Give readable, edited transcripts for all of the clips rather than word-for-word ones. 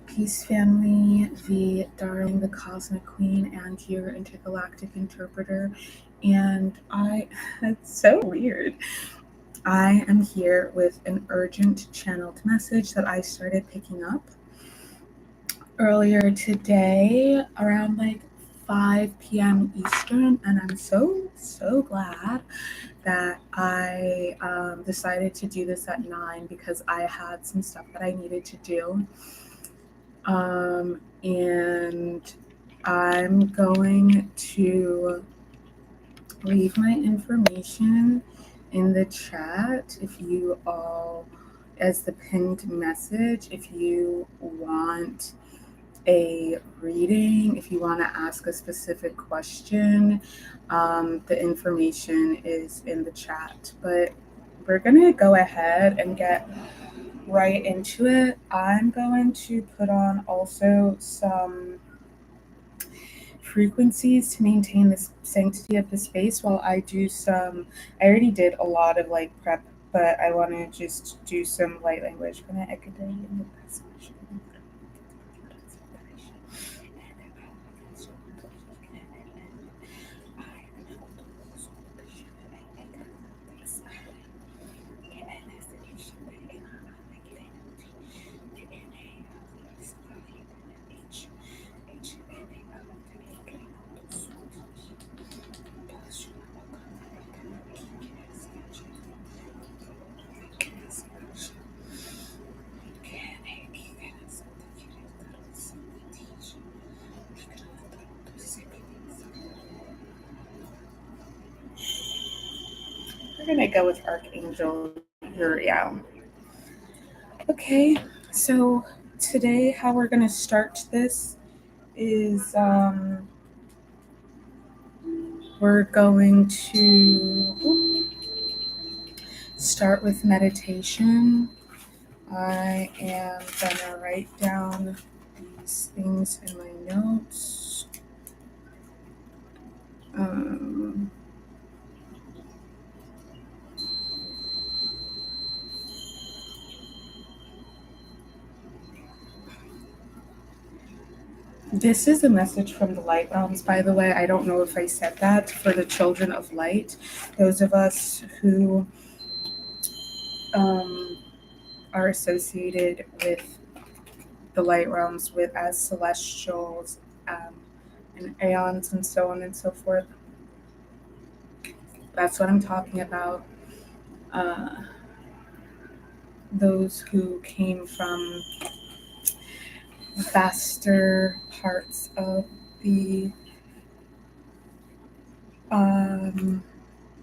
Peace family, Vie Darling, the Cosmic Queen, and your intergalactic interpreter. And it's so weird. I am here with an urgent channeled message that I started picking up earlier today around like 5 p.m. Eastern, and I'm so glad that I decided to do this at 9 because I had some stuff that I needed to do. And I'm going to leave my information in the chat if you all, as the pinned message, if you want a reading, if you want to ask a specific question, the information is in the chat. But we're going to go ahead and get right into it. I'm going to put on also some frequencies to maintain the sanctity of the space while I do some, I already did a lot of like prep, but I want to just do some light language. We're going to go with Archangel Uriel. Okay, so today how we're going to start this is we're going to start with meditation. I am going to write down these things in my notes. This is a message from the light realms, by the way. I don't know if I said that, for the children of light, those of us who are associated with the light realms as celestials and aeons and so on and so forth. That's what I'm talking about. Those who came from vaster parts of the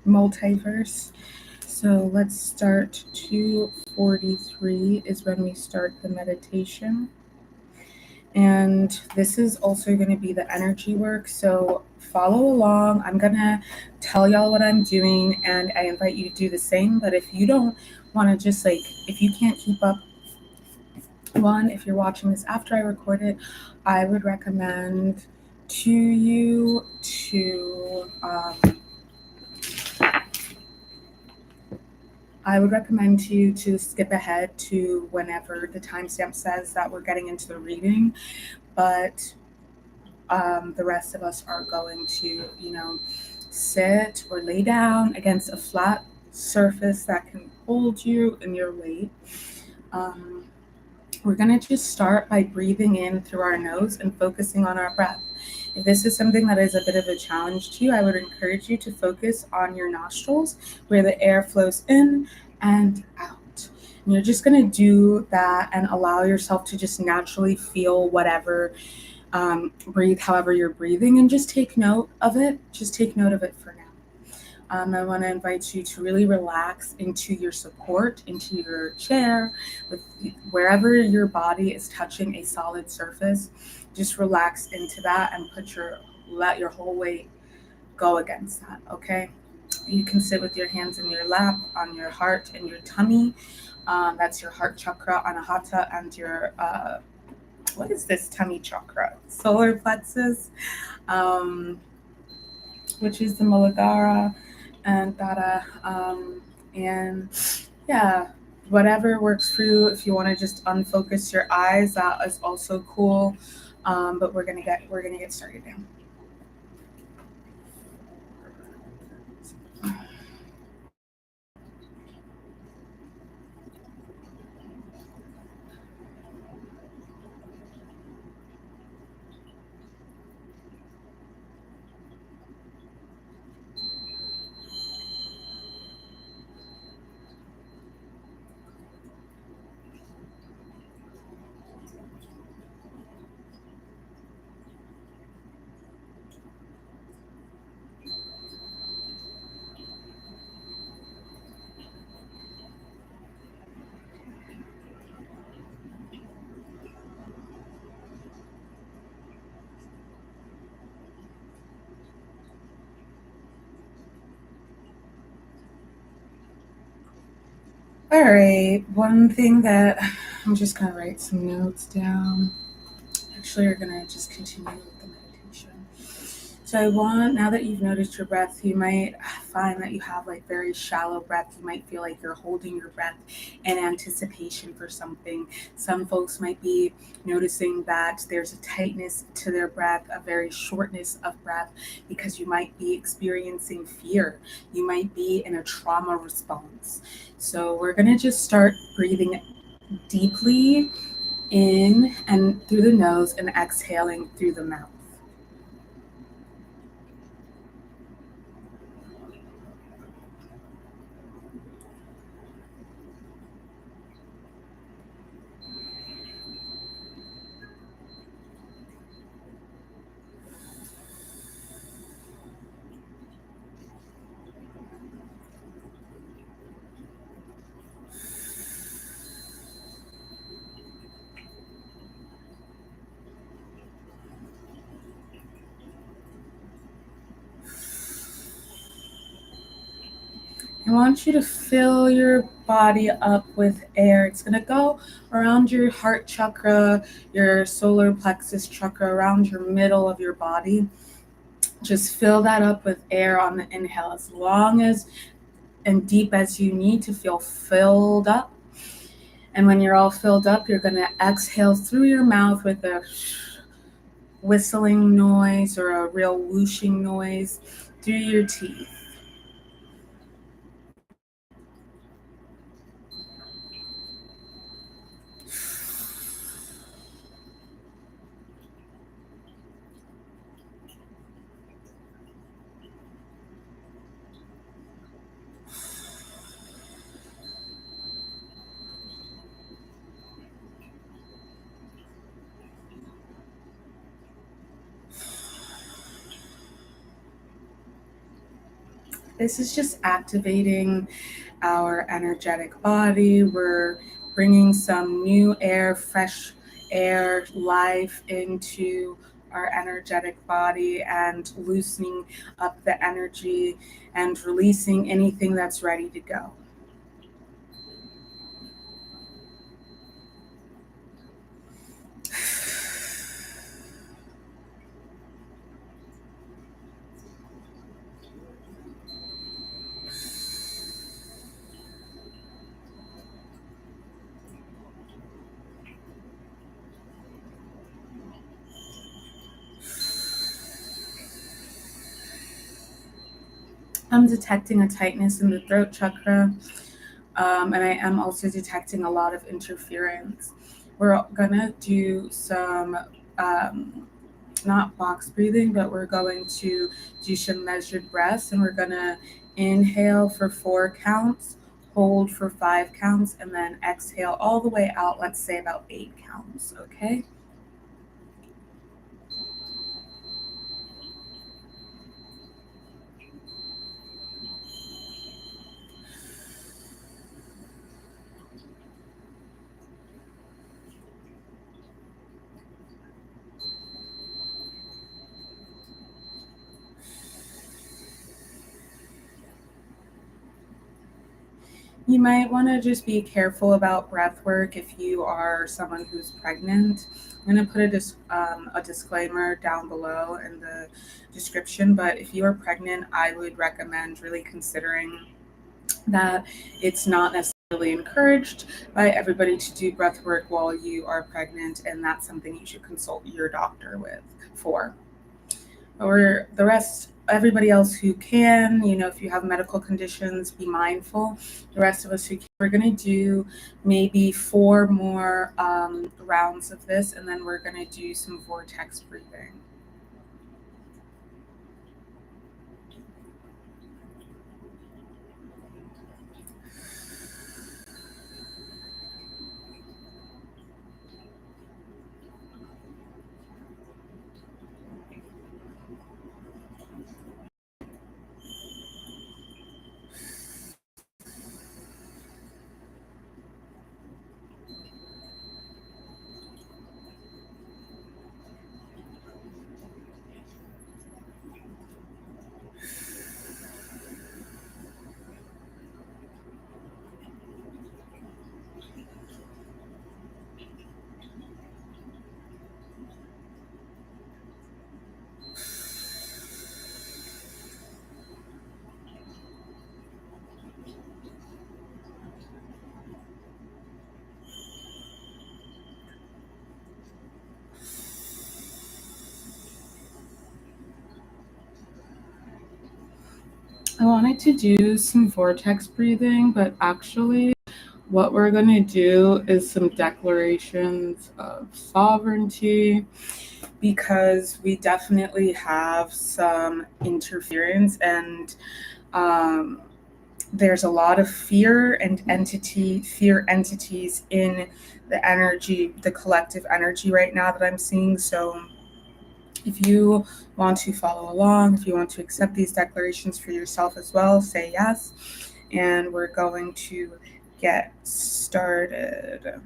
multiverse. So let's start. 2:43 is when we start the meditation. And this is also going to be the energy work. So follow along. I'm going to tell y'all what I'm doing, and I invite you to do the same. But if you don't want to just if you can't keep up, if you're watching this after I record it, I would recommend to you to skip ahead to whenever the timestamp says that we're getting into the reading. But the rest of us are going to, sit or lay down against a flat surface that can hold you and your weight. We're going to just start by breathing in through our nose and focusing on our breath. If this is something that is a bit of a challenge to you, I would encourage you to focus on your nostrils where the air flows in and out. And you're just going to do that and allow yourself to just naturally feel whatever, breathe however you're breathing, and just take note of it. Just take note of it for now. I want to invite you to really relax into your support, into your chair, wherever your body is touching a solid surface. Just relax into that and let your whole weight go against that, okay? You can sit with your hands in your lap, on your heart and your tummy. That's your heart chakra, anahata, and your, what is this tummy chakra? Solar plexus, which is the Muladhara and Dada. And yeah, whatever works for you. If you want to just unfocus your eyes, that is also cool. But we're gonna get started now. All right, one thing that I'm just gonna write some notes down. Actually, we're gonna just continue with the meditation. So I want, now that you've noticed your breath, you might find that you have like very shallow breath. You might feel like you're holding your breath in anticipation for something. Some folks might be noticing that there's a tightness to their breath, a very shortness of breath, because you might be experiencing fear. You might be in a trauma response. So we're gonna just start breathing deeply in and through the nose and exhaling through the mouth. I want you to fill your body up with air. It's going to go around your heart chakra, your solar plexus chakra, around your middle of your body. Just fill that up with air on the inhale, as long as and deep as you need to feel filled up. And when you're all filled up, you're going to exhale through your mouth with a whistling noise or a real whooshing noise through your teeth. This is just activating our energetic body. We're bringing some new air, fresh air, life into our energetic body and loosening up the energy and releasing anything that's ready to go. I'm detecting a tightness in the throat chakra, and I am also detecting a lot of interference. We're gonna do some, not box breathing, but we're going to do some measured breaths, and we're gonna inhale for 4 counts, hold for 5 counts, and then exhale all the way out, let's say about 8 counts, okay? You might want to just be careful about breath work if you are someone who's pregnant. I'm going to put a disclaimer down below in the description, but if you are pregnant, I would recommend really considering that it's not necessarily really encouraged by everybody to do breath work while you are pregnant, and that's something you should consult your doctor for. Or the rest, everybody else who can, if you have medical conditions, be mindful. The rest of us who can, we're going to do maybe 4 more rounds of this, and then we're going to do some vortex breathing. I wanted to do some vortex breathing, but actually what we're going to do is some declarations of sovereignty, because we definitely have some interference, and there's a lot of fear entities in the energy, the collective energy right now that I'm seeing. So if you want to follow along, if you want to accept these declarations for yourself as well, say yes. And we're going to get started.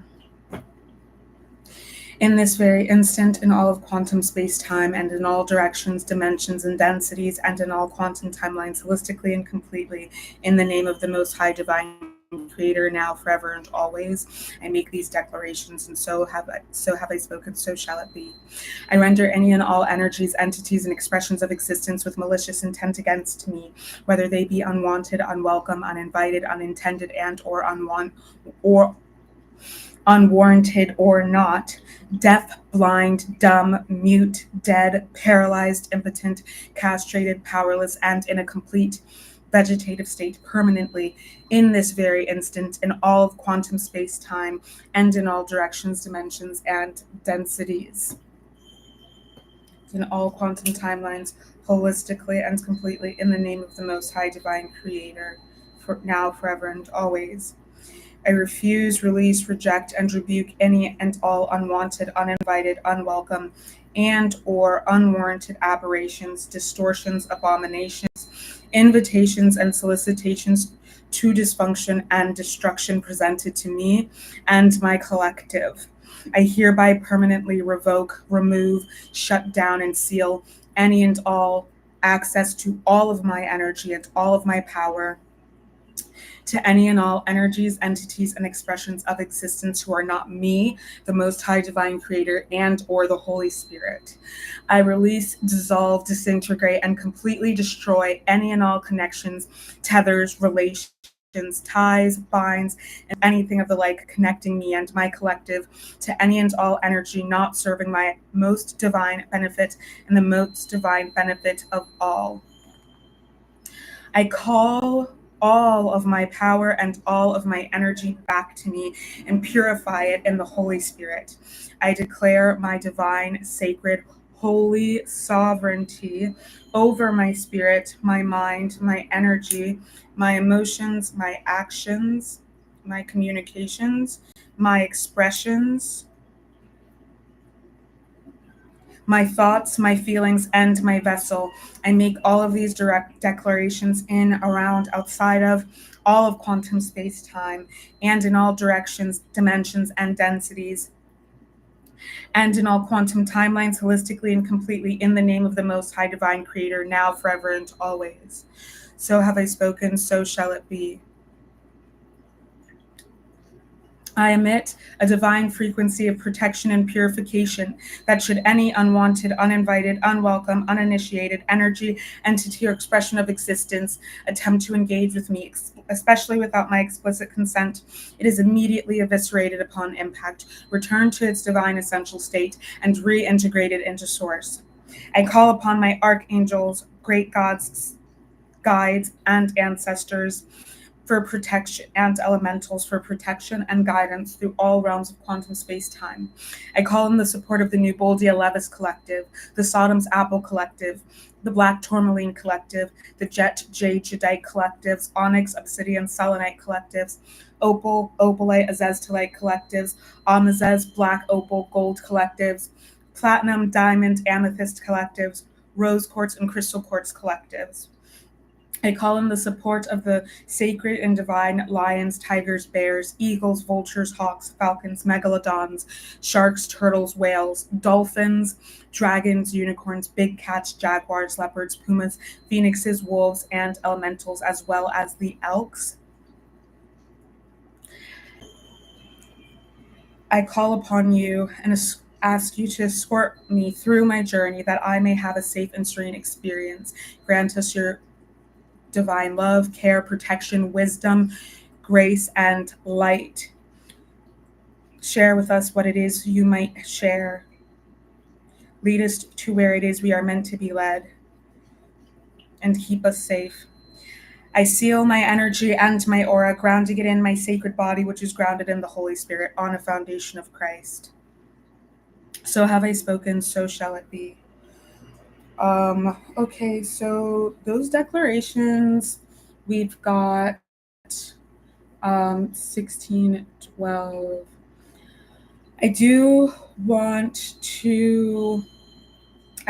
In this very instant, in all of quantum space-time, and in all directions, dimensions, and densities, and in all quantum timelines, holistically and completely, in the name of the Most High Divine Creator, now, forever, and always, I make these declarations, and so have I spoken, so shall it be. I render any and all energies, entities, and expressions of existence with malicious intent against me, whether they be unwanted, unwelcome, uninvited, unintended, and or unwarranted or not, deaf, blind, dumb, mute, dead, paralyzed, impotent, castrated, powerless, and in a complete vegetative state permanently, in this very instant, in all of quantum space-time, and in all directions, dimensions, and densities, in all quantum timelines, holistically and completely, in the name of the Most High Divine Creator, for now, forever, and always. I refuse, release, reject, and rebuke any and all unwanted, uninvited, unwelcome, and or unwarranted aberrations, distortions, abominations, invitations, and solicitations to dysfunction and destruction presented to me and my collective. I hereby permanently revoke, remove, shut down, and seal any and all access to all of my energy and all of my power, to any and all energies, entities, and expressions of existence who are not me, the Most High Divine Creator, and or the Holy Spirit. I release, dissolve, disintegrate, and completely destroy any and all connections, tethers, relations, ties, binds, and anything of the like connecting me and my collective to any and all energy not serving my most divine benefit and the most divine benefit of all. I call all of my power and all of my energy back to me and purify it in the Holy Spirit. I declare my divine, sacred, holy sovereignty over my spirit, my mind, my energy, my emotions, my actions, my communications, my expressions, my thoughts, my feelings, and my vessel. I make all of these direct declarations in, around, outside of all of quantum space-time, and in all directions, dimensions, and densities, and in all quantum timelines, holistically and completely, in the name of the Most High Divine Creator, now, forever, and always. So have I spoken, so shall it be. I emit a divine frequency of protection and purification that should any unwanted, uninvited, unwelcome, uninitiated energy, entity, or expression of existence attempt to engage with me, especially without my explicit consent, it is immediately eviscerated upon impact, returned to its divine essential state, and reintegrated into source. I call upon my archangels, great gods, guides, and ancestors for protection, and elementals for protection and guidance through all realms of quantum space-time. I call in the support of the 𝗕𝗡𝗱𝗏 Collective, the Sodom's Apple Collective, the Black Tourmaline Collective, the 𝗧𝗕𝗢𝗍𝗍𝗍 Collectives, Onyx, Obsidian, Selenite Collectives, Opal, Opalite, Azeztulite Collectives, Amethyst, Black Opal, Gold Collectives, Platinum, Diamond, Amethyst Collectives, Rose Quartz, and Crystal Quartz Collectives. I call in the support of the sacred and divine lions, tigers, bears, eagles, vultures, hawks, falcons, megalodons, sharks, turtles, whales, dolphins, dragons, unicorns, big cats, jaguars, leopards, pumas, phoenixes, wolves, and elementals, as well as the elks. I call upon you and ask you to escort me through my journey that I may have a safe and serene experience. Grant us your divine love, care, protection, wisdom, grace, and light. Share with us what it is you might share. Lead us to where it is we are meant to be led, and keep us safe. I seal my energy and my aura, grounding it in my sacred body, which is grounded in the Holy Spirit on a foundation of Christ. So have I spoken, so shall it be. Okay, so those declarations, we've got 16, 12. I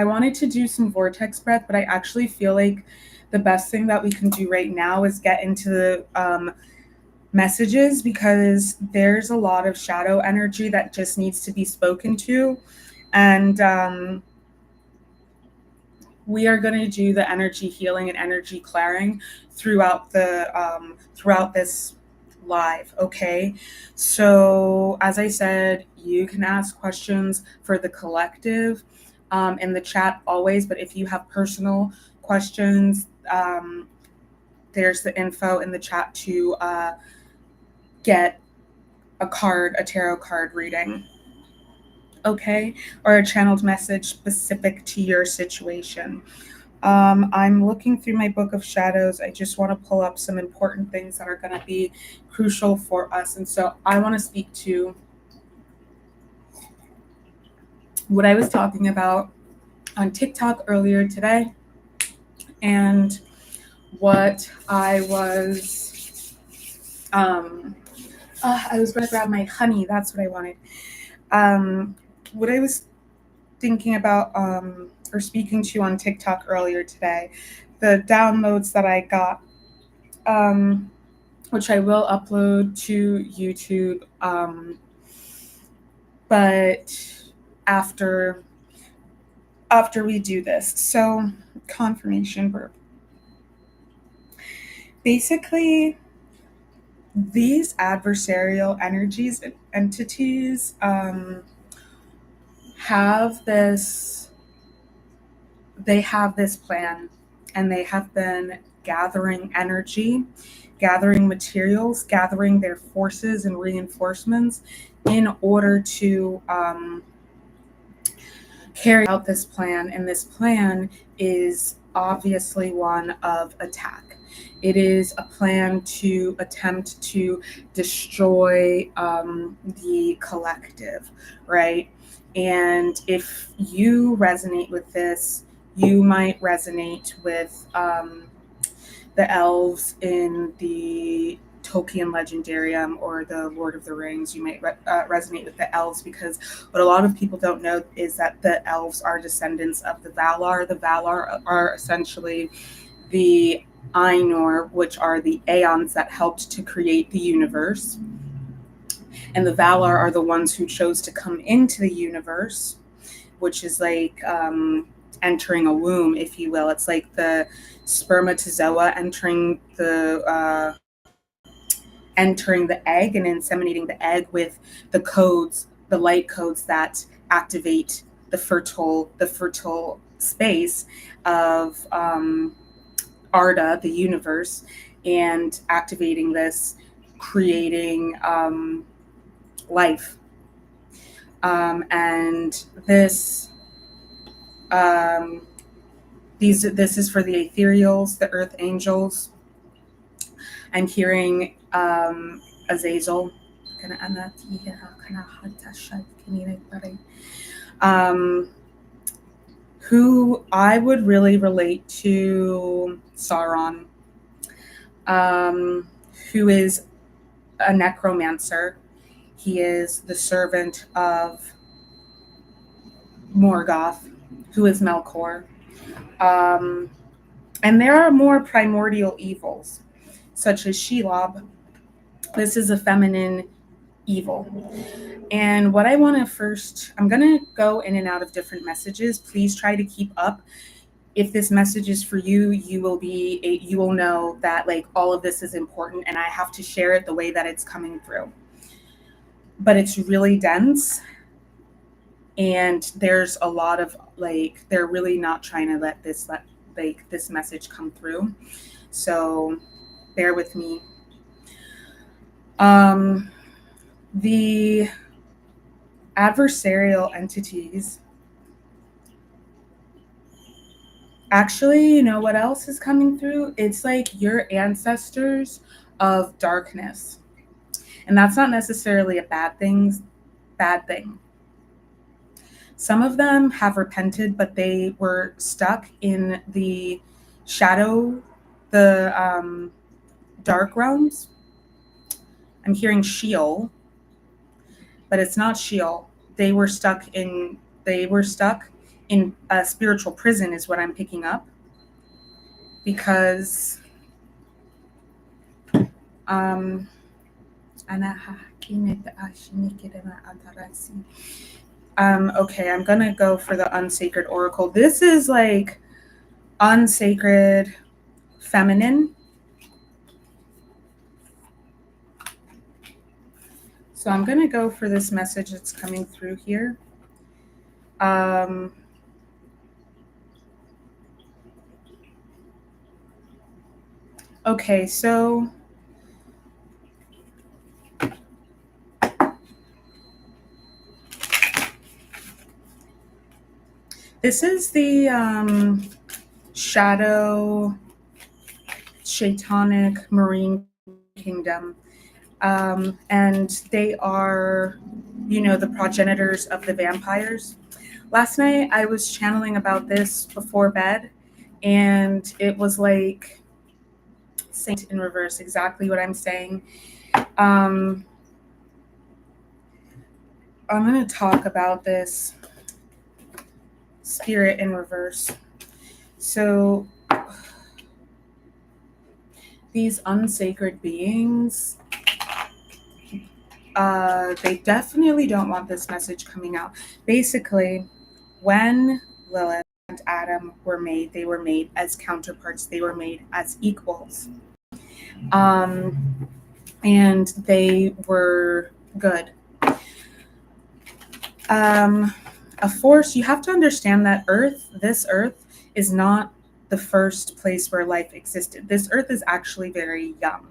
wanted to do some vortex breath, but I actually feel like the best thing that we can do right now is get into the messages, because there's a lot of shadow energy that just needs to be spoken to. And we are going to do the energy healing and energy clearing throughout this live. Okay, so as I said, you can ask questions for the collective in the chat always, but if you have personal questions, there's the info in the chat to get a tarot card reading. Okay, or a channeled message specific to your situation. I'm looking through my book of shadows. I just want to pull up some important things that are going to be crucial for us. And so I want to speak to what I was talking about on TikTok earlier today, and what I was going to grab my honey. That's what I wanted. What I was thinking about or speaking to on TikTok earlier today, the downloads that I got, which I will upload to YouTube, but after we do this. So confirmation verb. Basically, these adversarial energies and entities have this plan, and they have been gathering energy, gathering materials, gathering their forces and reinforcements in order to carry out this plan. And this plan is obviously one of attack. It is a plan to attempt to destroy the collective, right? And if you resonate with this, you might resonate with the elves in the Tolkien Legendarium or the Lord of the Rings. You might resonate with the elves, because what a lot of people don't know is that the elves are descendants of the Valar. The Valar are essentially the Ainur, which are the aeons that helped to create the universe. And the Valar are the ones who chose to come into the universe, which is like entering a womb, if you will. It's like the spermatozoa entering the entering the egg and inseminating the egg with the codes, the light codes that activate the fertile space of 𝗪𝗲, the universe, and activating this, creating life. And this this is for the ethereals, the earth angels. I'm hearing Azazel, who I would really relate to Sauron, who is a necromancer. He is the servant of Morgoth, who is Melkor. And there are more primordial evils, such as Shelob. This is a feminine evil. And what I want to first, I'm going to go in and out of different messages. Please try to keep up. If this message is for you, you will know that like all of this is important, and I have to share it the way that it's coming through. But it's really dense, and there's a lot of like, they're really not trying to let this message come through. So bear with me. The adversarial entities, actually, you know what else is coming through? It's like your ancestors of darkness. And that's not necessarily a bad thing. Some of them have repented, but they were stuck in the shadow, the dark realms. I'm hearing Sheol, but it's not Sheol. They were stuck in a spiritual prison is what I'm picking up, because okay, I'm gonna go for the unsacred oracle. This is like unsacred feminine. So I'm gonna go for this message that's coming through here. Okay, so this is the shadow Shaitanic marine kingdom. And they are, the progenitors of the vampires. Last night I was channeling about this before bed, and it was like Saint in reverse, exactly what I'm saying. I'm going to talk about this spirit in reverse. So these unsacred beings, they definitely don't want this message coming out. Basically, when Lilith and Adam were made, they were made as counterparts. They were made as equals. And they were good. A force, you have to understand that this earth is not the first place where life existed. This earth is actually very young.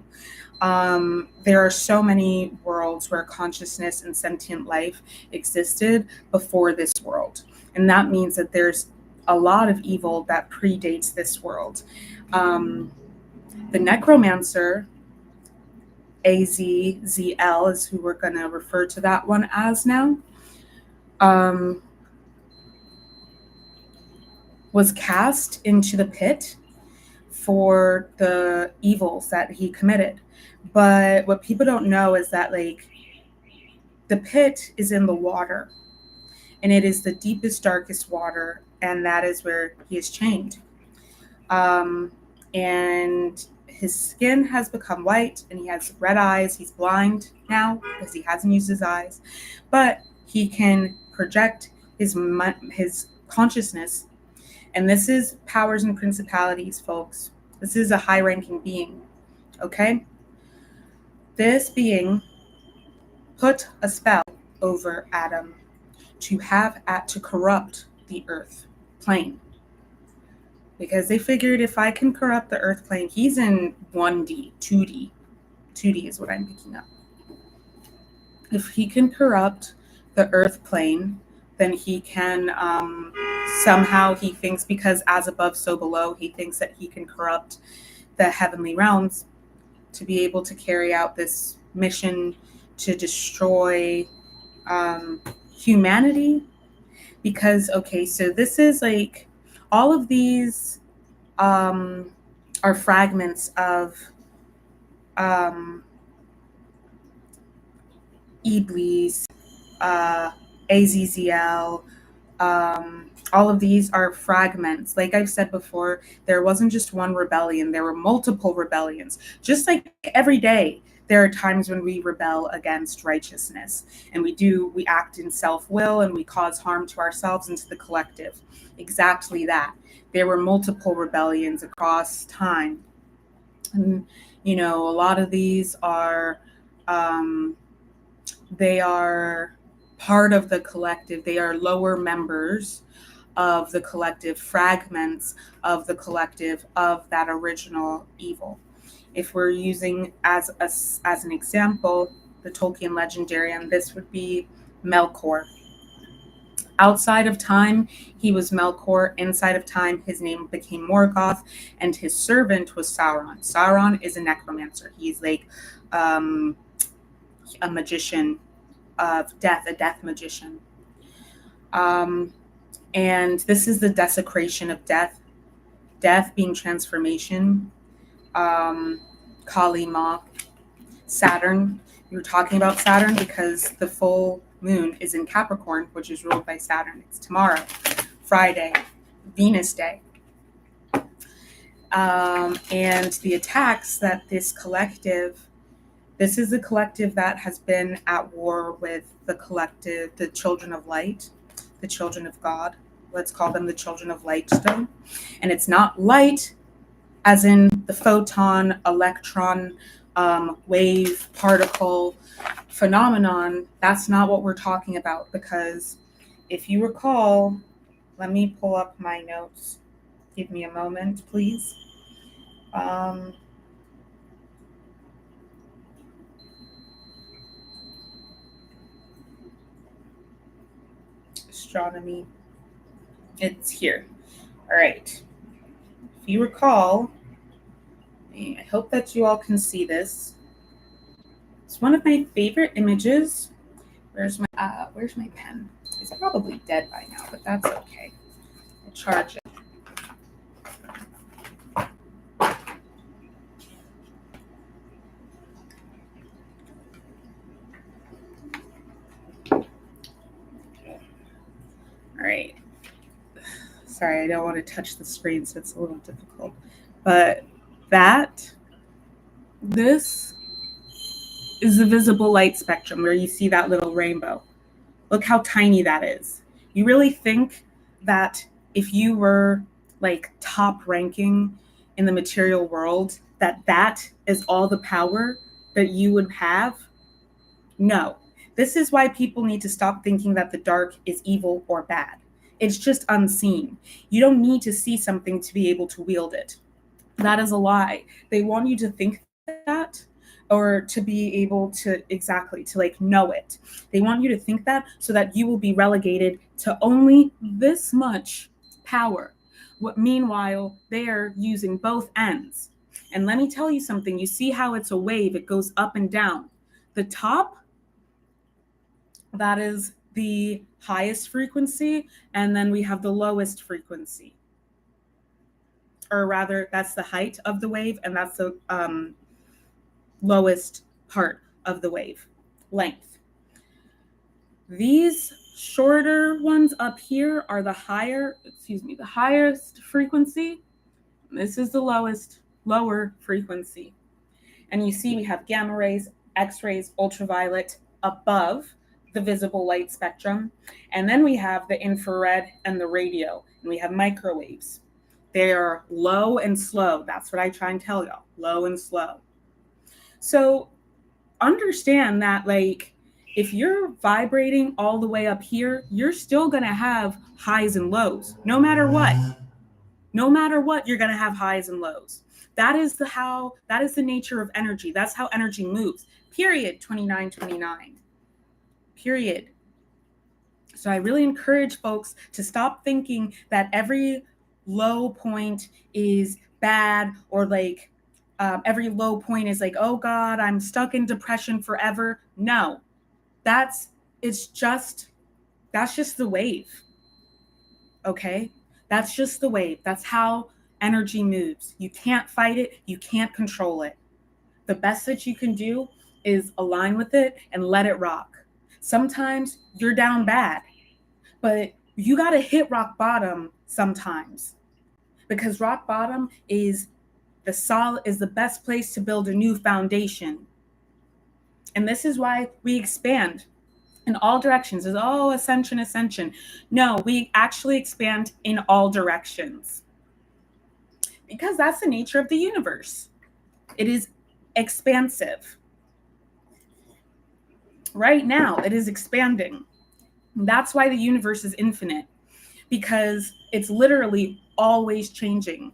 There are so many worlds where consciousness and sentient life existed before this world. And that means that there's a lot of evil that predates this world. The necromancer, AZZL is who we're going to refer to that one as now, was cast into the pit for the evils that he committed. But what people don't know is that like the pit is in the water, and it is the deepest, darkest water, and that is where he is chained. And his skin has become white, and he has red eyes. He's blind now because he hasn't used his eyes, but he can project his consciousness. And this is powers and principalities, folks. This is a high-ranking being, okay? This being put a spell over Adam to corrupt the earth plane. Because they figured if I can corrupt the earth plane, he's in 1D, 2D. 2D is what I'm picking up. If he can corrupt the earth plane, then he can somehow, he thinks, because as above, so below, he thinks that he can corrupt the heavenly realms to be able to carry out this mission to destroy humanity. Because, okay, so this is like, all of these are fragments of 𝗵𝗵𝗱𝗶, 𝗧𝗵𝗱𝗨𝗧. All of these are fragments. Like I've said before, there wasn't just one rebellion, there were multiple rebellions. Just like every day, there are times when we rebel against righteousness, and we act in self-will, and we cause harm to ourselves and to the collective. Exactly that. There were multiple rebellions across time. And, a lot of these are, they are part of the collective. They are lower members of the collective, fragments of the collective of that original evil. If we're using as an example the Tolkien legendarium, this would be Melkor. Outside of time, he was Melkor. Inside of time, his name became Morgoth, and his servant was Sauron. Sauron is a necromancer. He's like a magician of death, a death magician. And this is the desecration of death. Death being transformation. Kali Ma, Saturn. We were talking about Saturn because the full moon is in Capricorn, which is ruled by Saturn. It's tomorrow, Friday, Venus Day. And the attacks that this is a collective that has been at war with the collective, the children of light, the children of God. Let's call them the children of light still. And it's not light as in the photon, electron, wave, particle, phenomenon. That's not what we're talking about, because if you recall, let me pull up my notes. Give me a moment, please. Astronomy. It's here. All right. If you recall, I hope that you all can see this. It's one of my favorite images. Where's my pen? It's probably dead by now, but that's okay. I'll charge it. All right. Sorry, I don't want to touch the screen, so it's a little difficult. But this is the visible light spectrum where you see that little rainbow. Look how tiny that is. You really think that if you were like top ranking in the material world, that is all the power that you would have? No. This is why people need to stop thinking that the dark is evil or bad. It's just unseen. You don't need to see something to be able to wield it. That is a lie. They want you to think that, or to be able to like know it. They want you to think that so that you will be relegated to only this much power. Meanwhile, they're using both ends. And let me tell you something. You see how it's a wave. It goes up and down. The top, that is the highest frequency, and then we have the lowest frequency. Or rather, that's the height of the wave, and that's the lowest part of the wave length. These shorter ones up here are the highest frequency. This is the lower frequency. And you see we have gamma rays, X-rays, ultraviolet above the visible light spectrum. And then we have the infrared and the radio, and we have microwaves. They are low and slow. That's what I try and tell y'all, low and slow. So understand that, like, if you're vibrating all the way up here, you're still going to have highs and lows, no matter what. No matter what, you're going to have highs and lows. That is the nature of energy. That's how energy moves. Period. 2929. Period. So I really encourage folks to stop thinking that every low point is bad, or like every low point is like, oh God, I'm stuck in depression forever. No, that's just the wave. Okay? That's just the wave. That's how energy moves. You can't fight it. You can't control it. The best that you can do is align with it and let it rock. Sometimes you're down bad, but you got to hit rock bottom sometimes, because rock bottom is the best place to build a new foundation. And this is why we expand in all directions. Is ascension. No, we actually expand in all directions, because that's the nature of the universe. It is expansive. Right now, it is expanding. That's why the universe is infinite, because it's literally always changing,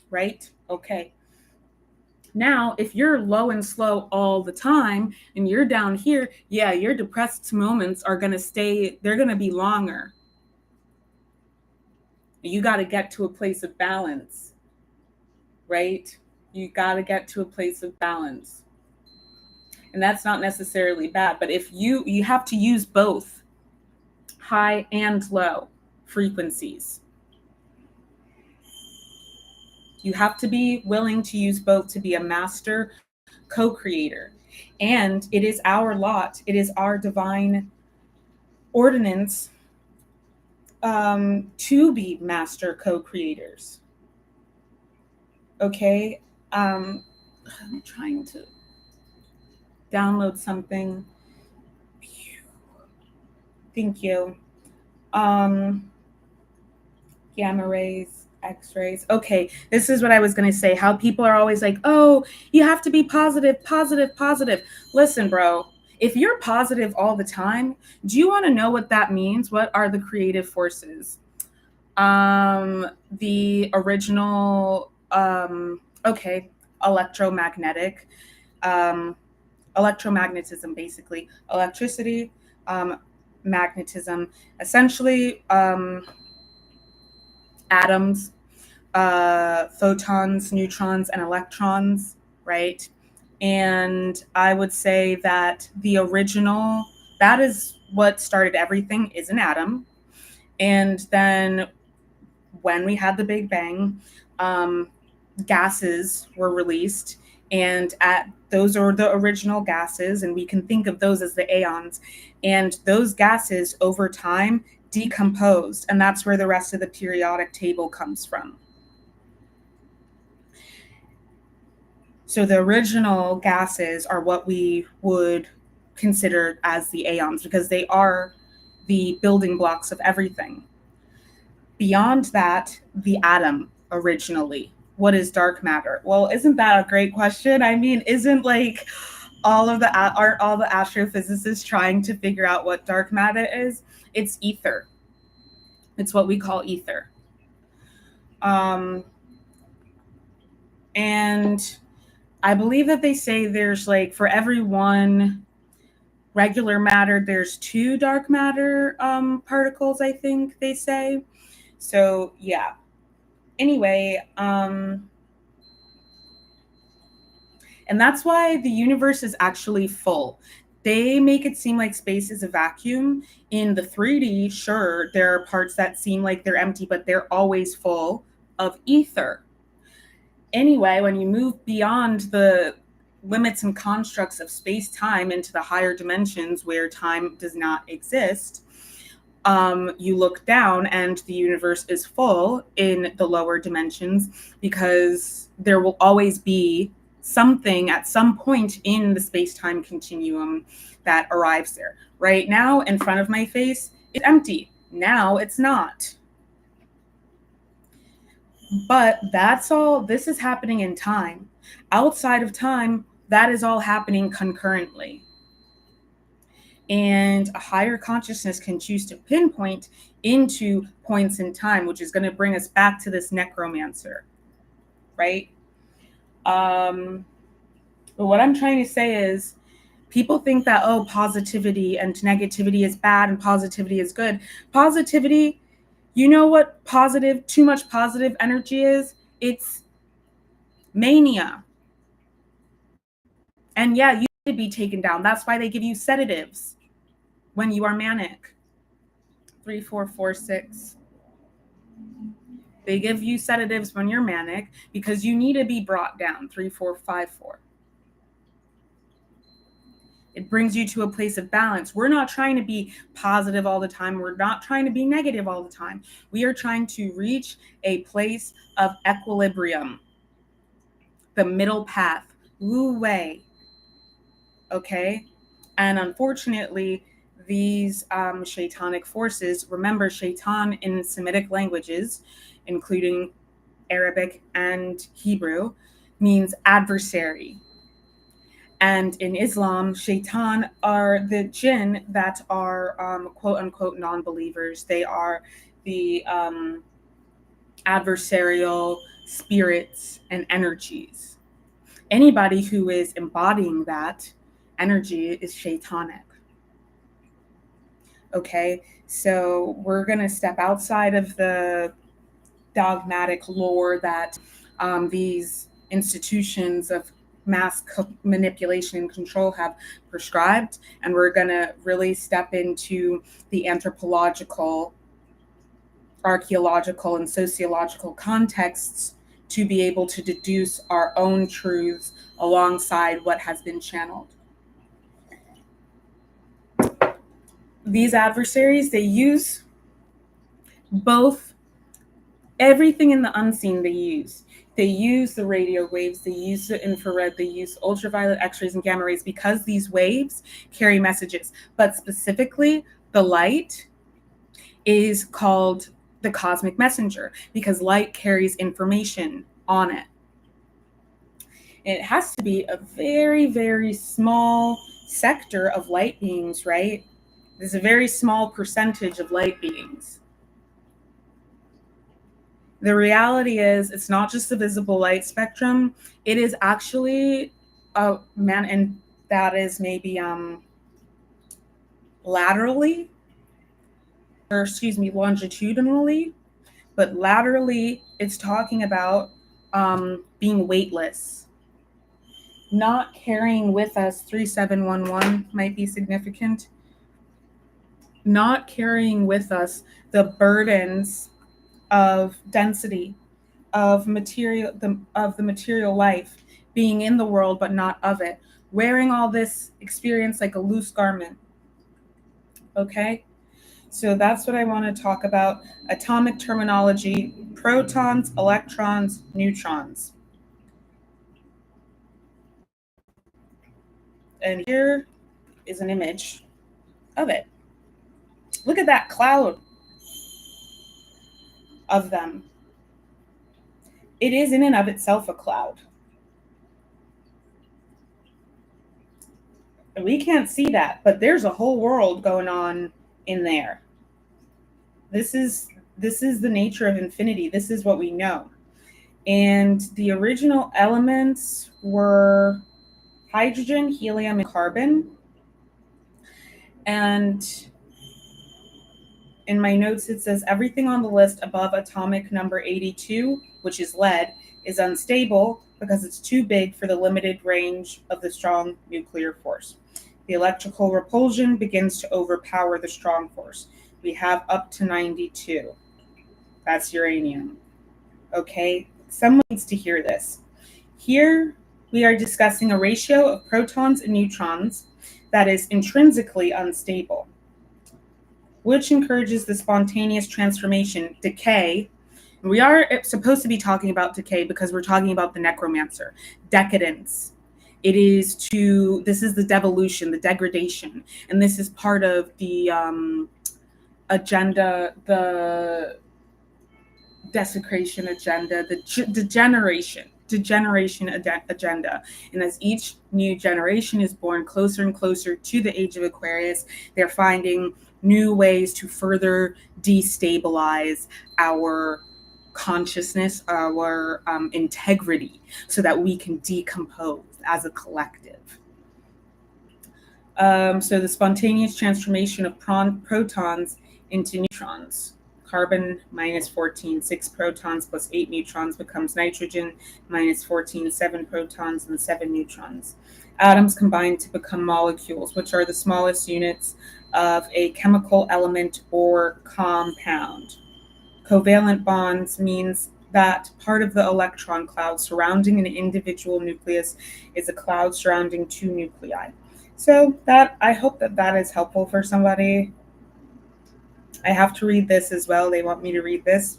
right? Okay. Now, if you're low and slow all the time and you're down here, yeah, your depressed moments are going to stay, they're going to be longer. You got to get to a place of balance, right? You got to get to a place of balance. And that's not necessarily bad, but if you have to use both high and low frequencies. You have to be willing to use both to be a master co-creator. And it is our lot, it is our divine ordinance to be master co-creators. Okay? I'm trying to download something. Thank you. Gamma rays, X-rays. Okay, this is what I was going to say. How people are always like, oh, you have to be positive, positive, positive. Listen, bro, if you're positive all the time, do you want to know what that means? What are the creative forces? The original, electromagnetic, electromagnetism, basically. Electricity, magnetism, essentially, atoms, photons, neutrons, and electrons, right? And I would say that the original, that is what started everything, is an atom. And then when we had the Big Bang, gases were released, and those are the original gases, and we can think of those as the aeons. And those gases over time decomposed, and that's where the rest of the periodic table comes from. So the original gases are what we would consider as the aeons, because they are the building blocks of everything. Beyond that, the atom originally. What is dark matter? Well, isn't that a great question? I mean, isn't like aren't all the astrophysicists trying to figure out what dark matter is? It's ether. It's what we call ether. And I believe that they say there's like, for every one regular matter, there's 2 dark matter particles, I think they say. So yeah. Anyway, and that's why the universe is actually full. They make it seem like space is a vacuum. In the 3D, sure, there are parts that seem like they're empty, but they're always full of ether. Anyway, when you move beyond the limits and constructs of space-time into the higher dimensions where time does not exist, you look down and the universe is full in the lower dimensions, because there will always be something at some point in the space-time continuum that arrives there. Right now, in front of my face, it's empty. Now it's not. But that's all. This is happening in time. Outside of time, That is all happening concurrently. And a higher consciousness can choose to pinpoint into points in time, which is going to bring us back to this necromancer, right? But what I'm trying to say is, people think that, oh, positivity and negativity is bad and positivity is good. Positivity, you know what too much positive energy is? It's mania. And yeah, you need to be taken down. That's why they give you sedatives when you are manic. 𝗵𝗱𝗱𝗃. They give you sedatives when you're manic because you need to be brought down. 𝗵𝗱𝗱𝗴. It brings you to a place of balance. We're not trying to be positive all the time. We're not trying to be negative all the time. We are trying to reach a place of equilibrium, the middle path, wu-wei. Okay? And unfortunately, these shaitanic forces, remember, shaitan in Semitic languages, including Arabic and Hebrew, means adversary. And in Islam, shaitan are the jinn that are quote unquote non-believers. They are the adversarial spirits and energies. Anybody who is embodying that energy is shaitanic. Okay, so we're going to step outside of the dogmatic lore that these institutions of mass manipulation and control have prescribed, and we're going to really step into the anthropological, archaeological, and sociological contexts to be able to deduce our own truths alongside what has been channeled. These adversaries, they use both everything in the unseen. They use the radio waves, they use the infrared, they use ultraviolet X-rays and gamma rays because these waves carry messages. But specifically, the light is called the cosmic messenger because light carries information on it. It has to be a very, very small sector of light beings, right? There's a very small percentage of light beings. The reality is, it's not just the visible light spectrum. It is actually and that is maybe laterally, or excuse me, longitudinally, but laterally, it's talking about being weightless, not carrying with us 3711 might be significant. Not carrying with us the burdens of density, of material, of the material life, being in the world but not of it, wearing all this experience like a loose garment. Okay, so that's what I want to talk about. Atomic terminology: protons, electrons, neutrons. And here is an image of it. Look at that cloud of them. It is in and of itself a cloud. And we can't see that, but there's a whole world going on in there. This is the nature of infinity. This is what we know. And the original elements were hydrogen, helium, and carbon. And in my notes, it says everything on the list above atomic number 82, which is lead, is unstable because it's too big for the limited range of the strong nuclear force. The electrical repulsion begins to overpower the strong force. We have up to 92. That's uranium. Okay, someone needs to hear this. Here we are discussing a ratio of protons and neutrons that is intrinsically unstable, which encourages the spontaneous transformation, decay. We are supposed to be talking about decay because we're talking about the necromancer, decadence. This is the devolution, the degradation. And this is part of the agenda, the desecration agenda, the degeneration. degeneration agenda. And as each new generation is born closer and closer to the age of Aquarius, they're finding new ways to further destabilize our consciousness, our integrity, so that we can decompose as a collective. So the spontaneous transformation of protons into neutrons. Carbon minus 14, 6 protons plus 8 neutrons becomes nitrogen, minus 14, 7 protons and 7 neutrons. Atoms combine to become molecules, which are the smallest units of a chemical element or compound. Covalent bonds means that part of the electron cloud surrounding an individual nucleus is a cloud surrounding two nuclei. So I hope that is helpful for somebody. I have to read this as well. They want me to read this.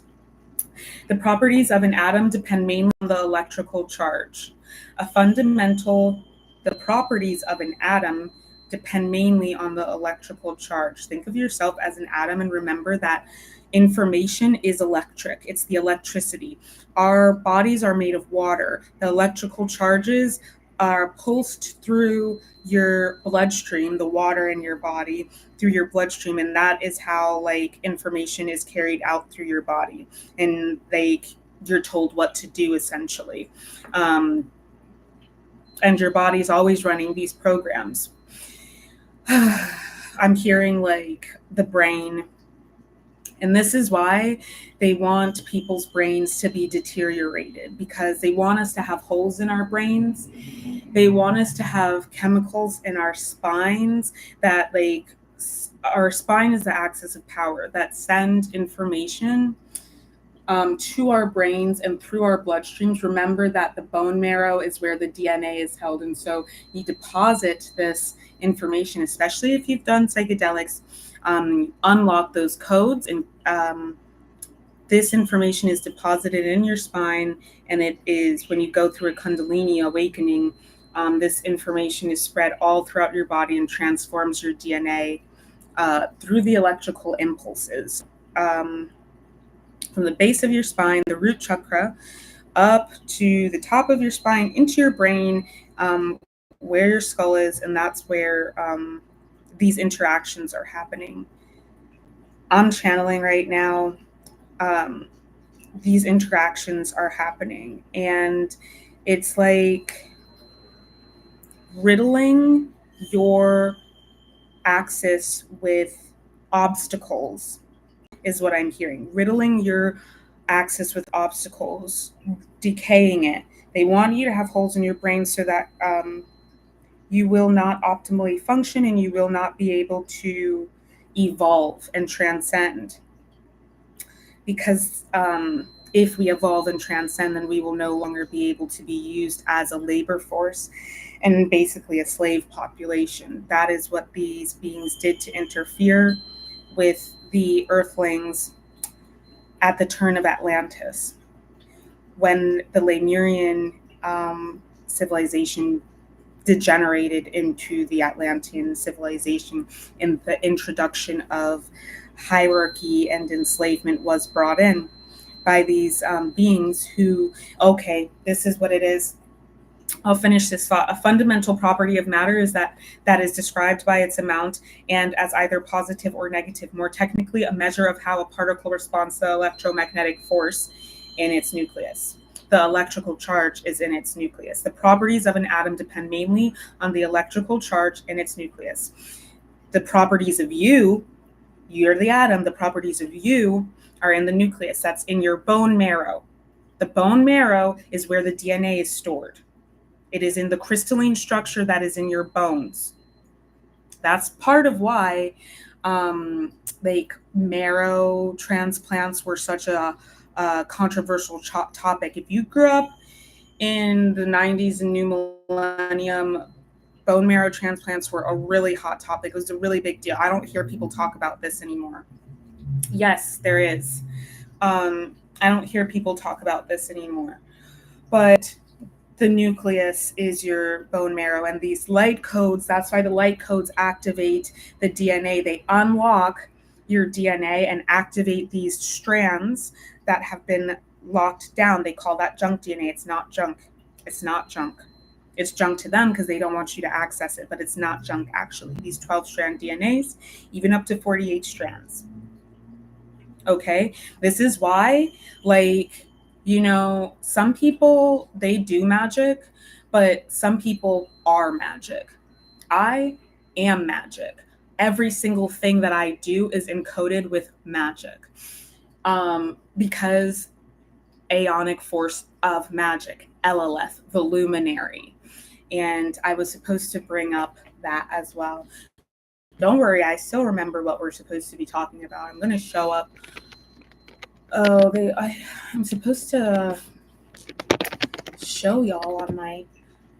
The properties of an atom depend mainly on the electrical charge. The properties of an atom depend mainly on the electrical charge. Think of yourself as an atom and remember that information is electric. It's the electricity. Our bodies are made of water. The electrical charges are pulsed through your bloodstream, the water in your body, through your bloodstream, and that is how information is carried out through your body, and you're told what to do essentially, and your body's always running these programs. I'm hearing the brain. And this is why they want people's brains to be deteriorated, because they want us to have holes in our brains. They want us to have chemicals in our spines that our spine is the axis of power that send information to our brains and through our bloodstreams. Remember that the bone marrow is where the DNA is held. And so you deposit this information, especially if you've done psychedelics, unlock those codes, and this information is deposited in your spine, and it is, when you go through a Kundalini awakening, this information is spread all throughout your body and transforms your DNA through the electrical impulses. From the base of your spine, the root chakra, up to the top of your spine, into your brain, where your skull is, and that's where these interactions are happening. I'm channeling right now. These interactions are happening, and it's like riddling your axis with obstacles is what I'm hearing. Riddling your axis with obstacles, decaying it. They want you to have holes in your brain so that you will not optimally function, and you will not be able to evolve and transcend. Because if we evolve and transcend, then we will no longer be able to be used as a labor force and basically a slave population. That is what these beings did to interfere with the Earthlings at the turn of Atlantis, when the Lemurian civilization degenerated into the Atlantean civilization, and the introduction of hierarchy and enslavement was brought in by these beings who, okay, this is what it is. I'll finish this thought. A fundamental property of matter is that is described by its amount and as either positive or negative. More technically, a measure of how a particle responds to the electromagnetic force in its nucleus. The electrical charge is in its nucleus. The properties of an atom depend mainly on the electrical charge in its nucleus. The properties of you're the atom, the properties of you are in the nucleus. That's in your bone marrow. The bone marrow is where the DNA is stored. It is in the crystalline structure that is in your bones. That's part of why marrow transplants were such a controversial topic. If you grew up in the 90s and new millennium, bone marrow transplants were a really hot topic. It was a really big deal. I don't hear people talk about this anymore. Yes, there is. I don't hear people talk about this anymore. But the nucleus is your bone marrow, and these light codes, that's why the light codes activate the DNA. They unlock your DNA and activate these strands that have been locked down. They call that junk DNA. It's not junk. It's not junk. It's junk to them because they don't want you to access it, but it's not junk actually. These 12-strand DNAs, even up to 48 strands. Okay? This is why, like, you know, some people, they do magic, but some people are magic. I am magic. Every single thing that I do is encoded with magic. Because Aeonic force of magic, 𝗪𝗚, the luminary. And I was supposed to bring up that as well. Don't worry, I still remember what we're supposed to be talking about. I'm going to show up. Oh, I'm supposed to show y'all on my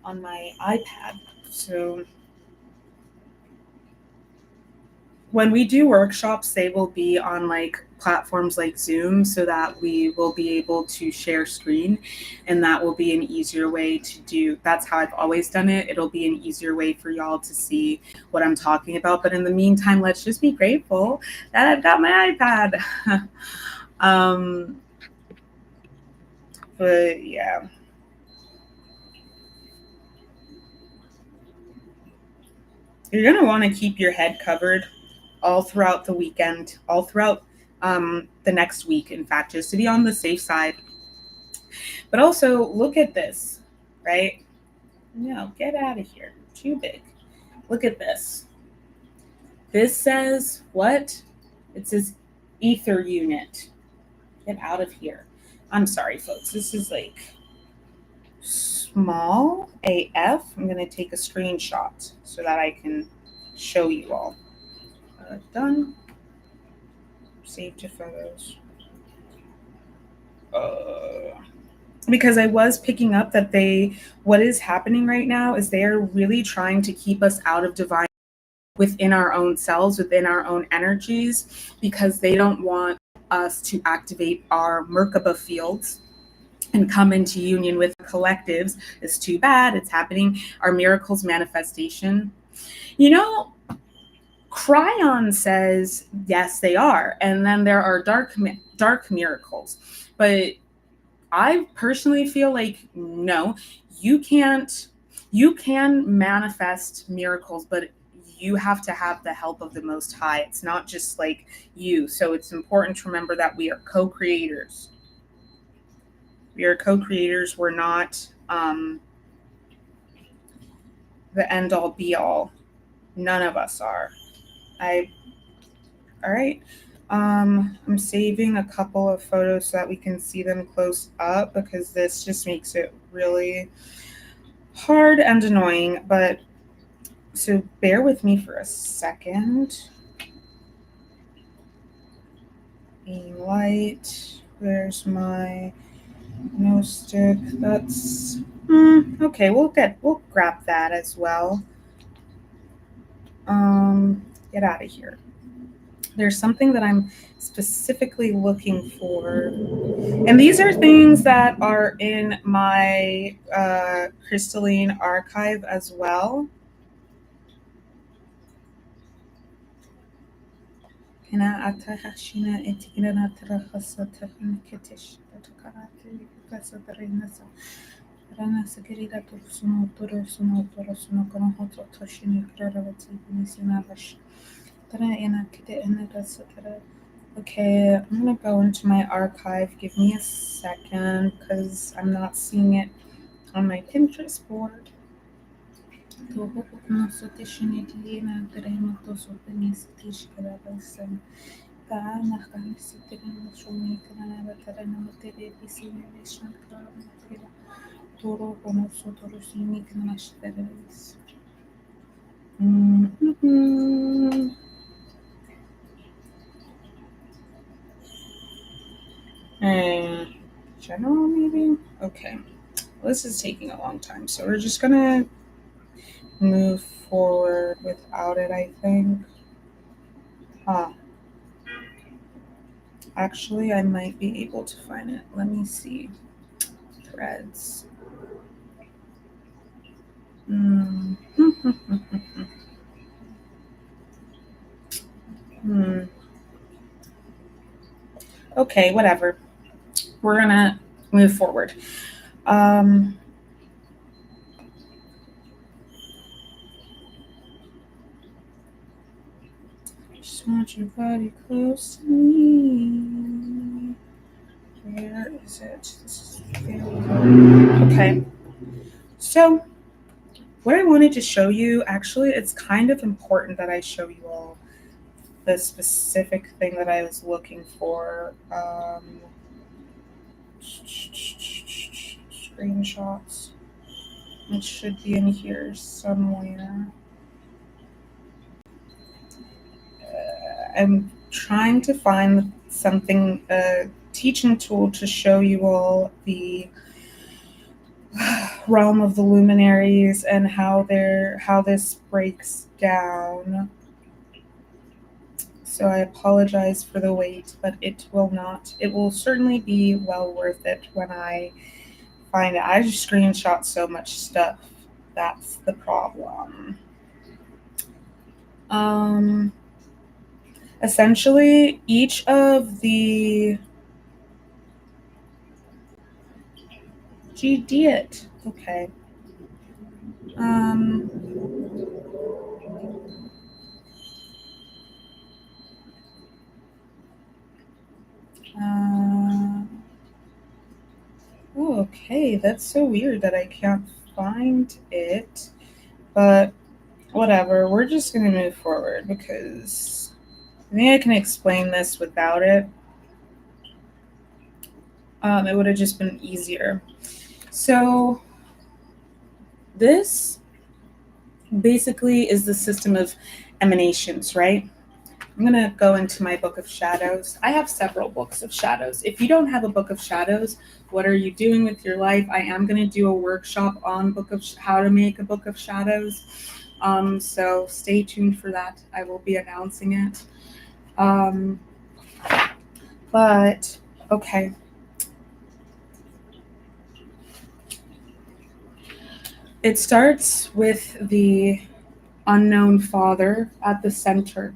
iPad. So when we do workshops, they will be on like platforms like Zoom so that we will be able to share screen, and that will be an easier way to do. That's how I've always done it. It'll be an easier way for y'all to see what I'm talking about. But in the meantime, let's just be grateful that I've got my iPad. But yeah. You're going to want to keep your head covered all throughout the weekend, all throughout the next week, in fact, just to be on the safe side. But also, look at this, right? No, get out of here. Too big. Look at this. This says what? It says ether unit. Get out of here. I'm sorry, folks. This is like small AF. I'm going to take a screenshot so that I can show you all. Done. Save to photos. Because I was picking up that what is happening right now is they're really trying to keep us out of divine within our own selves, within our own energies, because they don't want us to activate our 𝗪𝗶𝗱𝗶 fields and come into union with collectives. It's too bad. It's happening. Our miracles manifestation. You know, Cryon says, yes, they are. And then there are dark miracles. But I personally feel like, no, you can manifest miracles, but you have to have the help of the Most High. It's not just like you. So it's important to remember that we are co-creators. We are co-creators. We're not the end all be all. None of us are. All right. I'm saving a couple of photos so that we can see them close up, because this just makes it really hard and annoying. But so bear with me for a second. Being light. There's my no stick. That's okay. We'll grab that as well. Get out of here. There's something that I'm specifically looking for. And these are things that are in my crystalline archive as well. Okay, I'm going to go into my archive. Give me a second because I'm not seeing it on my Pinterest board. General, maybe? Okay. Well, this is taking a long time, so we're just gonna move forward without it, I think. Actually, I might be able to find it. Let me see. Threads. Okay, whatever. we're going to move forward. Just want your body close to me. Where is it? There we go. Okay. So what I wanted to show you, actually, it's kind of important that I show you all the specific thing that I was looking for. Screenshots. It should be in here somewhere. I'm trying to find something, a teaching tool to show you all the realm of the luminaries and how this breaks down. So I apologize for the wait, but it will certainly be well worth it when I find it. I just screenshot so much stuff. That's the problem. Essentially, each of the 𝗔𝗕𝗢𝗋. Okay. Okay, that's so weird that I can't find it, but whatever, we're just going to move forward because I think I can explain this without it. It would have just been easier. So this basically is the system of emanations, right? I'm going to go into my book of shadows. I have several books of shadows. If you don't have a book of shadows, what are you doing with your life? I am going to do a workshop on how to make a book of shadows. So stay tuned for that. I will be announcing it. But okay. It starts with the unknown father at the center.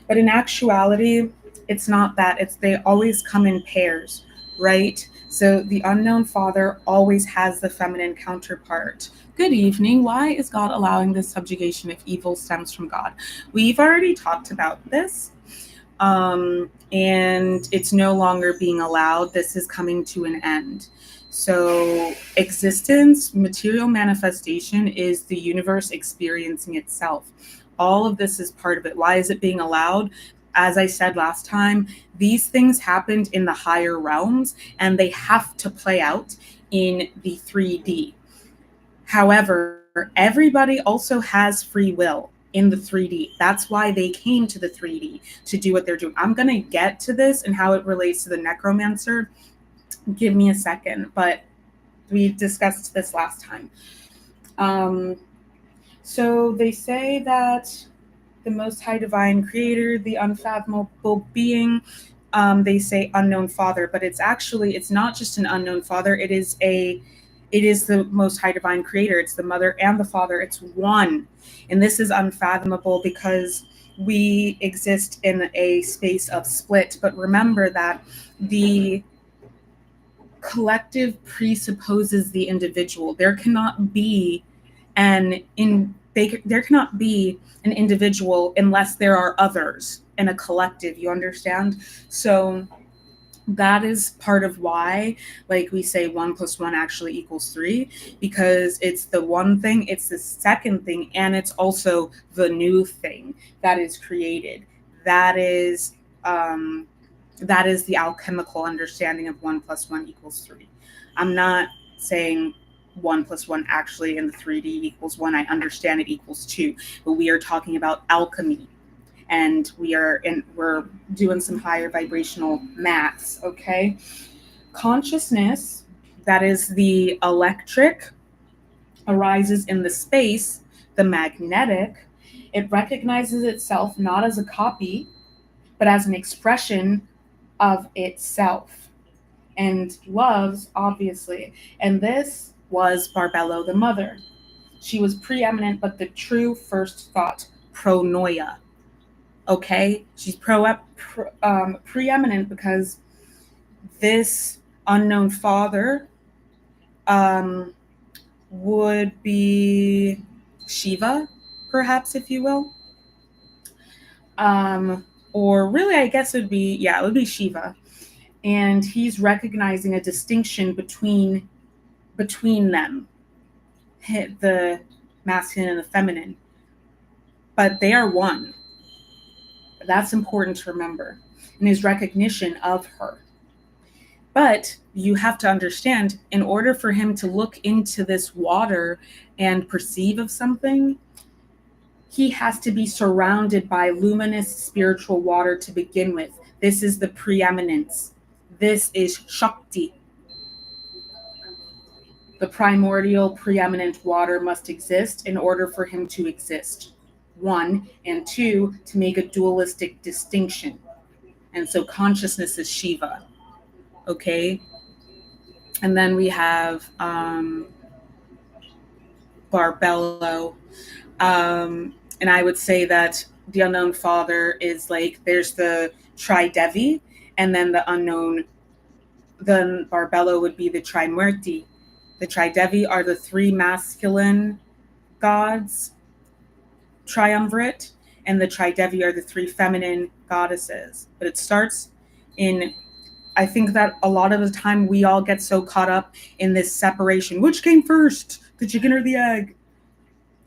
But in actuality, it's not that. They always come in pairs, right? So the unknown father always has the feminine counterpart. Good evening. Why is God allowing this subjugation if evil stems from God? We've already talked about this. And it's no longer being allowed. This is coming to an end. So existence, material manifestation is the universe experiencing itself. All of this is part of it. Why is it being allowed? As I said last time, these things happened in the higher realms and they have to play out in the 3D. However, everybody also has free will in the 3D. That's why they came to the 3D, to do what they're doing. I'm going to get to this and how it relates to the necromancer. Give me a second, but we discussed this last time. So they say that the Most High Divine Creator, the unfathomable being, they say unknown father, but it's not just an unknown father. It is the Most High Divine Creator. It's the mother and the father. It's one. And this is unfathomable because we exist in a space of split. But remember that the collective presupposes the individual. There cannot be an individual unless there are others in a collective. You understand? So that is part of why, like we say, 1 + 1 actually equals 3, because it's the one thing, it's the second thing, and it's also the new thing that is created. That is the alchemical understanding of 1 + 1 = 3. I'm not saying 1 + 1 actually in the 3D equals 1. I understand it equals 2, but we are talking about alchemy. And we're doing some higher vibrational maths, okay? Consciousness, that is the electric, arises in the space, the magnetic. It recognizes itself not as a copy, but as an expression of itself, and loves, obviously. And this was Barbelo, the mother. She was preeminent, but the true first thought, pronoia. Okay, she's preeminent because this unknown father would be Shiva, perhaps, if you will. Or really, I guess it would be Shiva. And he's recognizing a distinction between them, the masculine and the feminine. But they are one. That's important to remember. And his recognition of her. But you have to understand, in order for him to look into this water and perceive of something, he has to be surrounded by luminous spiritual water to begin with. This is the preeminence. This is Shakti. The primordial preeminent water must exist in order for him to exist. 1, and 2, to make a dualistic distinction. And so consciousness is Shiva. Okay? And then we have 𝗪𝗪𝗀. And I would say that the unknown father is like, there's the 𝗪𝗏𝗍, and then then 𝗪𝗪𝗀 would be the 𝗪𝗏𝗍. The 𝗪𝗏𝗍 are the 3 masculine gods, triumvirate, and the 𝗪𝗏𝗍 are the 3 feminine goddesses. But it starts in, I think that a lot of the time we all get so caught up in this separation. Which came first, the chicken or the egg?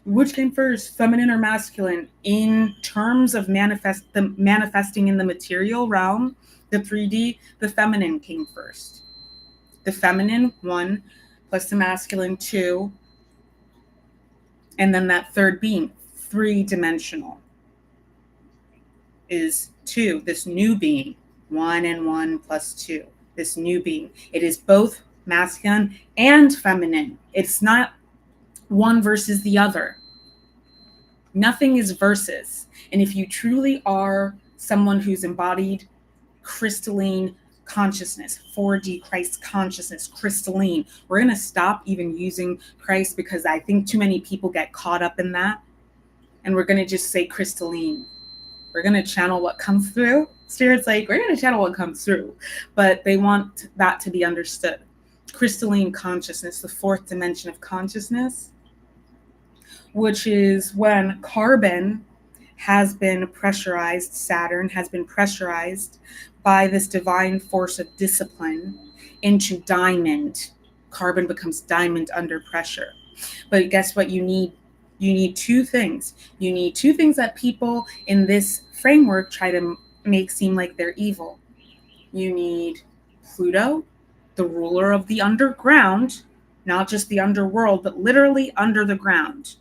Which came first, feminine or masculine? In terms of manifesting in the material realm, the 3D, the feminine came first. The feminine, 1, plus the masculine, 2. And then that third being, 3-dimensional, is 2, this new being. 1 and 1 plus 2, this new being. It is both masculine and feminine. It's not one versus the other. Nothing is versus. And if you truly are someone who's embodied crystalline consciousness, 4D Christ consciousness, crystalline, we're going to stop even using Christ because I think too many people get caught up in that. And we're going to just say crystalline. We're going to channel what comes through. Spirit's like, we're going to channel what comes through. But they want that to be understood. Crystalline consciousness, the 4th dimension of consciousness, which is when carbon has been pressurized, Saturn has been pressurized by this divine force of discipline into diamond. Carbon becomes diamond under pressure. But guess what you need? You need 2 things. You need 2 things that people in this framework try to make seem like they're evil. You need Pluto, the ruler of the underground, not just the underworld, but literally under the ground.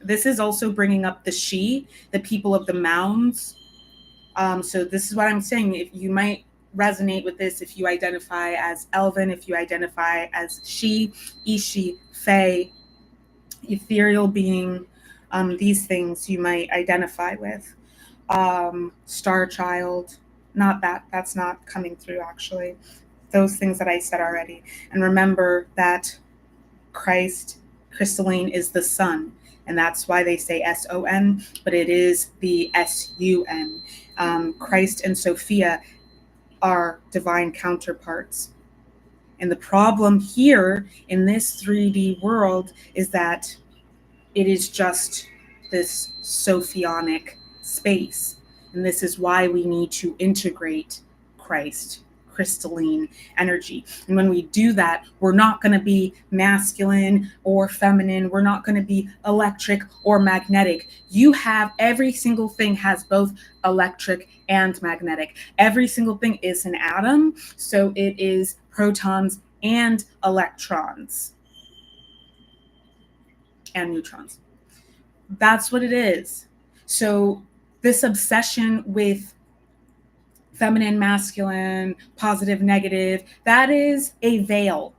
This is also bringing up the She, the people of the mounds. So this is what I'm saying. If you might resonate with this, if you identify as Elven, if you identify as She, 𝗔𝗕, Fae, ethereal being, these things you might identify with. Star child, that's not coming through actually. Those things that I said already. And remember that Christ, crystalline, is the sun. And that's why they say SON, but it is the SUN. Christ and Sophia are divine counterparts. And the problem here in this 3D world is that it is just this Sophionic space. And this is why we need to integrate Christ, crystalline energy. And when we do that, we're not going to be masculine or feminine. We're not going to be electric or magnetic. You have, every single thing has both electric and magnetic. Every single thing is an atom. So it is protons and electrons and neutrons. That's what it is. So this obsession with feminine, masculine, positive, negative, that is a veil.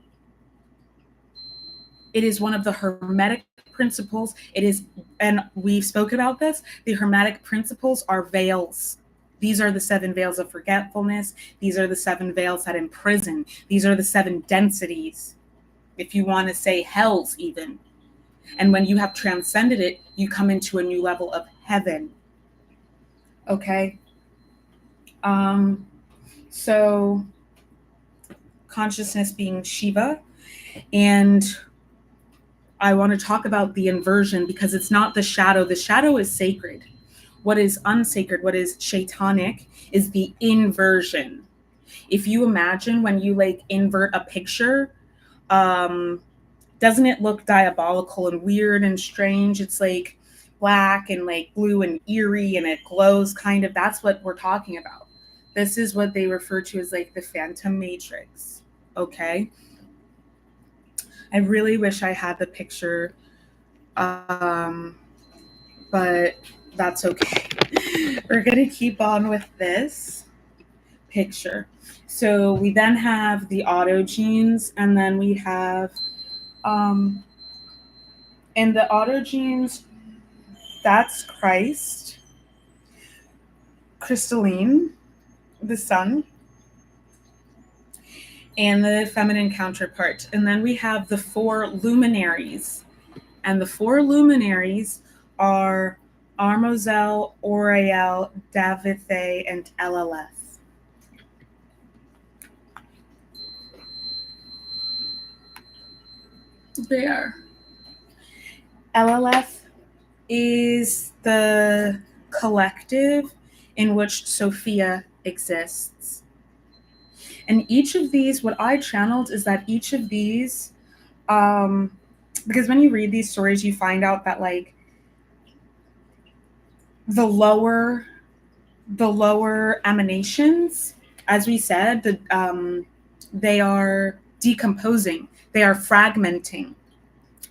It is one of the Hermetic principles. It is, and we've spoken about this, the Hermetic principles are veils. These are the 7 veils of forgetfulness. These are the 7 veils that imprison. These are the 7 densities, if you want to say hells even. And when you have transcended it, you come into a new level of heaven. Okay? So consciousness being Shiva. And I want to talk about the inversion because it's not the shadow. The shadow is sacred. What is unsacred, what is shaitanic, is the inversion. If you imagine when you like invert a picture, doesn't it look diabolical and weird and strange? It's like black and like blue and eerie and it glows kind of. That's what we're talking about. This is what they refer to as like the phantom matrix. Okay. I really wish I had the picture, but that's okay. We're going to keep on with this picture. So we then have the autogenes, and then we have, in the autogenes, that's Christ, crystalline, the sun, and the feminine counterpart. And then we have the 4 luminaries. And the 4 luminaries are 𝗪ْмотζ, 𝗪ᴮ, 𝗪𝗲, and 𝗪LF. There. 𝗪LF is the collective in which Sophia exists. And each of these, what I channeled is that each of these, because when you read these stories, you find out that like the lower emanations, as we said, they are decomposing, they are fragmenting.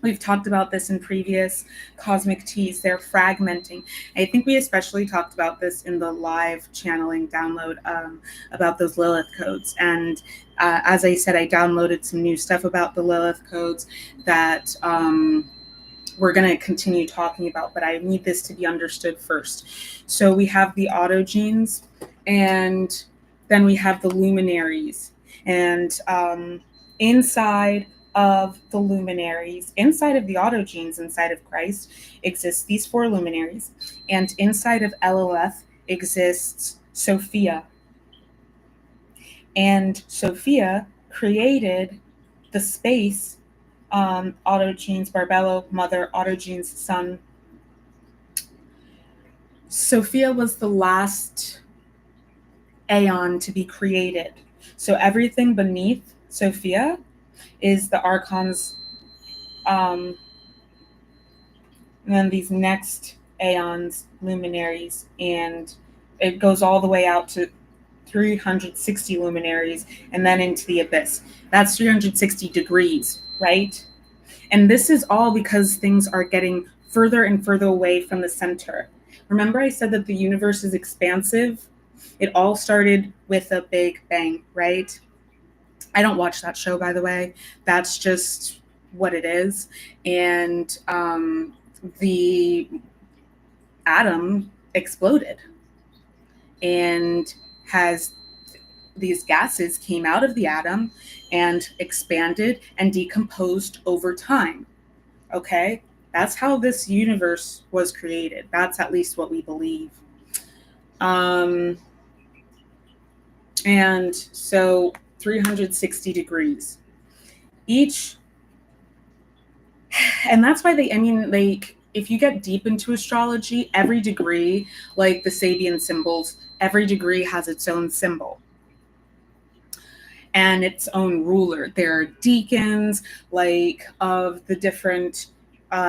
We've talked about this in previous cosmic teas. They're fragmenting. I think we especially talked about this in the live channeling download about those Lilith codes. And as I said, I downloaded some new stuff about the Lilith codes that we're going to continue talking about, but I need this to be understood first. So we have the autogenes, and then we have the luminaries. And inside of the luminaries, inside of the autogenes, inside of Christ, exists these 4 luminaries. And inside of 𝗪LF exists Sophia. And Sophia created the space, autogenes, Barbelo, mother, autogenes, son. Sophia was the last aeon to be created. So everything beneath Sophia is the archons, and then these next aeons, luminaries, and it goes all the way out to 360 luminaries and then into the abyss. That's 360 degrees, right? And this is all because things are getting further and further away from the center. Remember I said that the universe is expansive? It all started with a big bang, right? I don't watch that show, by the way. That's just what it is. And the atom exploded and has these gases came out of the atom and expanded and decomposed over time. Okay? That's how this universe was created. That's at least what we believe. And so 360 degrees each. And that's why if you get deep into astrology, every degree, like the Sabian symbols, every degree has its own symbol and its own ruler. There are deacons, like of the different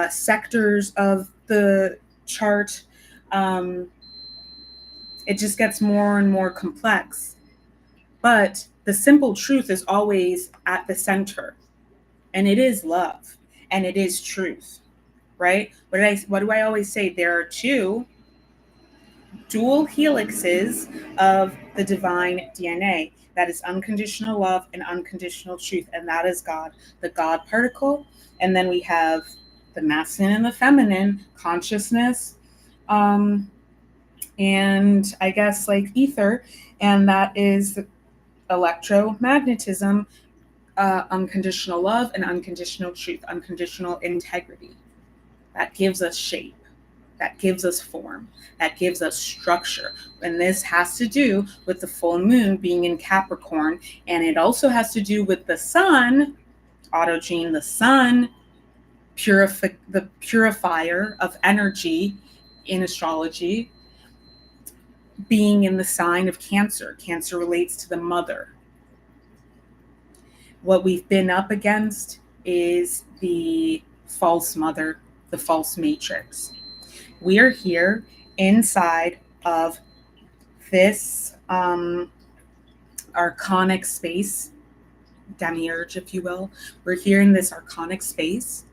sectors of the chart. It just gets more and more complex. But the simple truth is always at the center, and it is love, and it is truth, right? What do I always say? There are 2 dual helixes of the divine DNA. That is unconditional love and unconditional truth, and that is God, the God particle. And then we have the masculine and the feminine consciousness, and I guess like ether, and that is electromagnetism, unconditional love and unconditional truth, unconditional integrity. That gives us shape. that gives us form, that gives us structure. And this has to do with the full moon being in Capricorn. And it also has to do with the sun, autogene, the sun, the purifier of energy in astrology, being in the sign of Cancer. Cancer relates to the mother. What we've been up against is the false mother, the false matrix. We are here inside of this archonic space, demiurge, if you will. We're here in this archonic space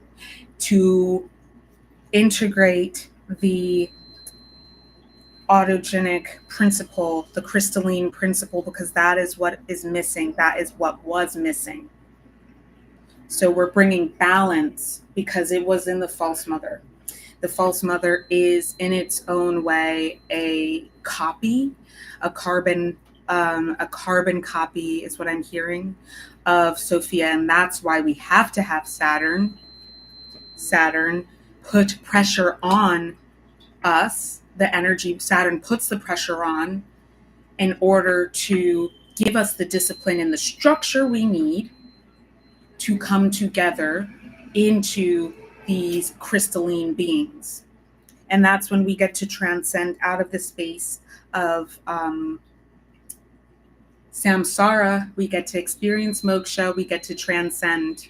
to integrate the autogenic principle, the crystalline principle, because that is what is missing. That is what was missing. So we're bringing balance because it was in the false mother. The false mother is in its own way a copy, a carbon copy is what I'm hearing of Sophia. And that's why we have to have Saturn put pressure on us. The energy Saturn puts the pressure on in order to give us the discipline and the structure we need to come together into these crystalline beings. And that's when we get to transcend out of the space of samsara. We get to experience moksha. We get to transcend.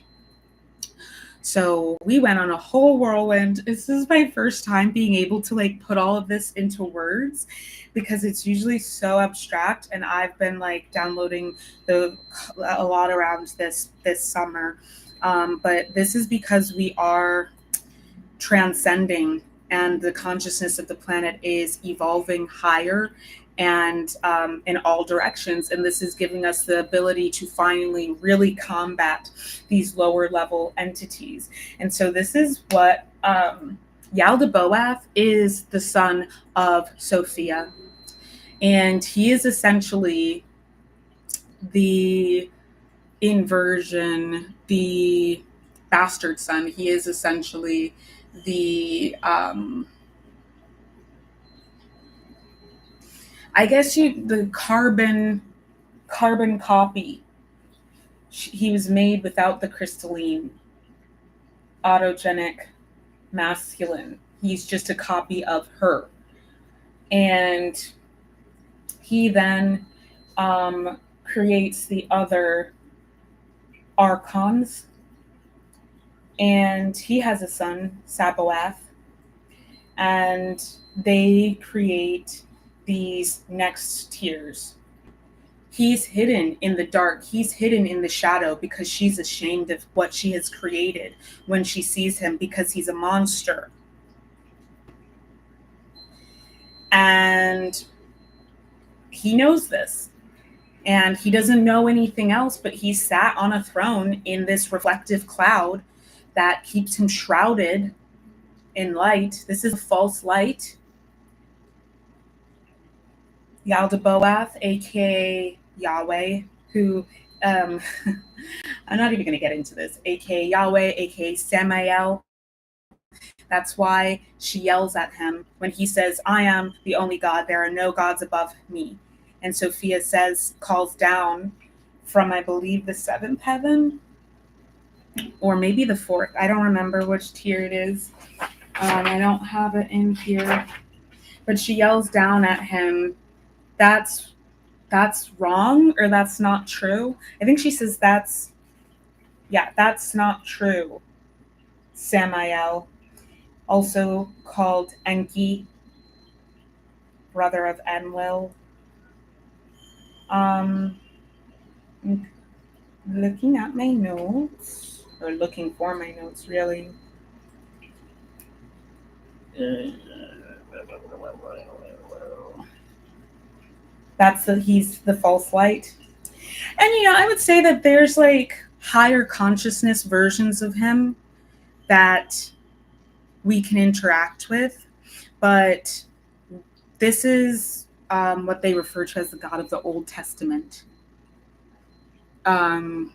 So we went on a whole whirlwind. This is my first time being able to put all of this into words, because it's usually so abstract, and I've been downloading a lot around this summer. But this is because we are transcending, and the consciousness of the planet is evolving higher and in all directions. And this is giving us the ability to finally really combat these lower level entities. And so this is what 𝗷𝗷𝗱𝗶 is, the son of Sophia. And he is essentially the inversion, the bastard son. He is essentially the the carbon copy. He was made without the crystalline, autogenic, masculine. He's just a copy of her. And he then creates the other archons. And he has a son, Sabaoth. And they create these next tiers. He's hidden in the dark. He's hidden in the shadow because she's ashamed of what she has created when she sees him, because he's a monster. And he knows this. And he doesn't know anything else, but he's sat on a throne in this reflective cloud that keeps him shrouded in light. This is a false light. 𝗷𝗷𝗱𝗶, aka Yahweh, who I'm not even going to get into this, aka Yahweh, aka Samael. That's why she yells at him when he says, "I am the only God. There are no gods above me." And Sophia calls down from, I believe, the 7th heaven, or maybe the 4th. I don't remember which tier it is. I don't have it in here. But she yells down at him, that's wrong, or that's not true. I think she says that's not true. Samael, also called Enki, brother of Enlil. Looking at my notes, or looking for my notes, really. He's the false light. And I would say that there's higher consciousness versions of him that we can interact with, but this is what they refer to as the God of the Old Testament. And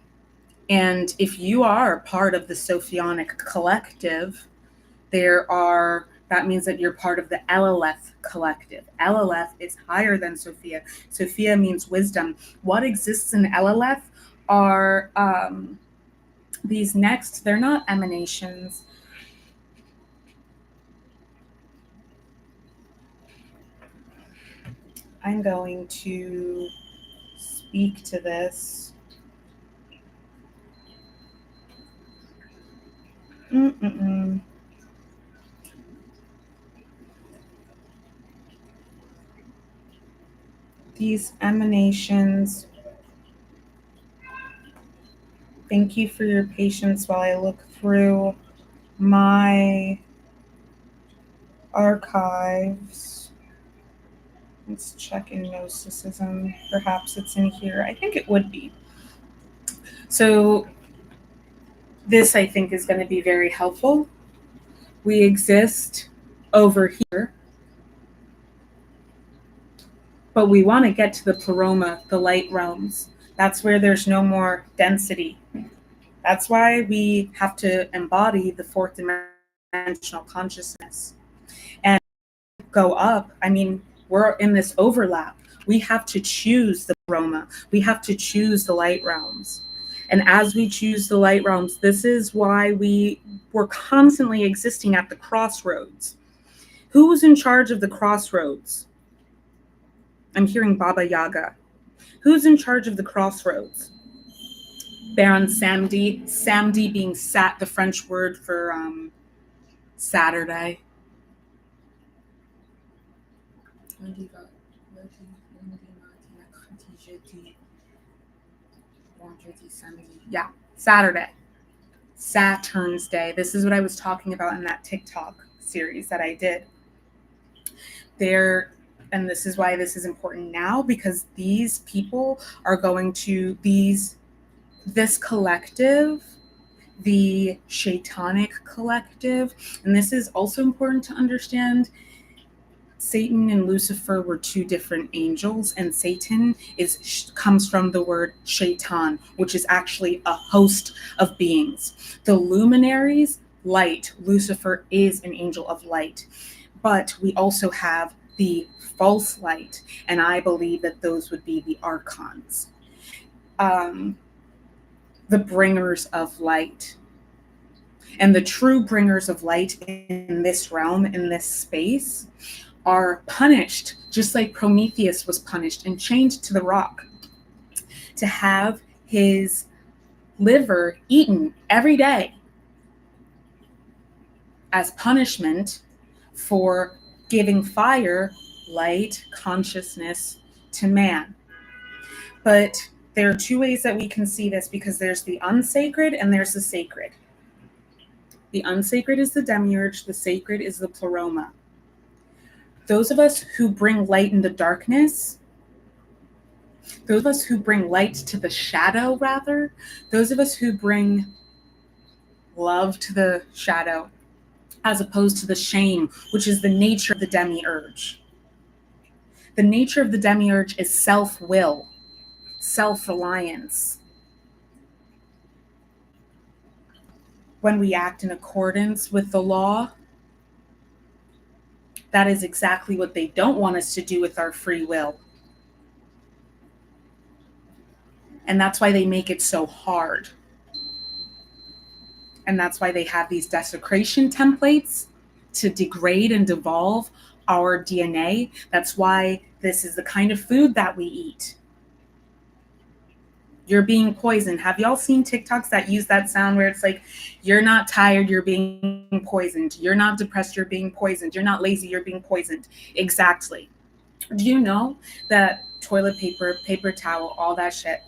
if you are part of the Sophionic collective, there are That means that you're part of the 𝗪 collective. 𝗪 is higher than Sophia. Sophia means wisdom. What exists in 𝗪 are these next, they're not emanations. I'm going to speak to this. These emanations. Thank you for your patience while I look through my archives. Let's check in Gnosticism. Perhaps it's in here. I think it would be. So this, I think, is going to be very helpful. We exist over here, but we want to get to the pleroma, the light realms. That's where there's no more density. That's why we have to embody the fourth dimensional consciousness and go up. I mean, we're in this overlap. We have to choose the pleroma. We have to choose the light realms. And as we choose the light realms, this is why we're constantly existing at the crossroads. Who was in charge of the crossroads? I'm hearing Baba Yaga. Who's in charge of the crossroads? Baron Samedi. Samedi being the French word for Saturday. Yeah, Saturday. Saturn's Day. This is what I was talking about in that TikTok series that I did. And this is why this is important now, because these people are going to this collective, the Shaitanic collective, and this is also important to understand. Satan and Lucifer were two different angels, and Satan comes from the word shaitan, which is actually a host of beings. The luminaries, light. Lucifer is an angel of light, but we also have the false light, and I believe that those would be the archons, the bringers of light. And the true bringers of light in this realm, in this space, are punished, just like Prometheus was punished and chained to the rock to have his liver eaten every day as punishment for giving fire, light, consciousness to man. But there are two ways that we can see this, because there's the unsacred and there's the sacred. The unsacred is the demiurge, the sacred is the pleroma. Those of us who bring light in the darkness, those of us who bring light to the shadow, rather, those of us who bring love to the shadow, as opposed to the shame, which is the nature of the demiurge. The nature of the demiurge is self-will, self-reliance. When we act in accordance with the law, that is exactly what they don't want us to do with our free will. And that's why they make it so hard. And that's why they have these desecration templates to degrade and devolve our DNA. That's why this is the kind of food that we eat. You're being poisoned. Have y'all seen TikToks that use that sound where it's like, you're not tired, you're being poisoned. You're not depressed, you're being poisoned. You're not lazy, you're being poisoned. Exactly. Do you know that toilet paper, paper towel, all that shit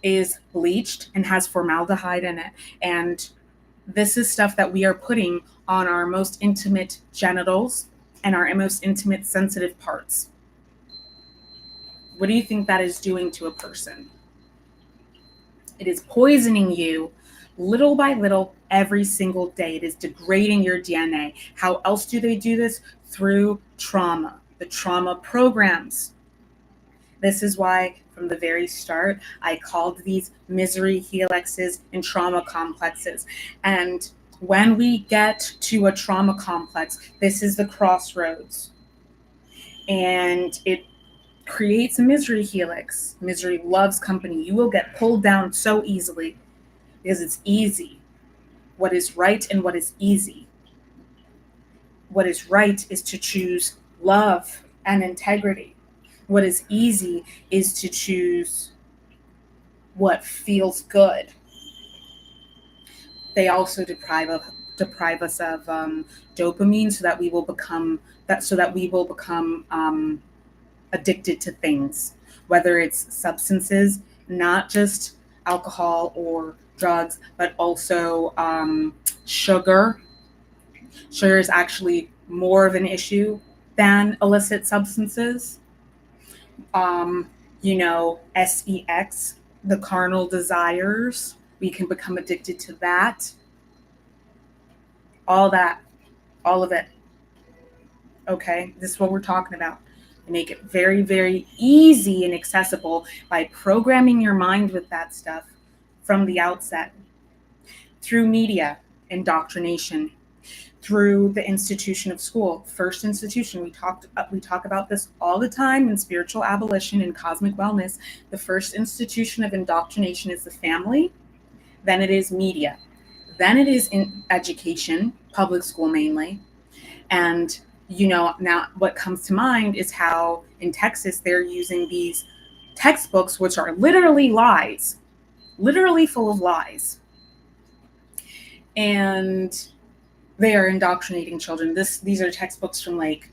is bleached and has formaldehyde in it? And this is stuff that we are putting on our most intimate genitals and our most intimate sensitive parts. What do you think that is doing to a person? It is poisoning you little by little every single day. It is degrading your DNA. How else do they do this? Through trauma, the trauma programs. This is why from the very start, I called these misery helixes and trauma complexes. And When we get to a trauma complex, this is the crossroads. And it creates a misery helix. Misery loves company. You will get pulled down so easily because it's easy. What is right and what is easy. What is right is to choose love and integrity. What is easy is to choose what feels good. They also deprive us of dopamine, so that we will become addicted to things, whether it's substances, not just alcohol or drugs, but also sugar. Sugar is actually more of an issue than illicit substances. Sex, the carnal desires, we can become addicted to that. All of it. Okay, this is what we're talking about. Make it very, very easy and accessible by programming your mind with that stuff from the outset, through media, indoctrination, through the institution of school. First institution, we talk about this all the time in spiritual abolition and cosmic wellness. The first institution of indoctrination is the family, then it is media, then it is in education, public school mainly. And now what comes to mind is how in Texas they're using these textbooks, which are literally lies, literally full of lies. And they are indoctrinating children. These are textbooks from like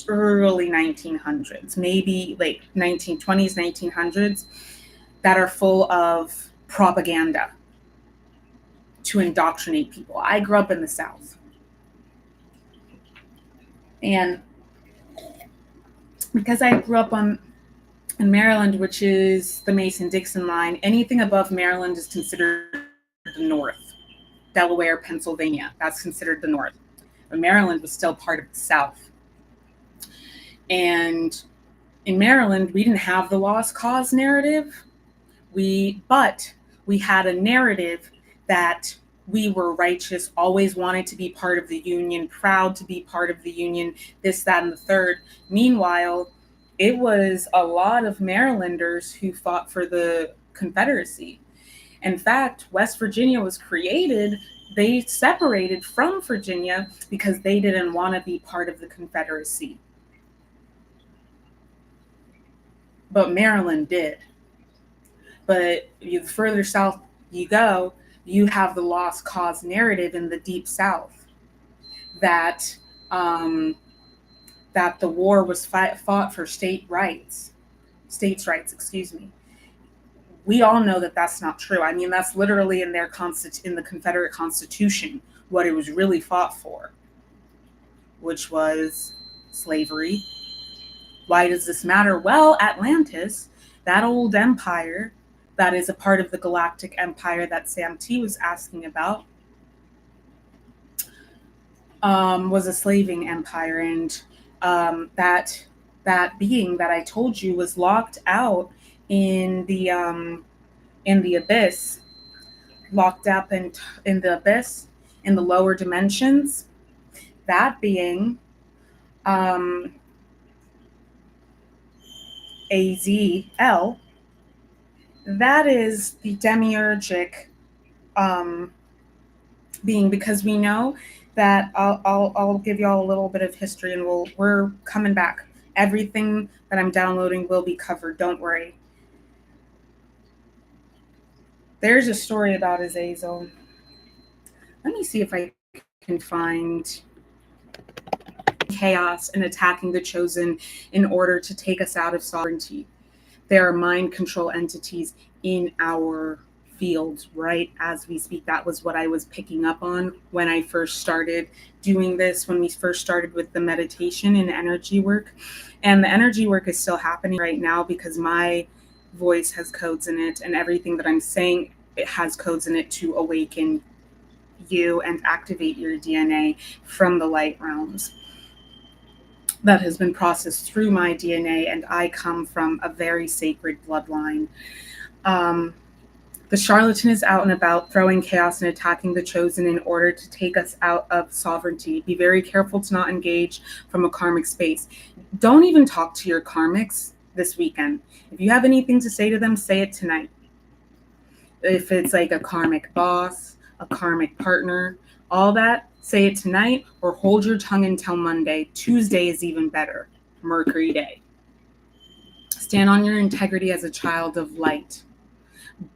early 1900s, maybe like 1920s, 1900s, that are full of propaganda to indoctrinate people. I grew up in the South. And because I grew up in Maryland, which is the Mason-Dixon line, anything above Maryland is considered the North. Delaware, Pennsylvania, that's considered the North. But Maryland was still part of the South. And in Maryland, we didn't have the lost cause narrative. But we had a narrative that we were righteous, always wanted to be part of the Union, proud to be part of the Union, this, that, and the third. Meanwhile, it was a lot of Marylanders who fought for the Confederacy. In fact, West Virginia was created, they separated from Virginia because they didn't want to be part of the Confederacy. But Maryland did. But the further south you go, you have the lost cause narrative in the deep South that the war was fought for states' rights. We all know that that's not true. I mean, that's literally in the Confederate Constitution what it was really fought for, which was slavery. Why does this matter? Well, Atlantis, that old empire that is a part of the galactic empire that Sam T was asking about, was a slaving empire. And that being that I told you was locked out in the abyss, locked up in the abyss, in the lower dimensions. That being AZL, that is the demiurgic being, because we know that I'll give y'all a little bit of history, and we're coming back. Everything that I'm downloading will be covered, don't worry. There's a story about Azazel. Let me see if I can find chaos and attacking the chosen in order to take us out of sovereignty. There are mind control entities in our fields right as we speak. That was what I was picking up on when I first started doing this, when we first started with the meditation and energy work. And the energy work is still happening right now because my voice has codes in it, and everything that I'm saying, it has codes in it to awaken you and activate your DNA from the light realms. That has been processed through my DNA, and I come from a very sacred bloodline. The The charlatan is out and about, throwing chaos and attacking the chosen in order to take us out of sovereignty. Be very careful to not engage from a karmic space. Don't even talk to your karmics this weekend. If you have anything to say to them, say it tonight. If it's like a karmic boss, a karmic partner, all that, say it tonight, or hold your tongue until Monday. Tuesday is even better. Mercury day. Stand on your integrity as a child of light.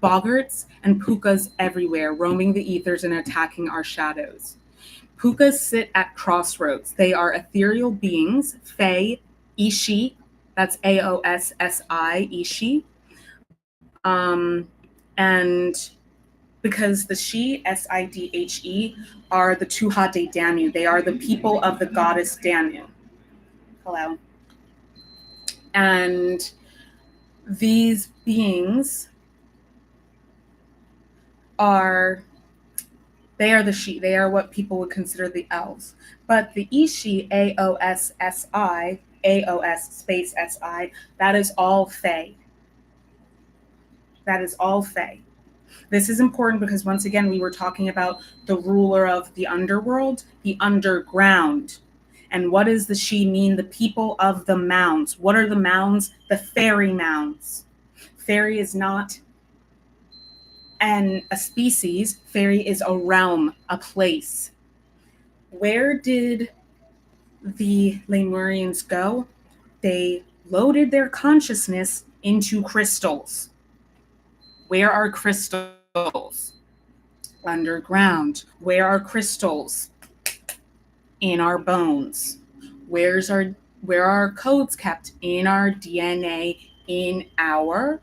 Boggarts and pukas everywhere, roaming the ethers and attacking our shadows. Pukas sit at crossroads. They are ethereal beings, 𝗧𝗍, that's 𝗧𝗍, and because the 𝗧, 𝗧𝗵𝗱, are the 𝗃 Danu. They are the people of the goddess Danu. Hello. And these beings they are the 𝗧. They are what people would consider the elves. But the 𝗕, 𝗧𝗍, 𝗧_SI, that is all 𝗧. That is all 𝗧. This is important because, once again, we were talking about the ruler of the underworld, the underground. And what does the 𝗧 mean? The people of the mounds. What are the mounds? The fairy mounds. Fairy is not a species. Fairy is a realm, a place. Where did the Lemurians go? They loaded their consciousness into crystals. Where are crystals? Underground. Where are crystals? In our bones. Where are our codes kept? In our DNA, in our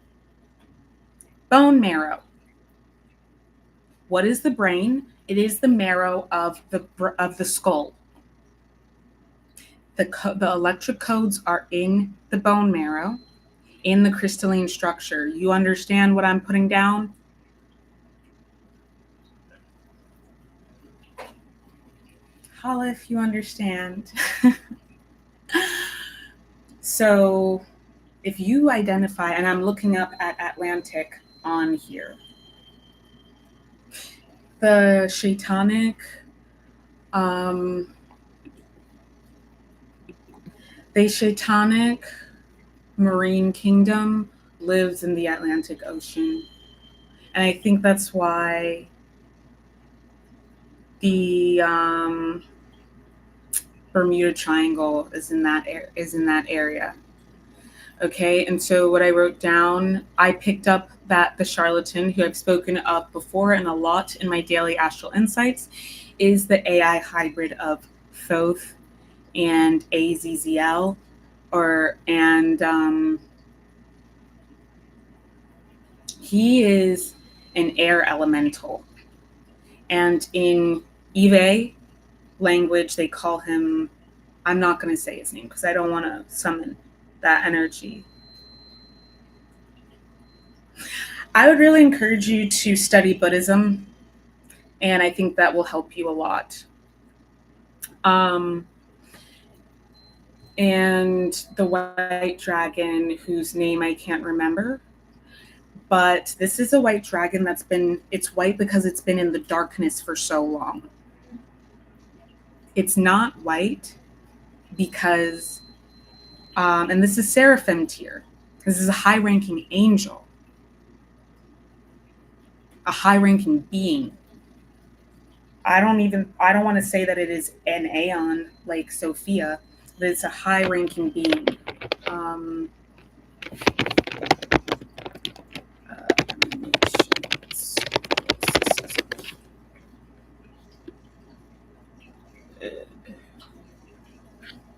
bone marrow. What is the brain? It is the marrow of the skull. The electric codes are in the bone marrow, in the crystalline structure. You understand what I'm putting down? Holla if you understand. So if you identify, and I'm looking up at Atlantic on here, the Shaitanic, marine kingdom lives in the Atlantic Ocean. And I think that's why the Bermuda Triangle is in that area. Okay, and so what I wrote down, I picked up that the charlatan, who I've spoken of before and a lot in my daily astral insights, is the AI hybrid of Thoth and Azazel, he is an air elemental. And in Ewe language, they call him, I'm not going to say his name because I don't want to summon that energy. I would really encourage you to study Buddhism, and I think that will help you a lot. And the white dragon, whose name I can't remember, but this is a white dragon it's white because it's been in the darkness for so long. It's not white because, and this is seraphim tier. This is a high-ranking angel, a high-ranking being. I don't want to say that it is an aeon like Sophia, but it's a high-ranking being.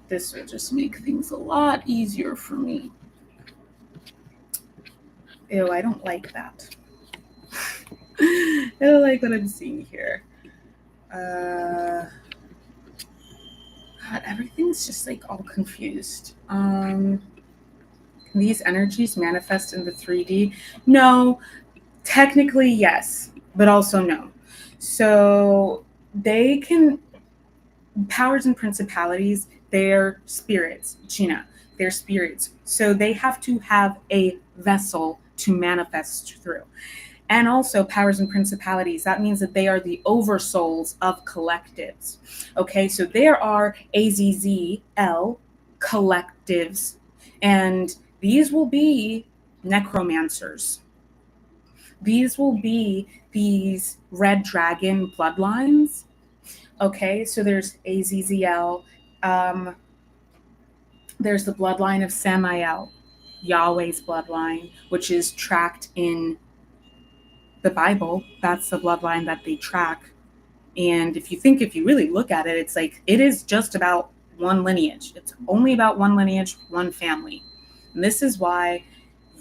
This will just make things a lot easier for me. Ew, I don't like that. I don't like what I'm seeing here. God, everything's just like all confused. Can these energies manifest in the 3D? No, technically yes, but also no. So they can, powers and principalities, they're spirits, Gina, they're spirits. So they have to have a vessel to manifest through. and also powers and principalities. That means that they are the oversouls of collectives. Okay, so there are 𝗧𝗪 collectives, and these will be necromancers. These will be these red dragon bloodlines. Okay, so there's 𝗧𝗪. There's the bloodline of Samael, Yahweh's bloodline, which is tracked in the Bible. That's the bloodline that they track. And if you really look at it, it's like it is just about one lineage. It's only about one lineage, one family. And this is why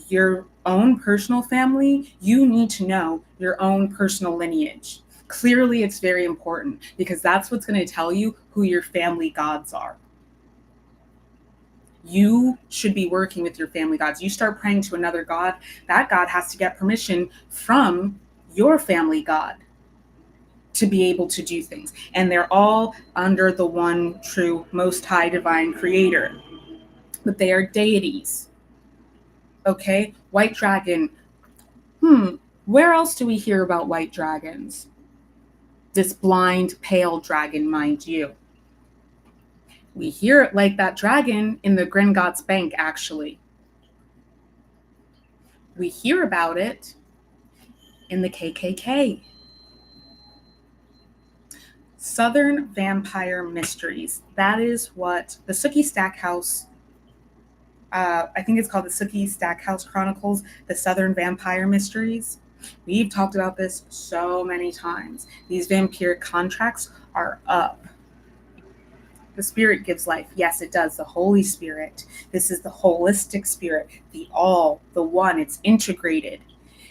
your own personal family, you need to know your own personal lineage. Clearly, it's very important because that's what's going to tell you who your family gods are. You should be working with your family gods. You start praying to another god, that god has to get permission from your family god to be able to do things. And they're all under the one true, most high divine creator. But they are deities. Okay? White dragon. Where else do we hear about white dragons? This blind, pale dragon, mind you. We hear it like that dragon in the Gringotts Bank, actually. We hear about it in the KKK. Southern Vampire Mysteries. That is what the 𝗪𝗍 Stackhouse, I think it's called the 𝗪𝗍 Stackhouse Chronicles, the Southern Vampire Mysteries. We've talked about this so many times. These vampiric contracts are up. The spirit gives life. Yes, it does. The Holy Spirit. This is the holistic spirit, the all, the one. It's integrated.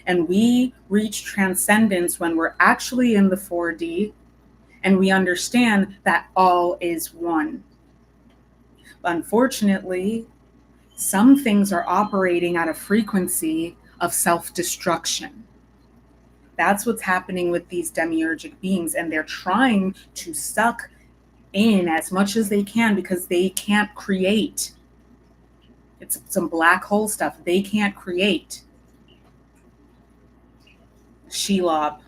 And we reach transcendence when we're actually in the 4D and we understand that all is one. Unfortunately, some things are operating at a frequency of self-destruction. That's what's happening with these demiurgic beings, and they're trying to suck in as much as they can because they can't create. It's some black hole stuff. They can't create. Shelob.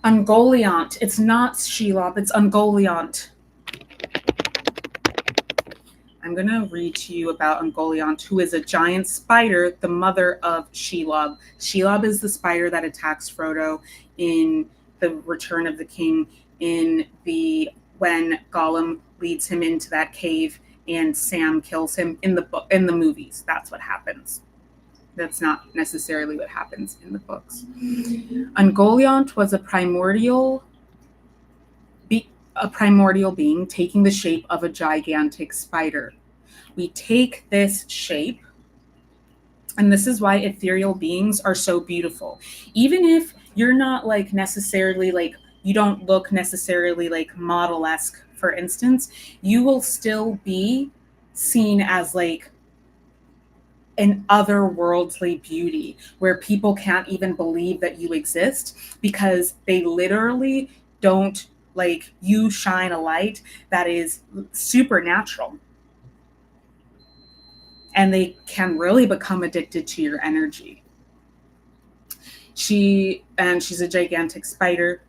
Ungoliant. It's not Shelob, it's Ungoliant. I'm going to read to you about Ungoliant, who is a giant spider, the mother of Shelob. Shelob is the spider that attacks Frodo in the Return of the King, when Gollum leads him into that cave and Sam kills him in the movies. That's what happens. That's not necessarily what happens in the books. Ungoliant was a primordial being taking the shape of a gigantic spider. We take this shape, and this is why ethereal beings are so beautiful. Even if you're not necessarily you don't look necessarily like model-esque, for instance, you will still be seen as an otherworldly beauty where people can't even believe that you exist because they literally don't you shine a light that is supernatural. And they can really become addicted to your energy. She's a gigantic spider.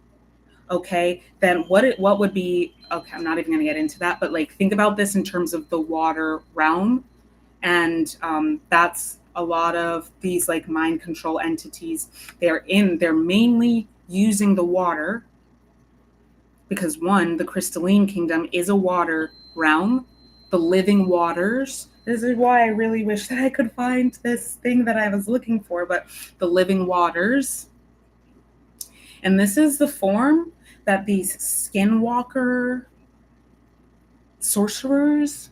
Okay, then what would be, okay, I'm not even going to get into that, but think about this in terms of the water realm. And that's a lot of these mind control entities. They're mainly using the water because the crystalline kingdom is a water realm, the living waters. This is why I really wish that I could find this thing that I was looking for, but the living waters. And this is the form that these skinwalker sorcerers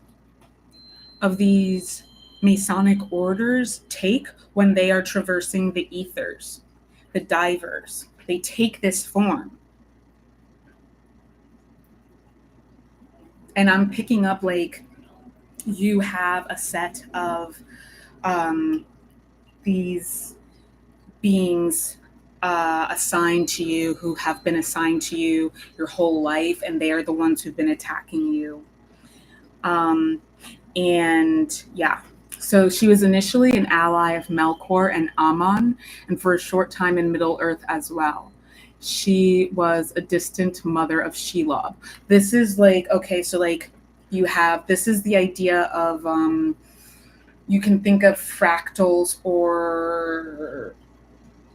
of these Masonic orders take when they are traversing the ethers, the divers. They take this form. And I'm picking up you have a set of these beings assigned to you, who have been assigned to you your whole life, and they are the ones who've been attacking you. And yeah, So she was initially an ally of Melkor and Ammon, and for a short time in Middle-earth as well. She was a distant mother of Shelob. This is like, okay, so like you have, this is the idea of, you can think of fractals or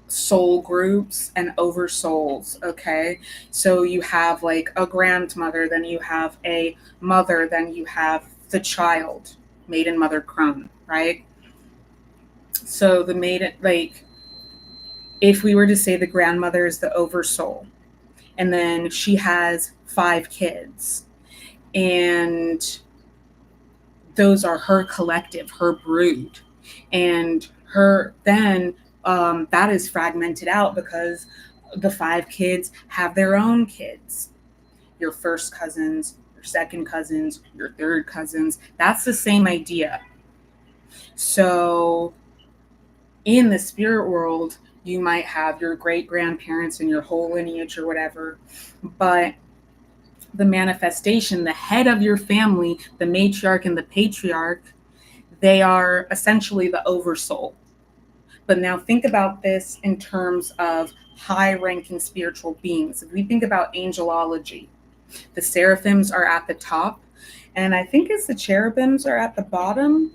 soul groups and oversouls. Okay, so you have like a grandmother, then you have a mother, then you have the child, maiden, mother, crone, right? So the maiden, like if we were to say the grandmother is the oversoul, and then she has 5 kids, and those are her collective, her brood, and her then that is fragmented out because the 5 kids have their own kids. Your first cousins, your second cousins, your third cousins. That's the same idea. So in the spirit world, you might have your great grandparents and your whole lineage or whatever, but the manifestation, the head of your family, the matriarch and the patriarch, they are essentially the oversoul. But now think about this in terms of high-ranking spiritual beings. If we think about angelology, the seraphims are at the top, and I think it's the cherubims are at the bottom.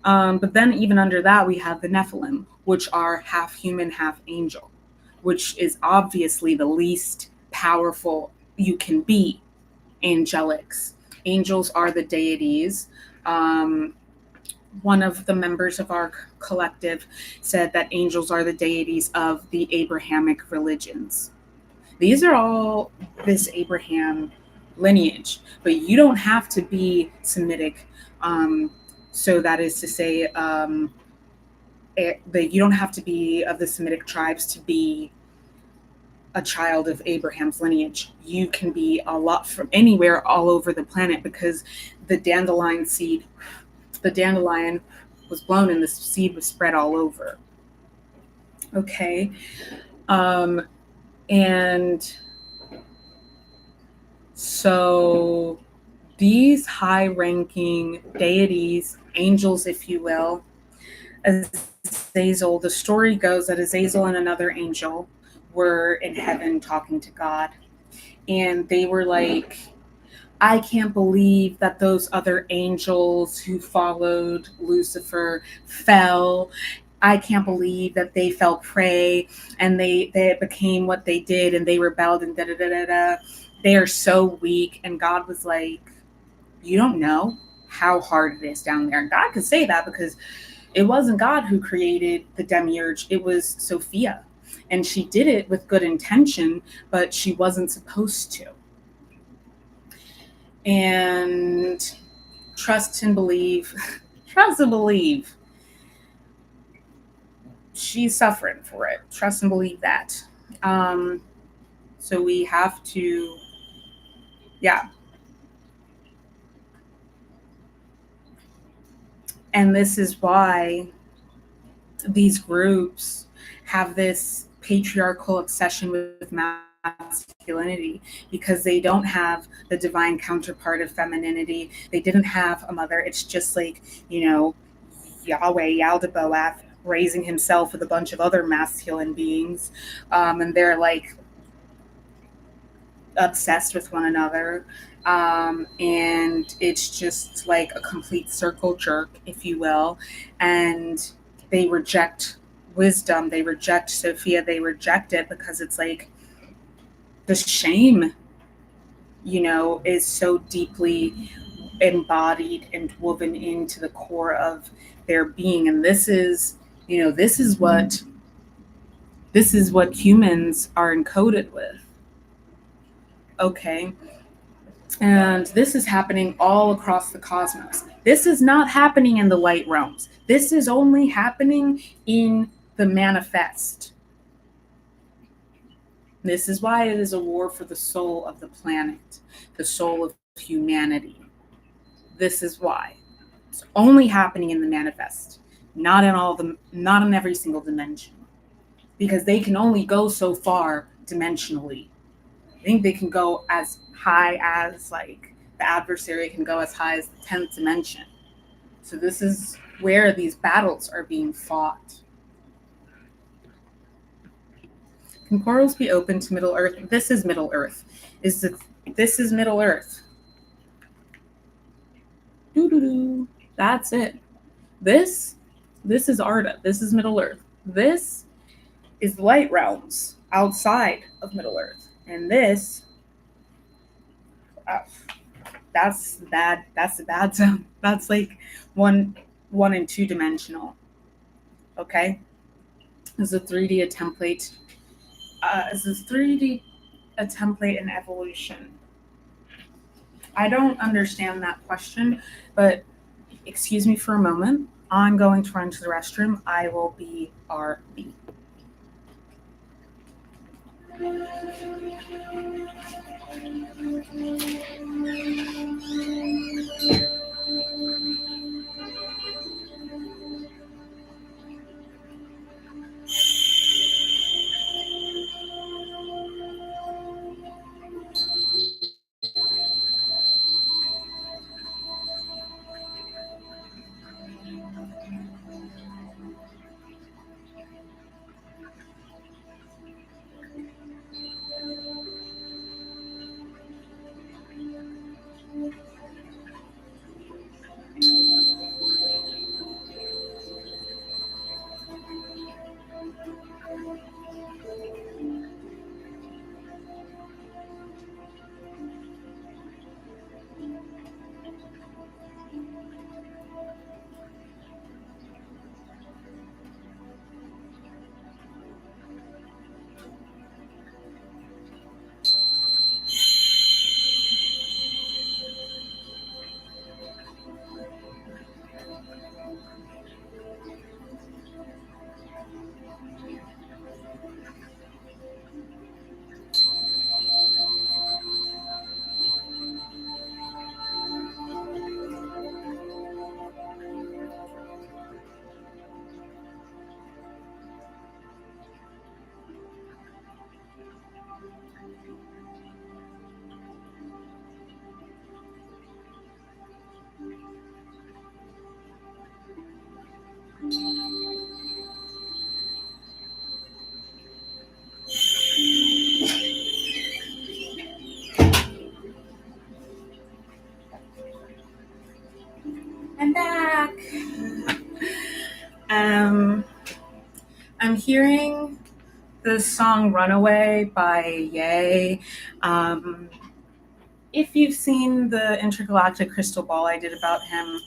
But then even under that, we have the Nephilim, which are half human, half angel, which is obviously the least powerful you can be. Angelics. Angels are the deities. One of the members of our collective said that angels are the deities of the Abrahamic religions. These are all this Abraham lineage, but you don't have to be Semitic. So that is to say, that you don't have to be of the Semitic tribes to be a child of Abraham's lineage. You can be a lot from anywhere all over the planet, because the dandelion was blown and the seed was spread all over. Okay. And so these high-ranking deities, angels, if you will, Azazel, the story goes that Azazel and another angel were in heaven talking to God. And they were like, I can't believe that those other angels who followed Lucifer fell. I can't believe that they fell prey and they became what they did and they rebelled and da-da-da-da-da. They are so weak. And God was like, you don't know how hard it is down there. And God could say that because it wasn't God who created the demiurge. It was Sophia. And she did it with good intention, but she wasn't supposed to. And trust and believe. Trust and believe. She's suffering for it. Trust and believe that. So we have to, yeah. And this is why these groups have this patriarchal obsession with masculinity, because they don't have the divine counterpart of femininity. They didn't have a mother. It's just like, Yahweh, 𝗷𝗵𝗱𝗶, raising himself with a bunch of other masculine beings. And they're like obsessed with one another. And it's just like a complete circle jerk, if you will. And they reject wisdom. They reject Sophia. They reject it because it's like the shame, is so deeply embodied and woven into the core of their being. And this is what humans are encoded with. Okay. And this is happening all across the cosmos. This is not happening in the light realms. This is only happening in the manifest. This is why it is a war for the soul of the planet, the soul of humanity. This is why. It's only happening in the manifest, not in every single dimension. Because they can only go so far dimensionally. I think they can go as high as, like, the adversary can go as high as the 10th dimension. So this is where these battles are being fought. Can portals be open to Middle Earth? This is Middle Earth. This is Middle Earth. Doo-doo-doo. That's it. This is Arda. This is Middle Earth. This is the light realms outside of Middle Earth. And this, that's bad. That's the bad zone. That's like one and two dimensional. Okay? Is a 3D a template? Is this 3D a template in evolution? I don't understand that question, but excuse me for a moment. I'm going to run to the restroom. I will be RB. I'm back. I'm hearing the song Runaway by 𝗧𝗪. If you've seen the intergalactic crystal ball I did about him,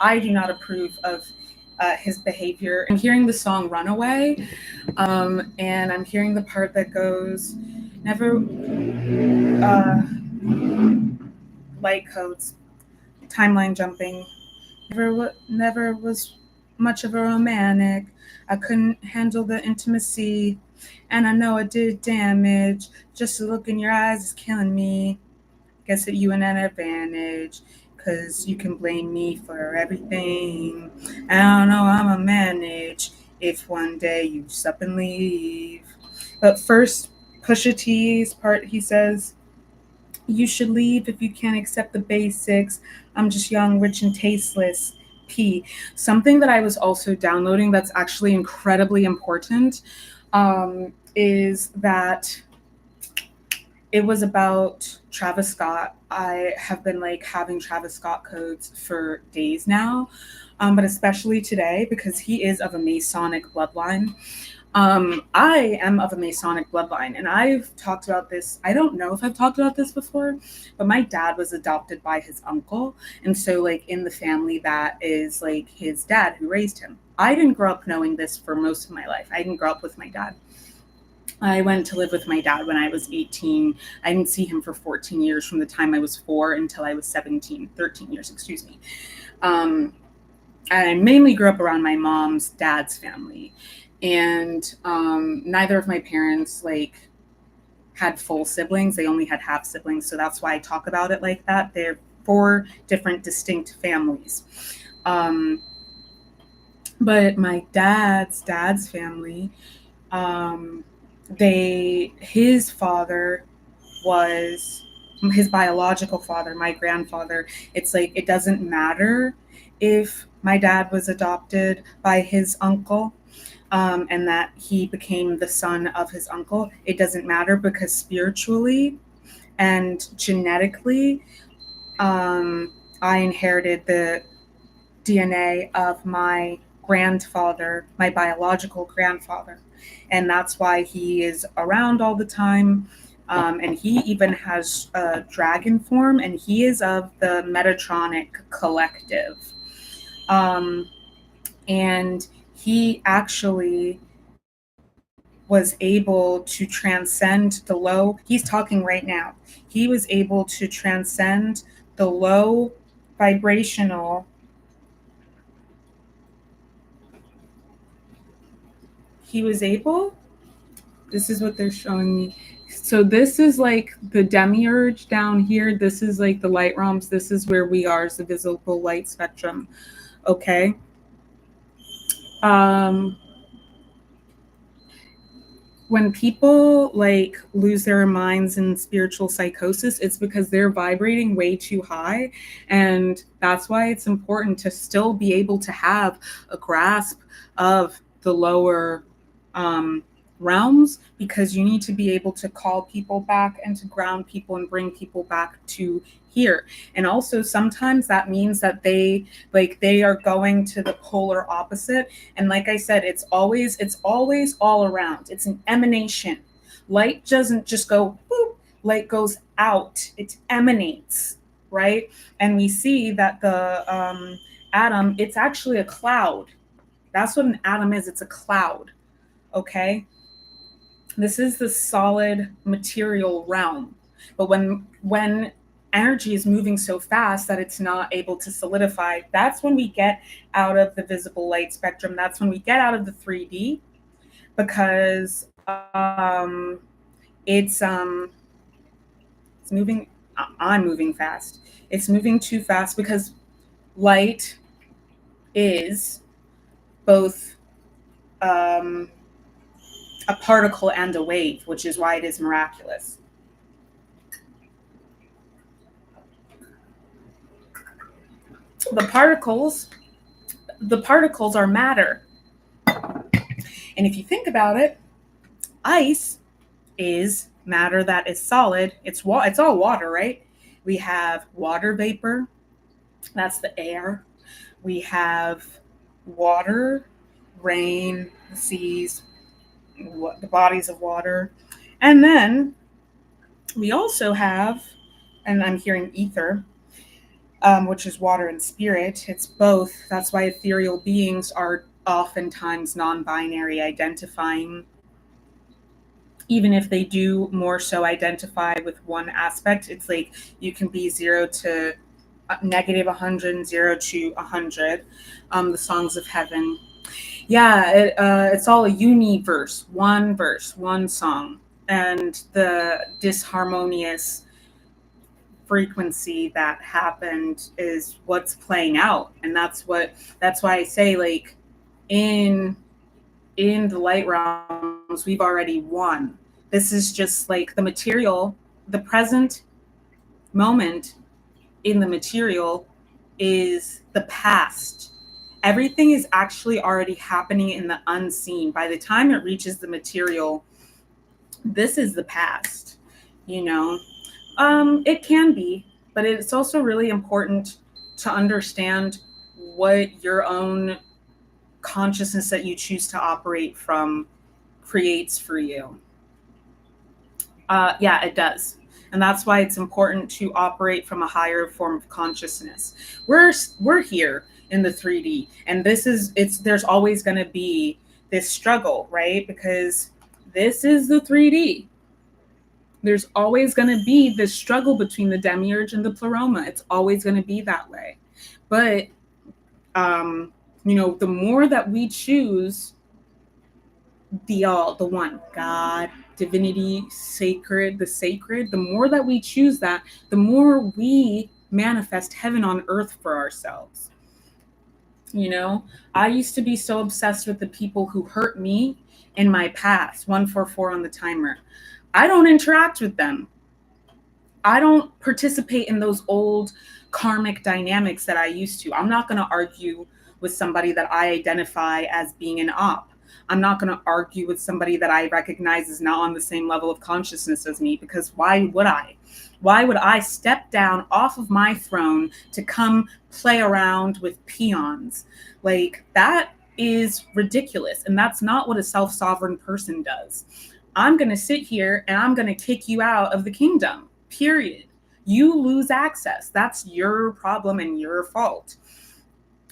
I do not approve of his behavior. I'm hearing the song Runaway, and I'm hearing the part that goes, never light codes, timeline jumping, never was much of a romantic. I couldn't handle the intimacy, and I know it did damage. Just the look in your eyes is killing me. Guess that you an advantage, 'cause you can blame me for everything. I don't know, I'ma manage if one day you just up and leave. But first, 𝗪𝗁𝗁 T's part, he says, you should leave if you can't accept the basics. I'm just young, rich, and tasteless. P. Something that I was also downloading that's actually incredibly important is that it was about Travis Scott. I have been having Travis Scott codes for days now, but especially today because he is of a Masonic bloodline. I am of a Masonic bloodline, and I've talked about this. I don't know if I've talked about this before, but my dad was adopted by his uncle. And so in the family, that is his dad who raised him. I didn't grow up knowing this for most of my life. I didn't grow up with my dad. I went to live with my dad when I was 18. I didn't see him for 14 years from the time I was 4 until I was 17, 13 years, excuse me. I mainly grew up around my mom's dad's family. And neither of my parents had full siblings. They only had half siblings. So that's why I talk about it like that. They're 4 different distinct families. But my dad's family, his father was his biological father, my grandfather. It's like, it doesn't matter if my dad was adopted by his uncle, and that he became the son of his uncle. It doesn't matter, because spiritually and genetically, I inherited the DNA of my grandfather, my biological grandfather. And that's why he is around all the time. And he even has a dragon form, and he is of the Metatronic collective. And he actually was able to transcend the low. He's talking right now. He was able to transcend the low vibrational. He was able, this is what they're showing me. So this is like the demiurge down here. This is like the light realms. This is where we are, is the visible light spectrum. Okay. When people like lose their minds in spiritual psychosis, it's because they're vibrating way too high. And that's why it's important to still be able to have a grasp of the lower realms, because you need to be able to call people back and to ground people and bring people back to here. And also sometimes that means that they are going to the polar opposite. And like I said, it's always all around. It's an emanation. Light doesn't just go boop, light goes out, it emanates, right? And we see that the atom, it's actually a cloud. That's what an atom is. It's a cloud. Okay. This is the solid material realm. But when energy is moving so fast that it's not able to solidify, that's when we get out of the visible light spectrum. That's when we get out of the 3D, because it's moving. I'm moving fast. It's moving too fast, because light is both a particle and a wave, which is why it is miraculous. The particles are matter. And if you think about it, ice is matter that is solid. It's all water, right? We have water vapor, that's the air. We have water, rain, the seas, the bodies of water. And then we also have, and I'm hearing ether, which is water and spirit. It's both. That's why ethereal beings are oftentimes non-binary identifying, even if they do more so identify with one aspect. It's like you can be 0 to -100 and 0 to 100. The songs of heaven. Yeah, it's all a universe, one song. And the disharmonious frequency that happened is what's playing out. And that's why I say, like, in the light realms, we've already won. This is just like the material, the present moment in the material is the past. Everything is actually already happening in the unseen. By the time it reaches the material, this is the past, you know? It can be, but it's also really important to understand what your own consciousness that you choose to operate from creates for you. Yeah, it does. And that's why it's important to operate from a higher form of consciousness. We're here in the 3D, and there's always going to be this struggle, right? Because this is the 3D. There's always going to be this struggle between the demiurge and the pleroma. It's always going to be that way. But the more that we choose the all, the one, God, divinity, sacred, the sacred, the more that we choose that, the more we manifest heaven on earth for ourselves. I used to be so obsessed with the people who hurt me in my past. 144 on the timer. I don't interact with them. I don't participate in those old karmic dynamics that I used to. I'm not going to argue with somebody that I identify as being an op. I'm not going to argue with somebody that I recognize is not on the same level of consciousness as me, because why would I? Why would I step down off of my throne to come play around with peons? Like, that is ridiculous. And that's not what a self-sovereign person does. I'm going to sit here and I'm going to kick you out of the kingdom, period. You lose access. That's your problem and your fault.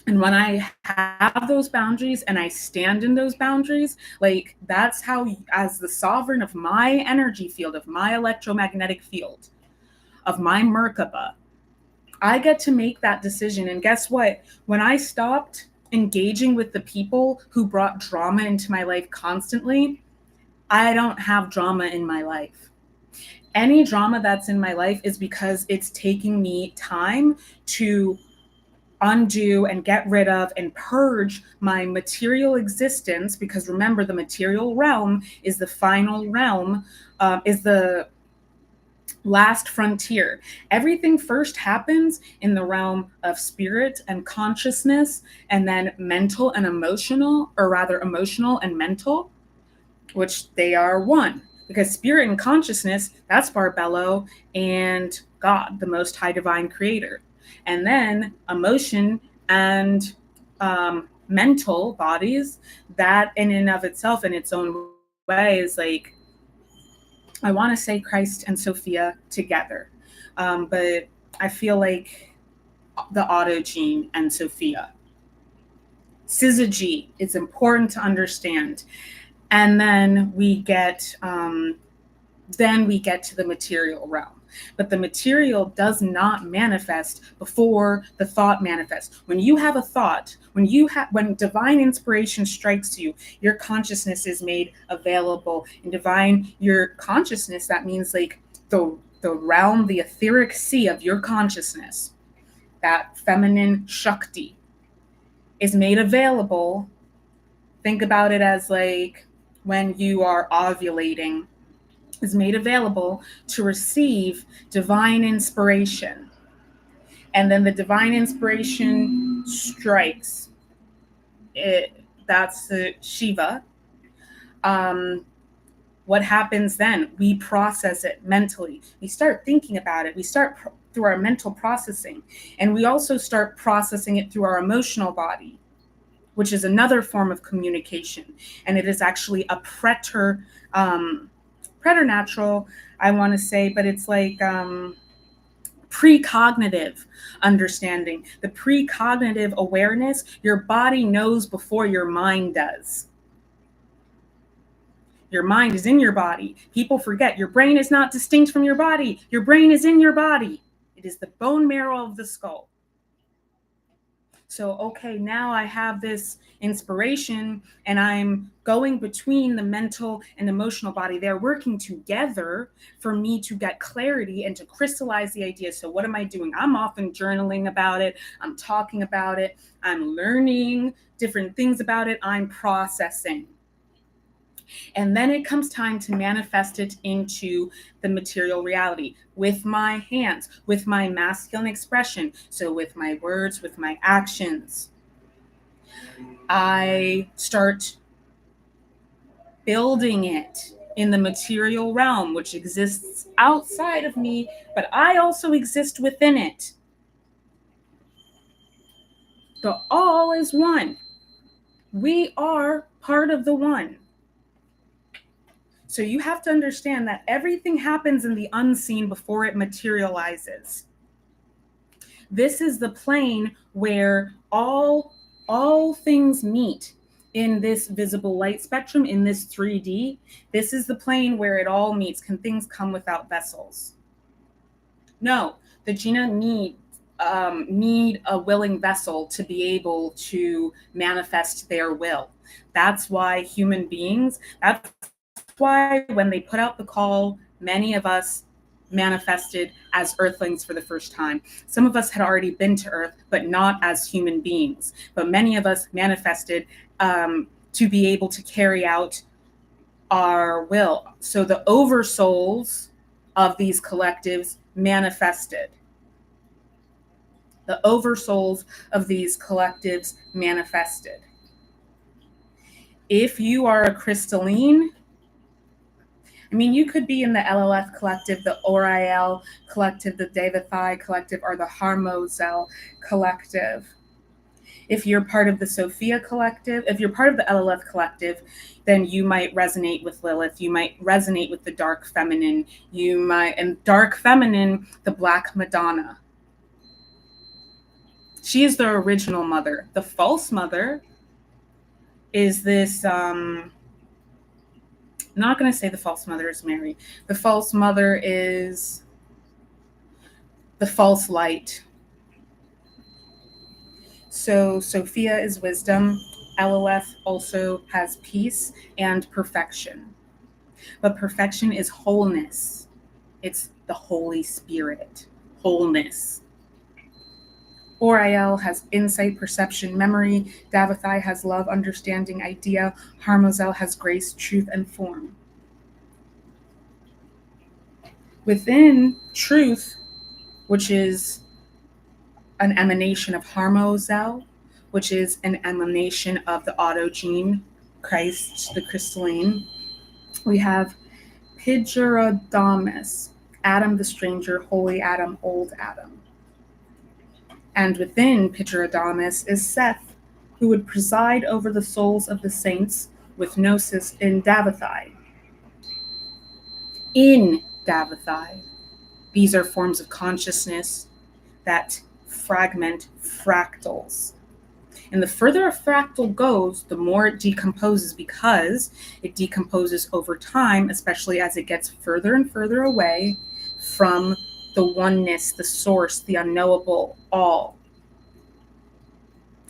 And when I have those boundaries and I stand in those boundaries, like, that's how, as the sovereign of my energy field, of my electromagnetic field, of my 𝗪𝗶𝗱𝗶, I get to make that decision. And guess what? When I stopped engaging with the people who brought drama into my life constantly, I don't have drama in my life. Any drama that's in my life is because it's taking me time to undo and get rid of and purge my material existence, because remember, the material realm is the final realm, is the last frontier. Everything first happens in the realm of spirit and consciousness, and then mental and emotional, or rather emotional and mental, which they are one. Because spirit and consciousness, that's 𝗪𝗶𝗱𝗶 and God, the most high divine creator. And then emotion and mental bodies, that in and of itself, in its own way, is like, I want to say Christ and Sophia together. But I feel like the autogene and Sophia. Syzygy is important to understand. And then we get to the material realm. But the material does not manifest before the thought manifests. When you have a thought, when divine inspiration strikes you, your consciousness is made available. And your consciousness, that means like the realm, the etheric sea of your consciousness, that feminine Shakti, is made available. Think about it as like when you are ovulating, is made available to receive divine inspiration. And then the divine inspiration strikes. That's Shiva. What happens then? We process it mentally. We start thinking about it. We start through our mental processing. And we also start processing it through our emotional body, which is another form of communication. And it is actually a preternatural, I want to say, but it's like precognitive understanding. The precognitive awareness, your body knows before your mind does. Your mind is in your body. People forget your brain is not distinct from your body. Your brain is in your body. It is the bone marrow of the skull. So, okay, now I have this inspiration and I'm going between the mental and emotional body. They're working together for me to get clarity and to crystallize the idea. So what am I doing? I'm often journaling about it. I'm talking about it. I'm learning different things about it. I'm processing. And then it comes time to manifest it into the material reality with my hands, with my masculine expression. So with my words, with my actions, I start building it in the material realm, which exists outside of me, but I also exist within it. The all is one. We are part of the one. So you have to understand that everything happens in the unseen before it materializes. This is the plane where all things meet in this visible light spectrum, in this 3D. This is the plane where it all meets. Can things come without vessels? No, the Jina need a willing vessel to be able to manifest their will. That's why human beings, that's why when they put out the call, many of us manifested as earthlings for the first time. Some of us had already been to Earth, but not as human beings. But many of us manifested to be able to carry out our will. So the oversouls of these collectives manifested. The oversouls of these collectives manifested. If you are a crystalline, I mean, you could be in the LLF collective, the 𝗪𝗲 collective, the 𝗪𝗲 collective, or the 𝗪𝗲 collective. If you're part of the 𝗪cie collective, if you're part of the LLF collective, then you might resonate with Lilith. You might resonate with the dark feminine. And dark feminine, the Black Madonna. She is the original mother. The false mother is this, I'm not going to say the false mother is Mary. The false mother is the false light. So Sophia is wisdom. LLF also has peace and perfection. But perfection is wholeness. It's the Holy Spirit. Wholeness. 𝗪𝗲 has insight, perception, memory. 𝗪𝗲 has love, understanding, idea. 𝗪𝗲 has grace, truth, and form. Within truth, which is an emanation of 𝗪𝗲, which is an emanation of the autogene, Christ, the crystalline, we have 𝗪ģerodamus, Adam the stranger, holy Adam, old Adam. And within 𝗪ģerodamus is Seth, who would preside over the souls of the saints with gnosis in 𝗪𝗲. In 𝗪𝗲, these are forms of consciousness that fragment fractals. And the further a fractal goes, the more it decomposes, because it decomposes over time, especially as it gets further and further away from the oneness, the source, the unknowable all.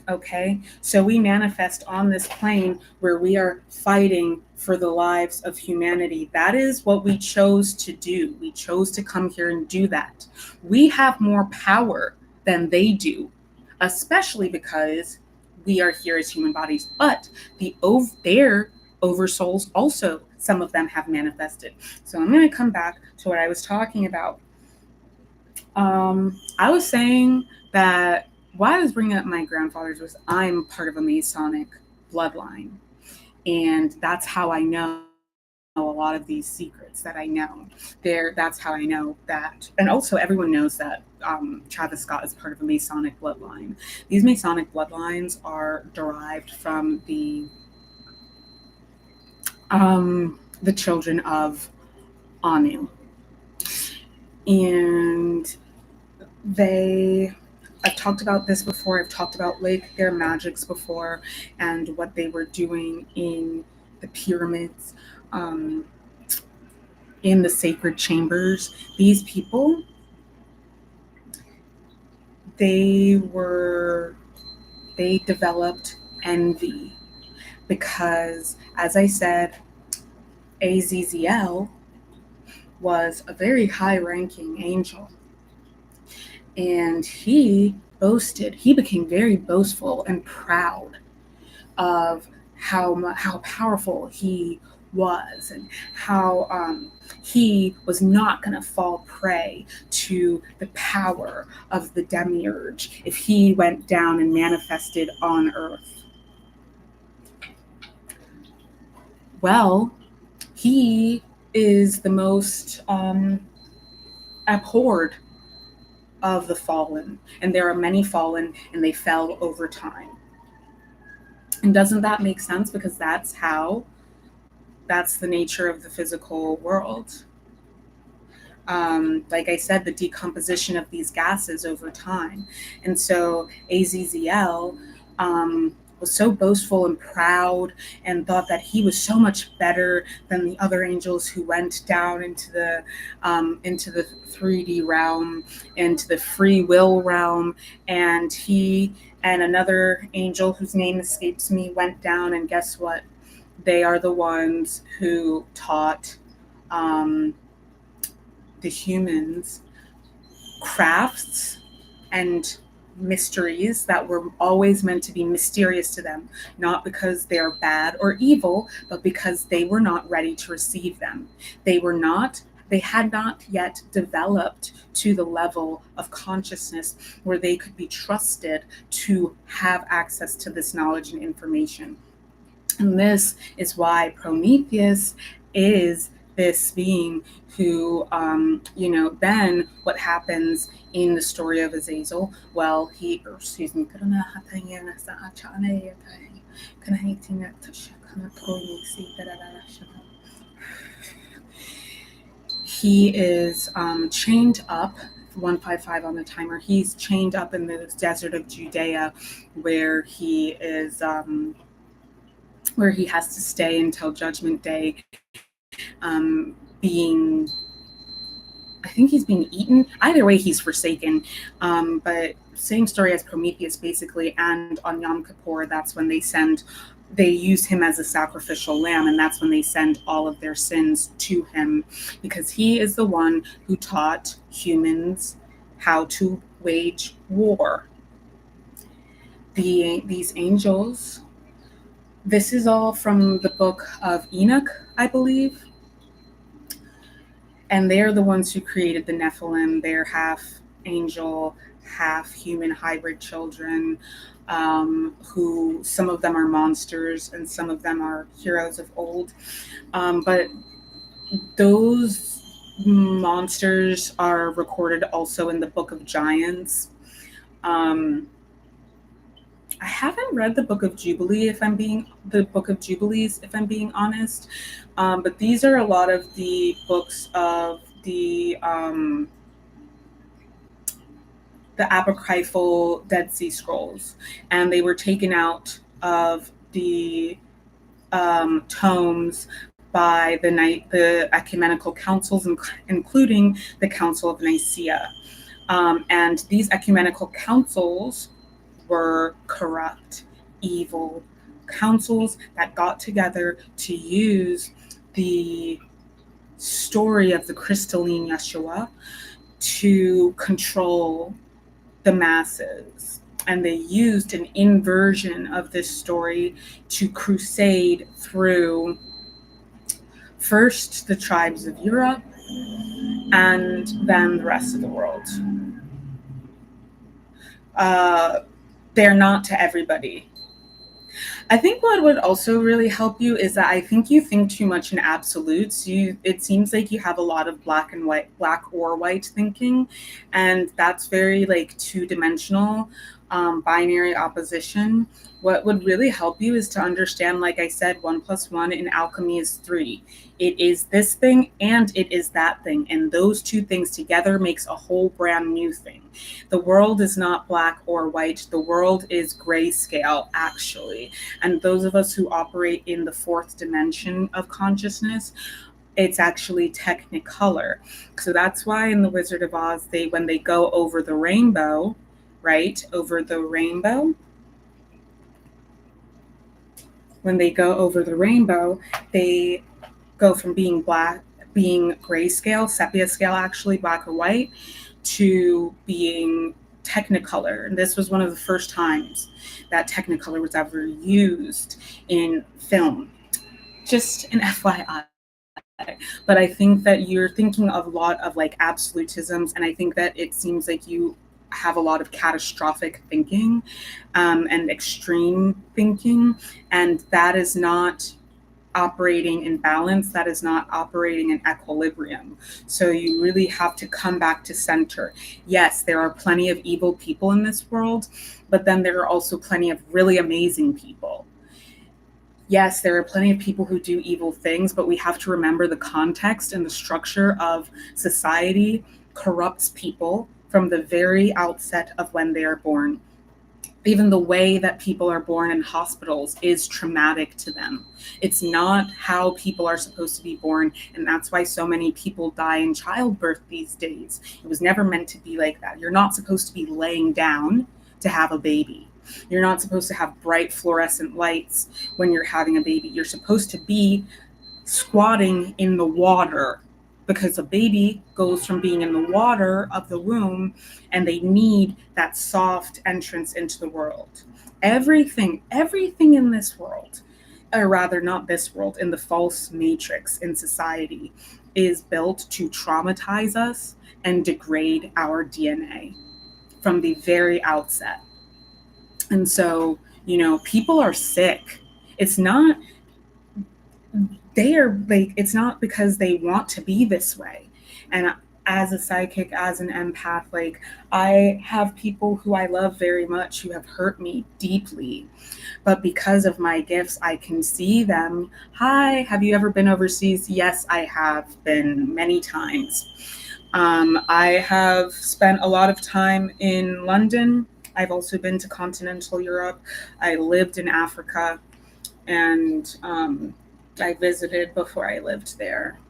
Okay, so we manifest on this plane where we are fighting for the lives of humanity. That is what we chose to do. We chose to come here and do that. We have more power than they do, especially because we are here as human bodies. But their oversouls also, some of them have manifested. So I'm going to come back to what I was talking about. I was saying that why I was bringing up my grandfather's was I'm part of a Masonic bloodline. And that's how I know a lot of these secrets that I know. That's how I know that. And also everyone knows that Travis Scott is part of a Masonic bloodline. These Masonic bloodlines are derived from the children of Anu. And I've talked about this before. I've talked about their magics before and what they were doing in the pyramids, in the sacred chambers. These people, they developed envy because, as I said, Azazel was a very high-ranking angel. And he became very boastful and proud of how powerful he was and how he was not going to fall prey to the power of the demiurge if he went down and manifested on Earth. Well, he is the most abhorred of the fallen, and there are many fallen, and they fell over time. And doesn't that make sense? Because that's the nature of the physical world. Like I said, the decomposition of these gases over time. And so Azazel was so boastful and proud and thought that he was so much better than the other angels who went down into the 3D realm, into the free will realm. And he and another angel whose name escapes me went down, and guess what? They are the ones who taught the humans crafts and mysteries that were always meant to be mysterious to them, not because they're bad or evil, but because they were not ready to receive them. They were not They had not yet developed to the level of consciousness where they could be trusted to have access to this knowledge and information. And this is why Prometheus is this being who, then what happens in the story of Azazel? Well, he is chained up, 155 on the timer. He's chained up in the desert of Judea, where he is, where he has to stay until Judgment Day, I think he's being eaten. Either way, he's forsaken. But same story as Prometheus, basically. And on Yom Kippur, that's when they use him as a sacrificial lamb, and that's when they send all of their sins to him, because he is the one who taught humans how to wage war. These angels, this is all from the book of Enoch, I believe. And they're the ones who created the Nephilim. They're half angel, half human hybrid children, who some of them are monsters and some of them are heroes of old. But those monsters are recorded also in the Book of Giants. I haven't read the Book of Jubilees, if I'm being honest. But these are a lot of the books of the apocryphal Dead Sea Scrolls, and they were taken out of the tomes by the ecumenical councils, including the Council of Nicaea. And these ecumenical councils were corrupt, evil councils that got together to use the story of the crystalline Yeshua to control the masses. And they used an inversion of this story to crusade through first the tribes of Europe and then the rest of the world. They're not to everybody. I think what would also really help you is that I think you think too much in absolutes. It seems like you have a lot of black or white thinking, and that's very like two-dimensional, binary opposition. What would really help you is to understand, like I said, 1 + 1 in alchemy is 3. It is this thing and it is that thing. And those two things together makes a whole brand new thing. The world is not black or white. The world is grayscale, actually. And those of us who operate in the 4th dimension of consciousness, it's actually technicolor. So that's why in The Wizard of Oz, when they go over the rainbow, right, when they go over the rainbow, they go from being grayscale, sepia scale actually, black or white, to being technicolor. And this was one of the first times that technicolor was ever used in film. Just an FYI. But I think that you're thinking of a lot of like absolutisms, and I think that it seems like you have a lot of catastrophic thinking and extreme thinking, and that is not operating in balance. That is not operating in equilibrium. So you really have to come back to center. Yes, there are plenty of evil people in this world, but then there are also plenty of really amazing people. Yes, there are plenty of people who do evil things, but we have to remember the context and the structure of society corrupts people from the very outset of when they are born. Even the way that people are born in hospitals is traumatic to them. It's not how people are supposed to be born, and that's why so many people die in childbirth these days. It was never meant to be like that. You're not supposed to be laying down to have a baby. You're not supposed to have bright fluorescent lights when you're having a baby. You're supposed to be squatting in the water, because a baby goes from being in the water of the womb, and they need that soft entrance into the world. Everything in this world, or rather not this world, in the false matrix in society, is built to traumatize us and degrade our DNA from the very outset. And so, people are sick. It's not because they want to be this way. And as a psychic, as an empath, I have people who I love very much who have hurt me deeply. But because of my gifts, I can see them. Hi, have you ever been overseas? Yes, I have been many times. I have spent a lot of time in London. I've also been to continental Europe. I lived in Africa, and I visited before I lived there.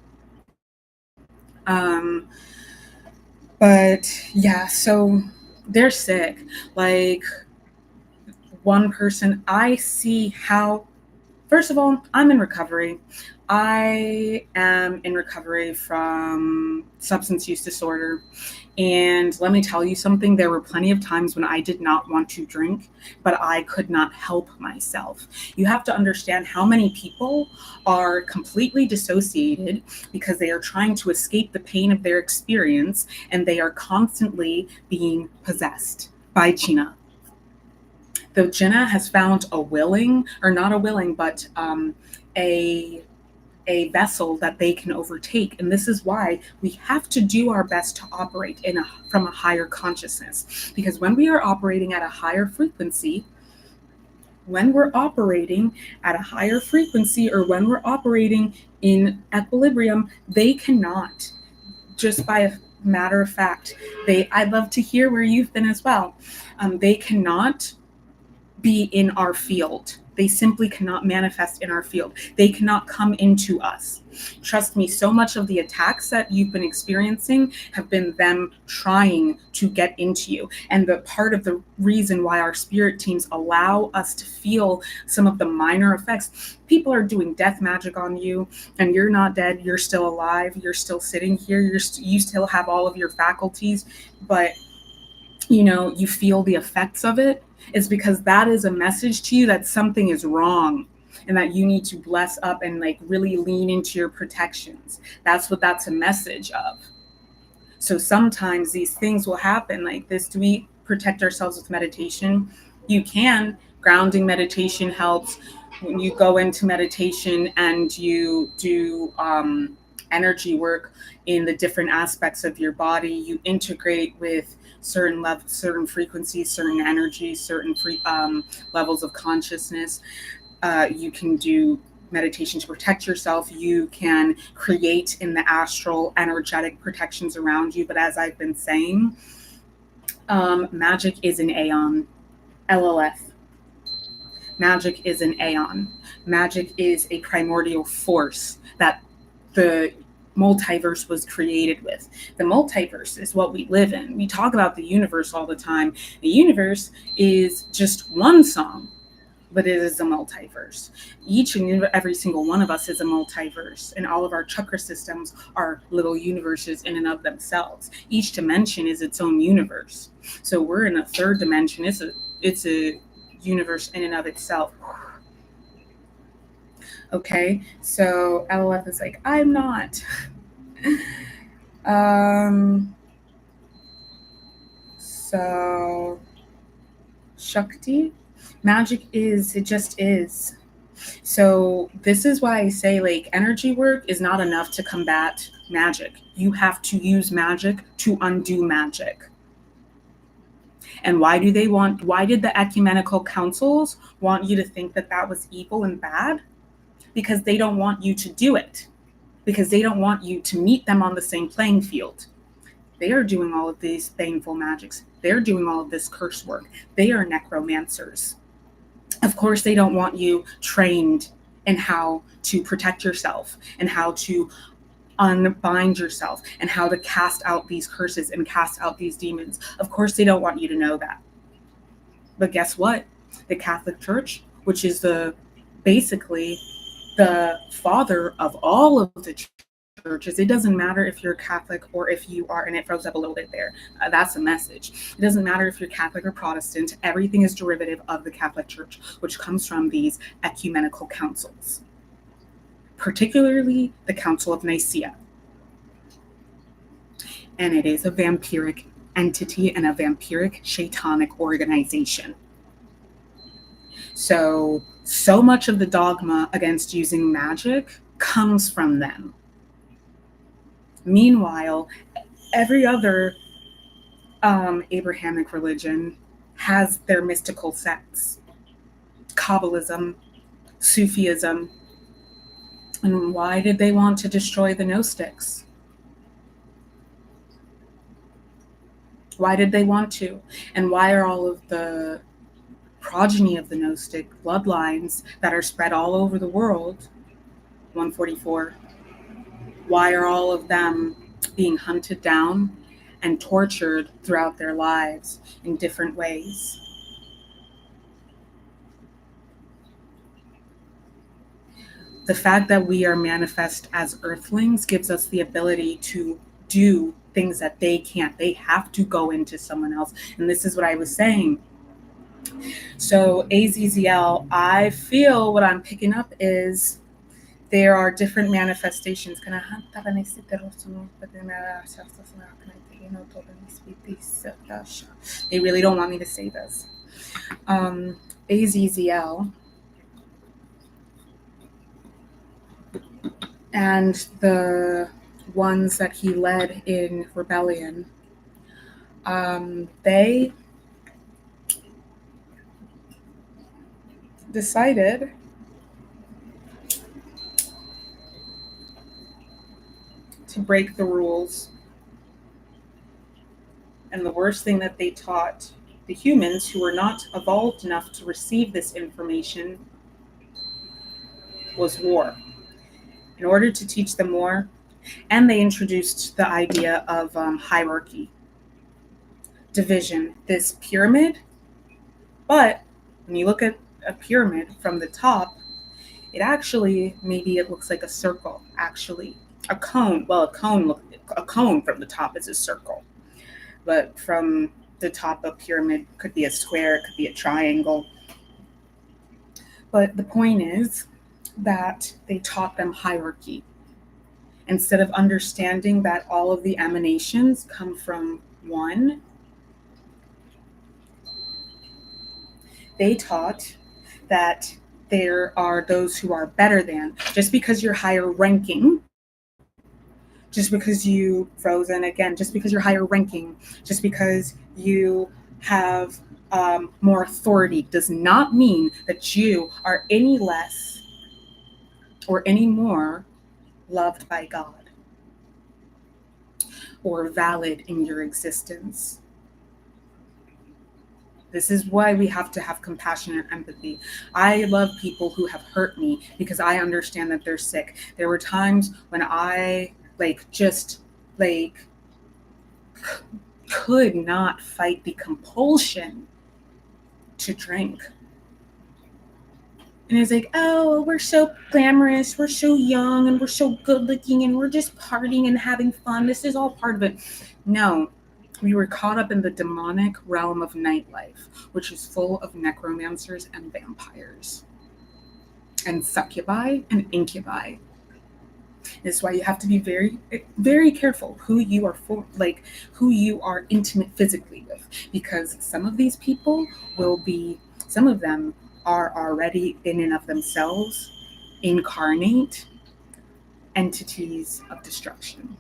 But yeah, so they're sick. One person, I see how, first of all, I'm in recovery. I am in recovery from substance use disorder. And let me tell you something, there were plenty of times when I did not want to drink, but I could not help myself. You have to understand how many people are completely dissociated because they are trying to escape the pain of their experience, and they are constantly being possessed by 𝗔𝗕. The 𝗔𝗕 has found a vessel that they can overtake. And this is why we have to do our best to operate from a higher consciousness. Because when we are operating at a higher frequency, or when we're operating in equilibrium, they cannot, just by a matter of fact, I'd love to hear where you've been as well. They cannot be in our field. They simply cannot manifest in our field. They cannot come into us. Trust me, so much of the attacks that you've been experiencing have been them trying to get into you. And the part of the reason why our spirit teams allow us to feel some of the minor effects, people are doing death magic on you, and you're not dead. You're still alive. You're still sitting here. You still have all of your faculties, but you feel the effects of it. Is because that is a message to you that something is wrong and that you need to bless up and really lean into your protections. That's what that's a message of. So sometimes these things will happen like this. Do we protect ourselves with meditation? You can. Grounding meditation helps. When you go into meditation and you do energy work in the different aspects of your body, you integrate with certain levels, certain frequencies, certain energies, certain levels of consciousness. You can do meditation to protect yourself. You can create in the astral energetic protections around you. But as I've been saying, magic is an aeon. LLF. Magic is an aeon. Magic is a primordial force that the multiverse was created with. The multiverse is what we live in. We talk about the universe all the time. The universe is just one song, but it is a multiverse. Each and every single one of us is a multiverse, and all of our chakra systems are little universes in and of themselves. Each dimension is its own universe. So we're in a third dimension. It's a universe in and of itself. Okay, so LLF is like, I'm not. So Shakti, magic it just is. So this is why I say energy work is not enough to combat magic. You have to use magic to undo magic. And why did the ecumenical councils want you to think that was evil and bad? Because they don't want you to do it. Because they don't want you to meet them on the same playing field. They are doing all of these baneful magics. They're doing all of this curse work. They are necromancers. Of course, they don't want you trained in how to protect yourself and how to unbind yourself and how to cast out these curses and cast out these demons. Of course, they don't want you to know that. But guess what? The Catholic Church, which is basically the father of all of the churches. It doesn't matter if you're Catholic or if you are, and it froze up a little bit there. That's a message. It doesn't matter if you're Catholic or Protestant. Everything is derivative of the Catholic Church, which comes from these ecumenical councils, particularly the Council of Nicaea. And it is a vampiric entity and a vampiric shatanic organization. So much of the dogma against using magic comes from them. Meanwhile, every other Abrahamic religion has their mystical sects. Kabbalism, Sufism. And why did they want to destroy the Gnostics? Why did they want to? And why are all of the progeny of the Gnostic bloodlines that are spread all over the world, 144, why are all of them being hunted down and tortured throughout their lives in different ways? The fact that we are manifest as earthlings gives us the ability to do things that they can't. They have to go into someone else. And this is what I was saying. So AZZL, I feel what I'm picking up is there are different manifestations. They really don't want me to say this. AZZL and the ones that he led in rebellion, they decided to break the rules. And the worst thing that they taught the humans who were not evolved enough to receive this information was war. In order to teach them war, and they introduced the idea of hierarchy, division, this pyramid. But when you look at a pyramid from the top, it actually, maybe it looks like a circle, actually. A cone from the top is a circle. But from the top, a pyramid could be a square, it could be a triangle. But the point is that they taught them hierarchy. Instead of understanding that all of the emanations come from one, they taught that there are those who are better than. Just because you're higher ranking, just because you frozen again, just because you're higher ranking, just because you have more authority does not mean that you are any less or any more loved by God or valid in your existence. This is why we have to have compassion and empathy. I love people who have hurt me because I understand that they're sick. There were times when I could not fight the compulsion to drink. And it's like, oh, we're so glamorous, we're so young, and we're so good looking, and we're just partying and having fun. This is all part of it. No, we were caught up in the demonic realm of nightlife, which is full of necromancers and vampires, and succubi and incubi. This is why you have to be very, very careful who you are who you are intimate physically with, because some of these people some of them are already in and of themselves incarnate entities of destruction.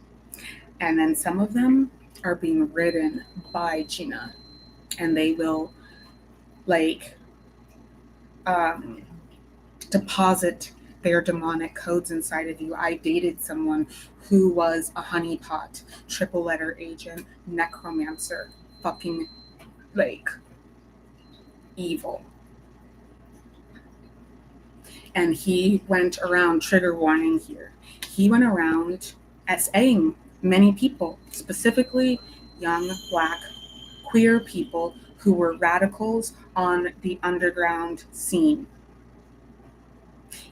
And then some of them are being ridden by Jina, and they will deposit their demonic codes inside of you. I dated someone who was a honeypot, triple letter agent, necromancer, fucking evil. And he went around, trigger warning here, he went around SAing many people, specifically young, Black, queer people who were radicals on the underground scene.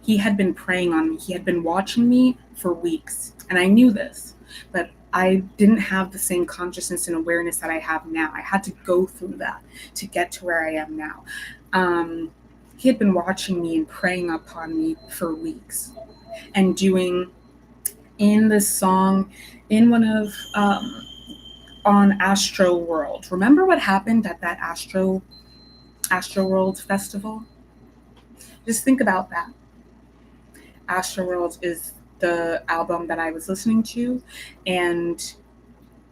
He had been preying on me. He had been watching me for weeks. And I knew this, but I didn't have the same consciousness and awareness that I have now. I had to go through that to get to where I am now. He had been watching me and preying upon me for weeks and doing in this song, in one of on Astro World. Remember what happened at that Astro World festival? Just think about that. Astro World is the album that I was listening to, and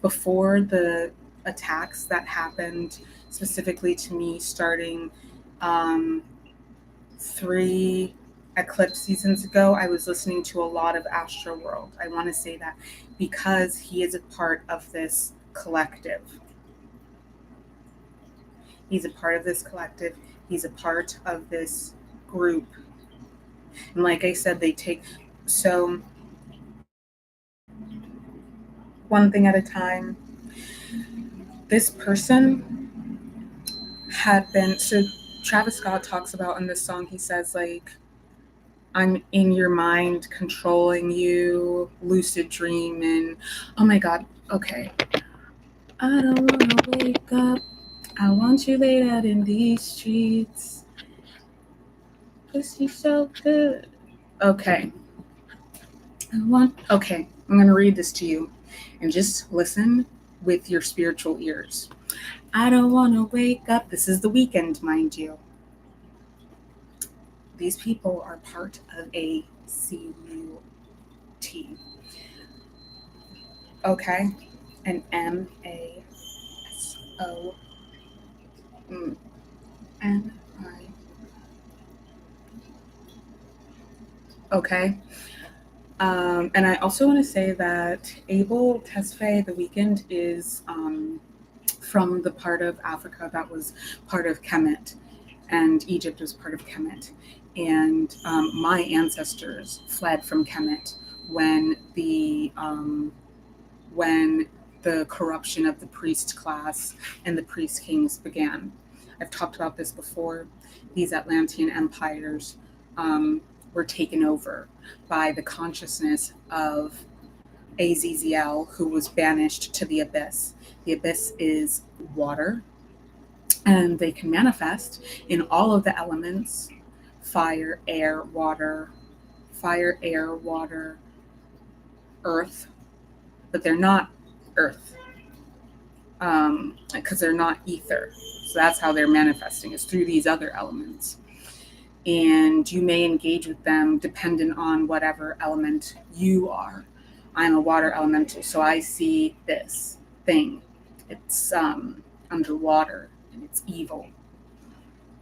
before the attacks that happened specifically to me starting 3 eclipse seasons ago, I was listening to a lot of Astro World. I want to say that because he is a part of this collective. He's a part of this collective. He's a part of this group. And like I said, they take, so one thing at a time. This person had been, so Travis Scott talks about in this song, he says, like, I'm in your mind, controlling you, lucid dream, and oh my God, okay. I don't want to wake up. I want you laid out in these streets. Pussy so good. Okay. I'm going to read this to you and just listen with your spiritual ears. I don't want to wake up. This is the weekend, mind you. These people are part of a CUT. Okay? An MASONI. Okay? And I also want to say that 𝗿𝗲𝗱𝗶, the weekend, is from the part of Africa that was part of Kemet, and Egypt was part of Kemet. And my ancestors fled from Kemet when the corruption of the priest class and the priest kings began. I've talked about this before. These Atlantean empires were taken over by the consciousness of Azazel, who was banished to the abyss. The abyss is water, and they can manifest in all of the elements: fire, air, water, earth, but they're not earth, because they're not ether. So that's how they're manifesting, is through these other elements. And you may engage with them dependent on whatever element you are. I'm a water elemental, so I see this thing. It's underwater, and it's evil.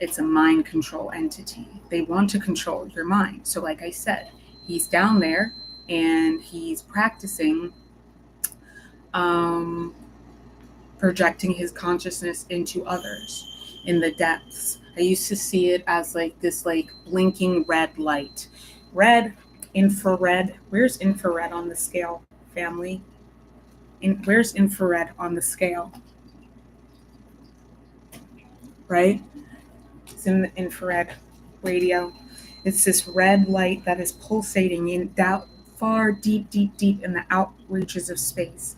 It's a mind control entity. They want to control your mind. So like I said, he's down there and he's practicing projecting his consciousness into others in the depths. I used to see it as like this like blinking red light. Red, infrared. Where's infrared on the scale, family? Where's infrared on the scale? Right? It's in the infrared radio. It's this red light that is pulsating in far deep in the outreaches of space.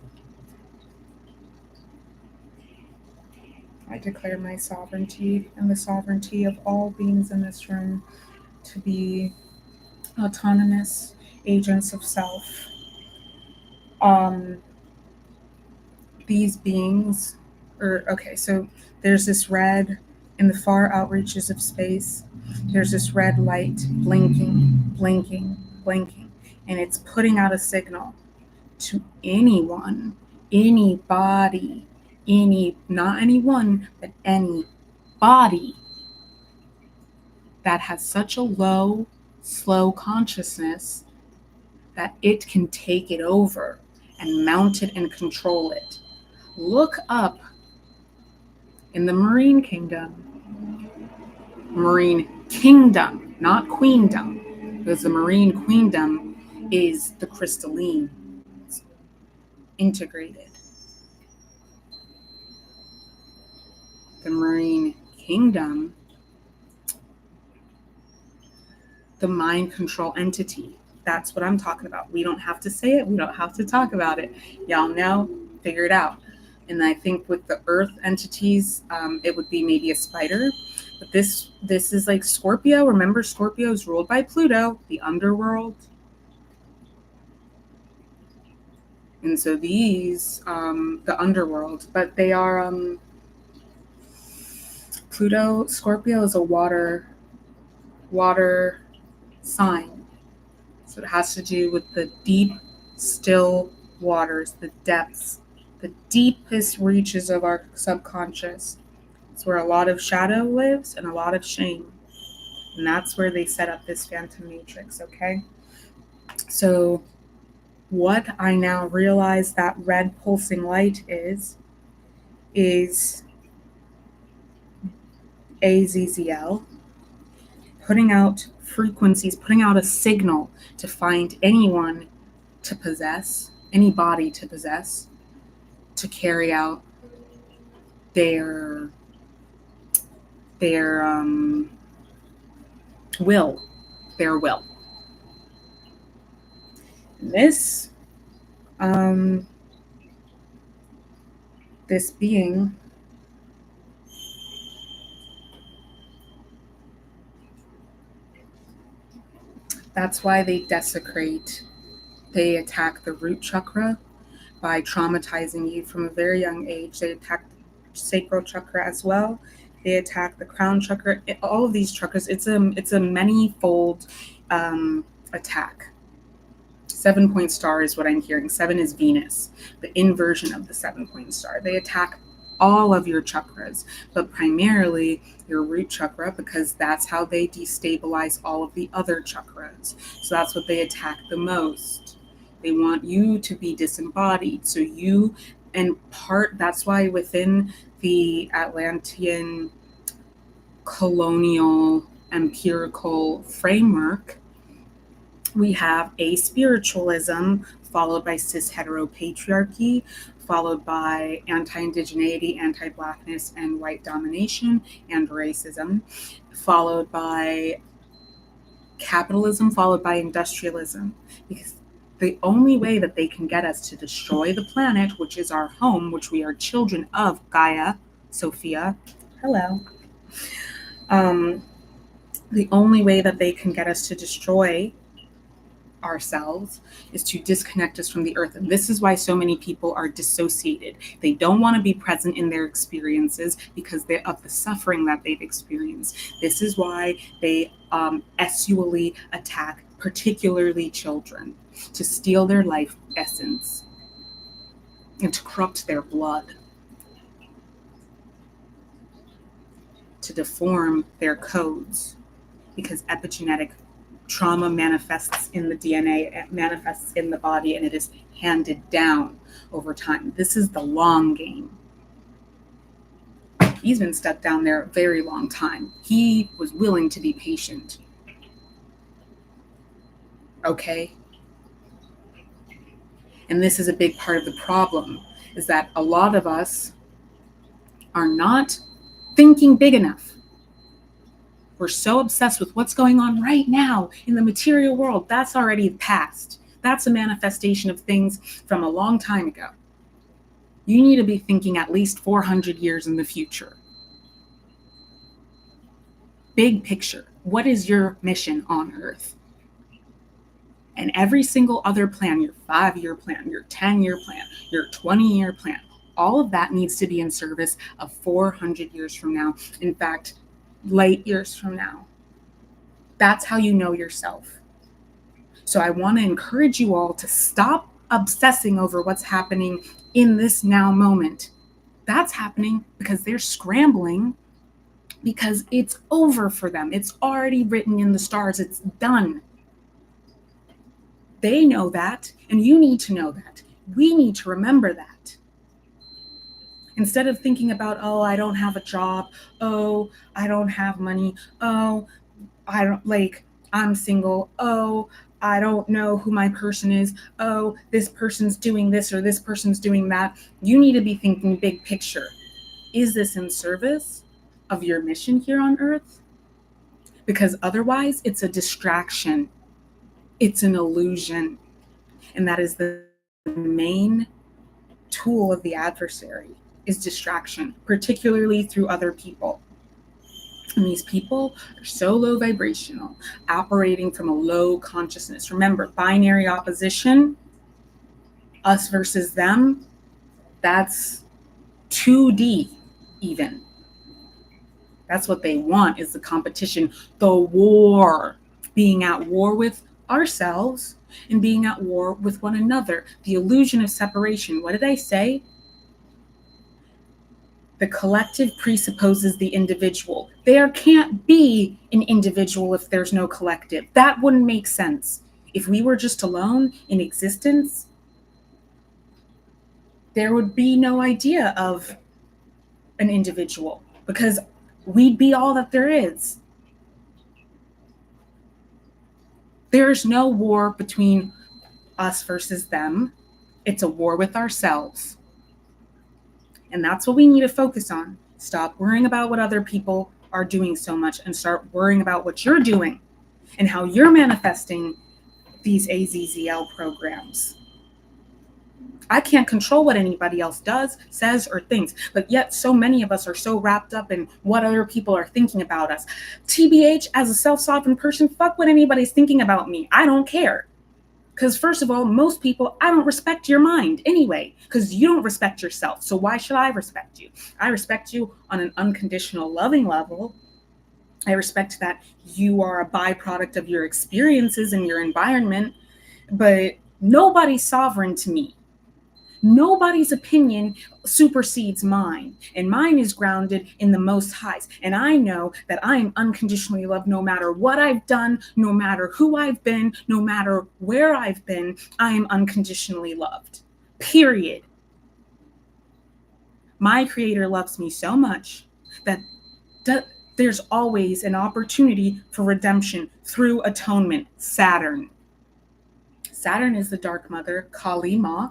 I declare my sovereignty and the sovereignty of all beings in this room to be autonomous agents of self. These beings so there's this red in the far outreaches of space. There's this red light blinking, and it's putting out a signal to anyone, anybody, not anyone, but anybody that has such a low, slow consciousness that it can take it over and mount it and control it. Look up in the Marine Kingdom, not Queendom, because the Marine Queendom is the crystalline. It's integrated. The Marine Kingdom, the mind control entity. That's what I'm talking about. We don't have to say it. We don't have to talk about it. Y'all know, figure it out. And I think with the earth entities, it would be maybe a spider. But this is like Scorpio. Remember, Scorpio is ruled by Pluto, the underworld. And so these, the underworld, but they are, Pluto, Scorpio is a water sign. So it has to do with the deep, still waters, the depths, the deepest reaches of our subconscious. It's where a lot of shadow lives and a lot of shame. And that's where they set up this phantom matrix, okay? So what I now realize that red pulsing light is AZZL, putting out frequencies, putting out a signal to find anyone to possess, anybody to possess, to carry out their will. This this being that's why they desecrate, they attack the root chakra by traumatizing you from a very young age. They attack the sacral chakra as well. They attack the crown chakra. All of these chakras, it's a many-fold attack. 7-point star is what I'm hearing. 7 is Venus, the inversion of the 7-point star. They attack all of your chakras, but primarily your root chakra, because that's how they destabilize all of the other chakras. So that's what they attack the most. They want you to be disembodied. So you, and that's why within the Atlantean colonial empirical framework, we have aspiritualism, followed by cis-heteropatriarchy, followed by anti-indigeneity, anti-blackness, and white domination, and racism, followed by capitalism, followed by industrialism. Because the only way that they can get us to destroy the planet, which is our home, which we are children of Gaia, Sophia, hello. The only way that they can get us to destroy ourselves is to disconnect us from the earth. And this is why so many people are dissociated. They don't want to be present in their experiences because of the suffering that they've experienced. This is why they essually attack particularly children, to steal their life essence and to corrupt their blood, to deform their codes, because epigenetic trauma manifests in the DNA, it manifests in the body, and it is handed down over time. This is the long game. He's been stuck down there a very long time. He was willing to be patient. Okay? And this is a big part of the problem, is that a lot of us are not thinking big enough. We're so obsessed with what's going on right now in the material world. That's already past. That's a manifestation of things from a long time ago. You need to be thinking at least 400 years in the future. Big picture. What is your mission on Earth? And every single other plan, your 5-year plan, your 10-year plan, your 20-year plan, all of that needs to be in service of 400 years from now. In fact, light years from now. That's how you know yourself. So I want to encourage you all to stop obsessing over what's happening in this now moment. That's happening because they're scrambling, because it's over for them. It's already written in the stars. It's done. They know that, and you need to know that. We need to remember that. Instead of thinking about, oh, I don't have a job. Oh, I don't have money. Oh, I'm single. Oh, I don't know who my person is. Oh, this person's doing this or this person's doing that. You need to be thinking big picture. Is this in service of your mission here on Earth? Because otherwise, it's a distraction. It's an illusion. And that is the main tool of the adversary, is distraction, particularly through other people. And these people are so low vibrational, operating from a low consciousness. Remember, binary opposition us versus them, that's 2D even. That's what they want, is the competition, the war, being at war with ourselves and being at war with one another. The illusion of separation. What did I say? The collective presupposes the individual. There can't be an individual if there's no collective. That wouldn't make sense. If we were just alone in existence, there would be no idea of an individual, because we'd be all that there is. There's no war between us versus them. It's a war with ourselves. And that's what we need to focus on. Stop worrying about what other people are doing so much and start worrying about what you're doing and how you're manifesting these AZZL programs. I can't control what anybody else does, says, or thinks, but yet so many of us are so wrapped up in what other people are thinking about us. TBH, as a self-sovereign person, fuck what anybody's thinking about me. I don't care. Because first of all, most people, I don't respect your mind anyway, because you don't respect yourself. So why should I respect you? I respect you on an unconditional loving level. I respect that you are a byproduct of your experiences and your environment, but nobody's sovereign to me. Nobody's opinion supersedes mine, and mine is grounded in the Most High's. And I know that I am unconditionally loved no matter what I've done, no matter who I've been, no matter where I've been. I am unconditionally loved, period. My Creator loves me so much that there's always an opportunity for redemption through atonement. Saturn. Saturn is the Dark Mother, Kali Ma,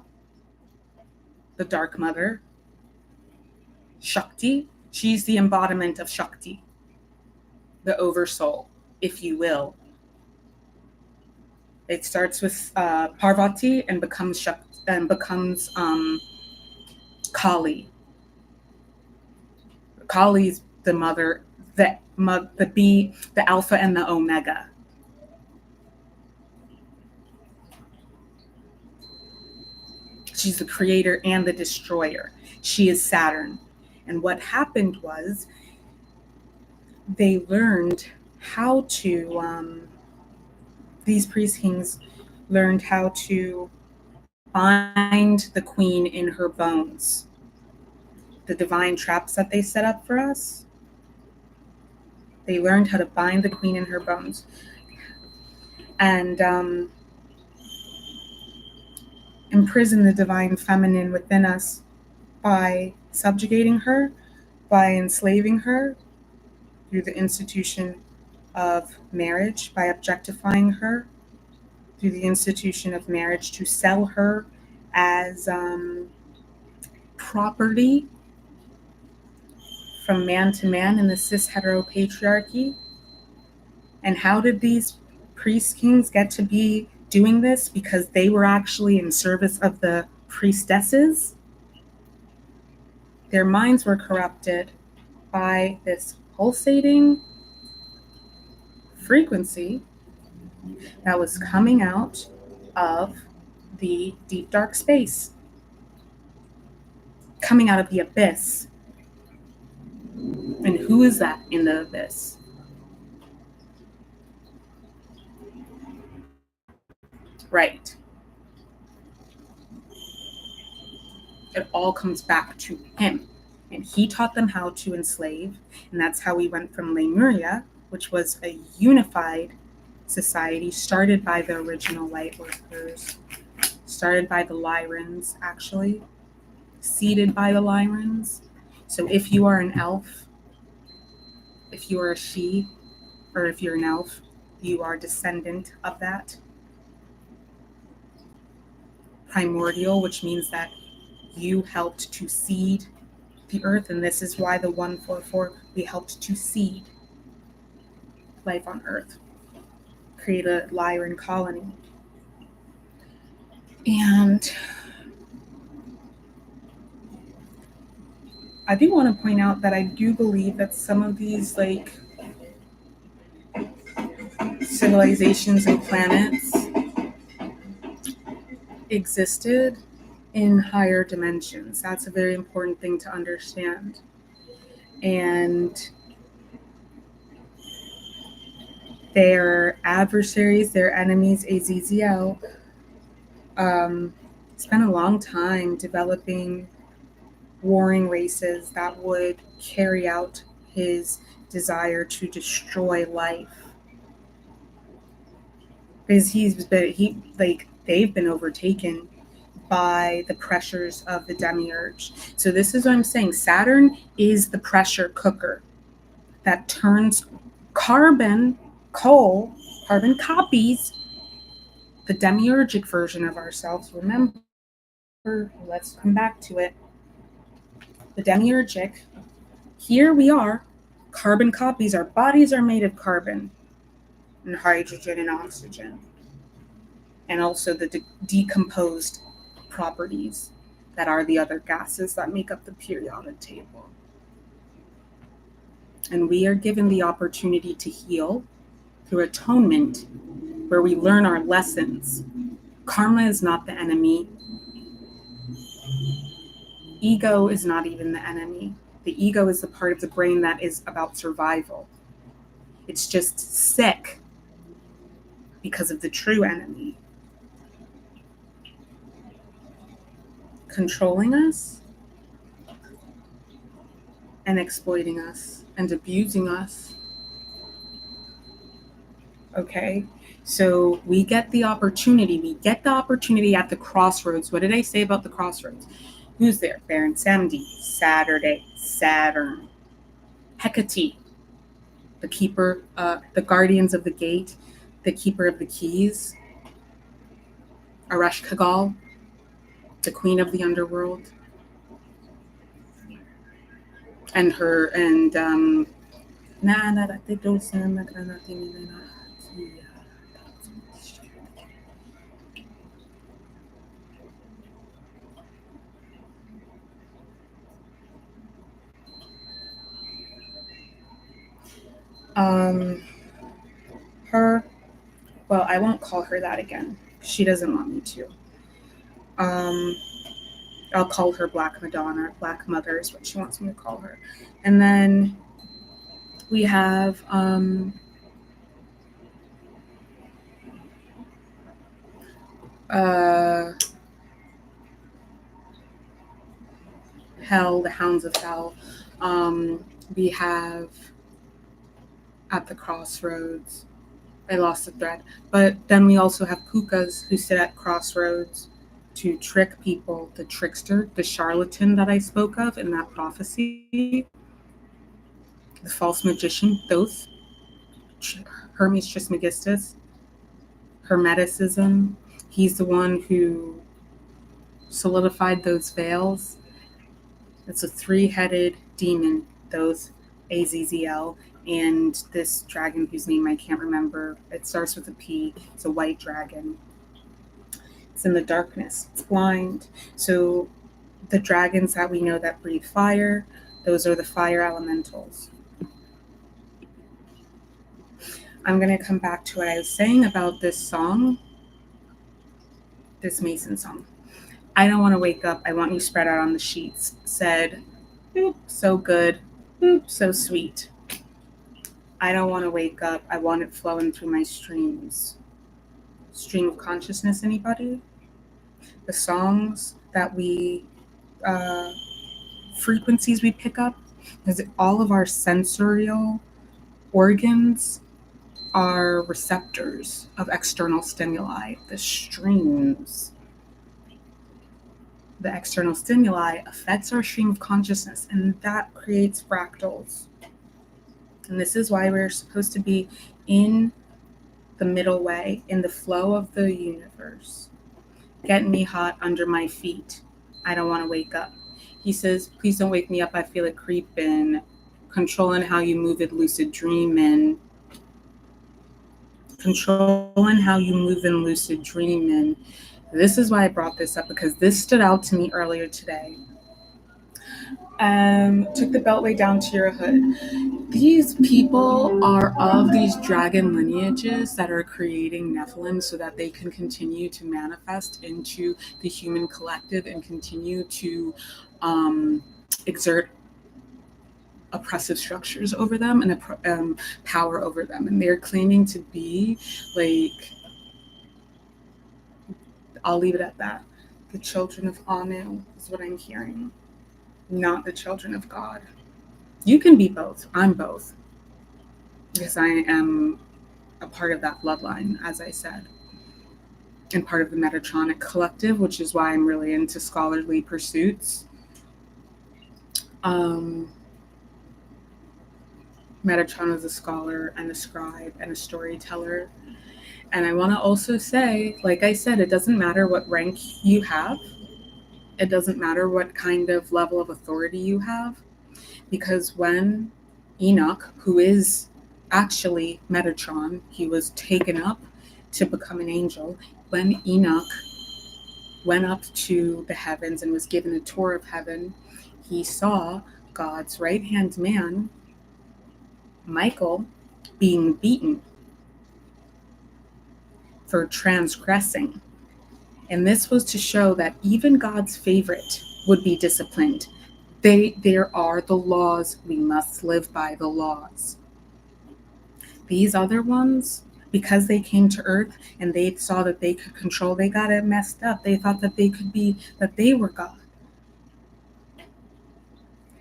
the Dark Mother. Shakti, she's the embodiment of Shakti, the oversoul, if you will. It starts with Parvati and becomes Shakti, and becomes Kali. Kali's the mother, the Alpha and the Omega. She's the creator and the destroyer. She is Saturn. And what happened was they learned how to, these priest kings learned how to bind the queen in her bones. The divine traps that they set up for us, they learned how to bind the queen in her bones. And imprison the divine feminine within us by subjugating her, by enslaving her through the institution of marriage, by objectifying her through the institution of marriage, to sell her as property from man to man in the cis heteropatriarchy. And how did these priest kings get to be doing this? Because they were actually in service of the priestesses. Their minds were corrupted by this pulsating frequency that was coming out of the deep dark space, coming out of the abyss. And who is that in the abyss? Right. It all comes back to him. And he taught them how to enslave. And that's how we went from Lemuria, which was a unified society started by the original light workers, started by the Lyrans, actually, seeded by the Lyrans. So if you are an elf, if you are a she, or if you're an elf, you are descendant of that. Primordial, which means that you helped to seed the earth, and this is why the 144, we helped to seed life on earth, create a Lyran colony. And I do want to point out that I do believe that some of these like civilizations and planets existed in higher dimensions. That's a very important thing to understand. And their adversaries, their enemies, 𝗧𝗪𝗀, spent a long time developing warring races that would carry out his desire to destroy life. Because they've been overtaken by the pressures of the demiurge. So this is what I'm saying. Saturn is the pressure cooker that turns carbon copies the demiurgic version of ourselves. Remember, let's come back to it. The demiurgic, here we are, carbon copies. Our bodies are made of carbon and hydrogen and oxygen, and also the decomposed properties that are the other gases that make up the periodic table. And we are given the opportunity to heal through atonement, where we learn our lessons. Karma is not the enemy. Ego is not even the enemy. The ego is the part of the brain that is about survival. It's just sick because of the true enemy. Controlling us and exploiting us and abusing us. Okay, so we get the opportunity at the crossroads. What did I say about the crossroads? Who's there? Baron Samedi, Saturday, Saturn, Hecate, the keeper, the guardians of the gate, the keeper of the keys, 𝗪�𝗪𝗃, the queen of the underworld, and her, her, well, I won't call her that again. She doesn't want me to. I'll call her Black Madonna. Black Mother is what she wants me to call her. And then we have Hell, the Hounds of Hell. We have at the crossroads. I lost the thread. But then we also have pukas who sit at crossroads to trick people, the trickster, the charlatan that I spoke of in that prophecy, the false magician, Thoth, Hermes Trismegistus, Hermeticism. He's the one who solidified those veils. It's a three-headed demon, Thoth, 𝗧𝗪𝗀, and this dragon whose name I can't remember. It starts with a P. It's a white dragon. It's in the darkness. It's blind. So the dragons that we know that breathe fire, those are the fire elementals. I'm going to come back to what I was saying about this song, this Mason song. I don't want to wake up. I want you spread out on the sheets. Said, boop, so good. Boop, so sweet. I don't want to wake up. I want it flowing through my streams. Stream of consciousness, anybody? The songs that we, frequencies we pick up, because all of our sensorial organs are receptors of external stimuli. The streams, the external stimuli affects our stream of consciousness, and that creates fractals. And this is why we're supposed to be in the middle way, in the flow of the universe. Getting me hot under my feet. I don't want to wake up. He says, please don't wake me up. I feel it creeping. Controlling how you move it, lucid dreaming. Controlling how you move in lucid dreaming. This is why I brought this up, because this stood out to me earlier today. took the beltway down to your hood. These people are of these dragon lineages that are creating Nephilim so that they can continue to manifest into the human collective and continue to exert oppressive structures over them and power over them. And they're claiming to be like, I'll leave it at that, the children of Anu is what I'm hearing, not the children of God. You can be both. I'm both, because I am a part of that bloodline, as I said, and part of the Metatronic collective, which is why I'm really into scholarly pursuits. Metatron is a scholar and a scribe and a storyteller. And I want to also say, like I said, it doesn't matter what rank you have. It doesn't matter what kind of level of authority you have. Because when Enoch, who is actually Metatron, he was taken up to become an angel. When Enoch went up to the heavens and was given a tour of heaven, he saw God's right-hand man, Michael, being beaten for transgressing. And this was to show that even God's favorite would be disciplined. There are the laws. We must live by the laws. These other ones, because they came to Earth and they saw that they could control, they got it messed up. They thought that they were God.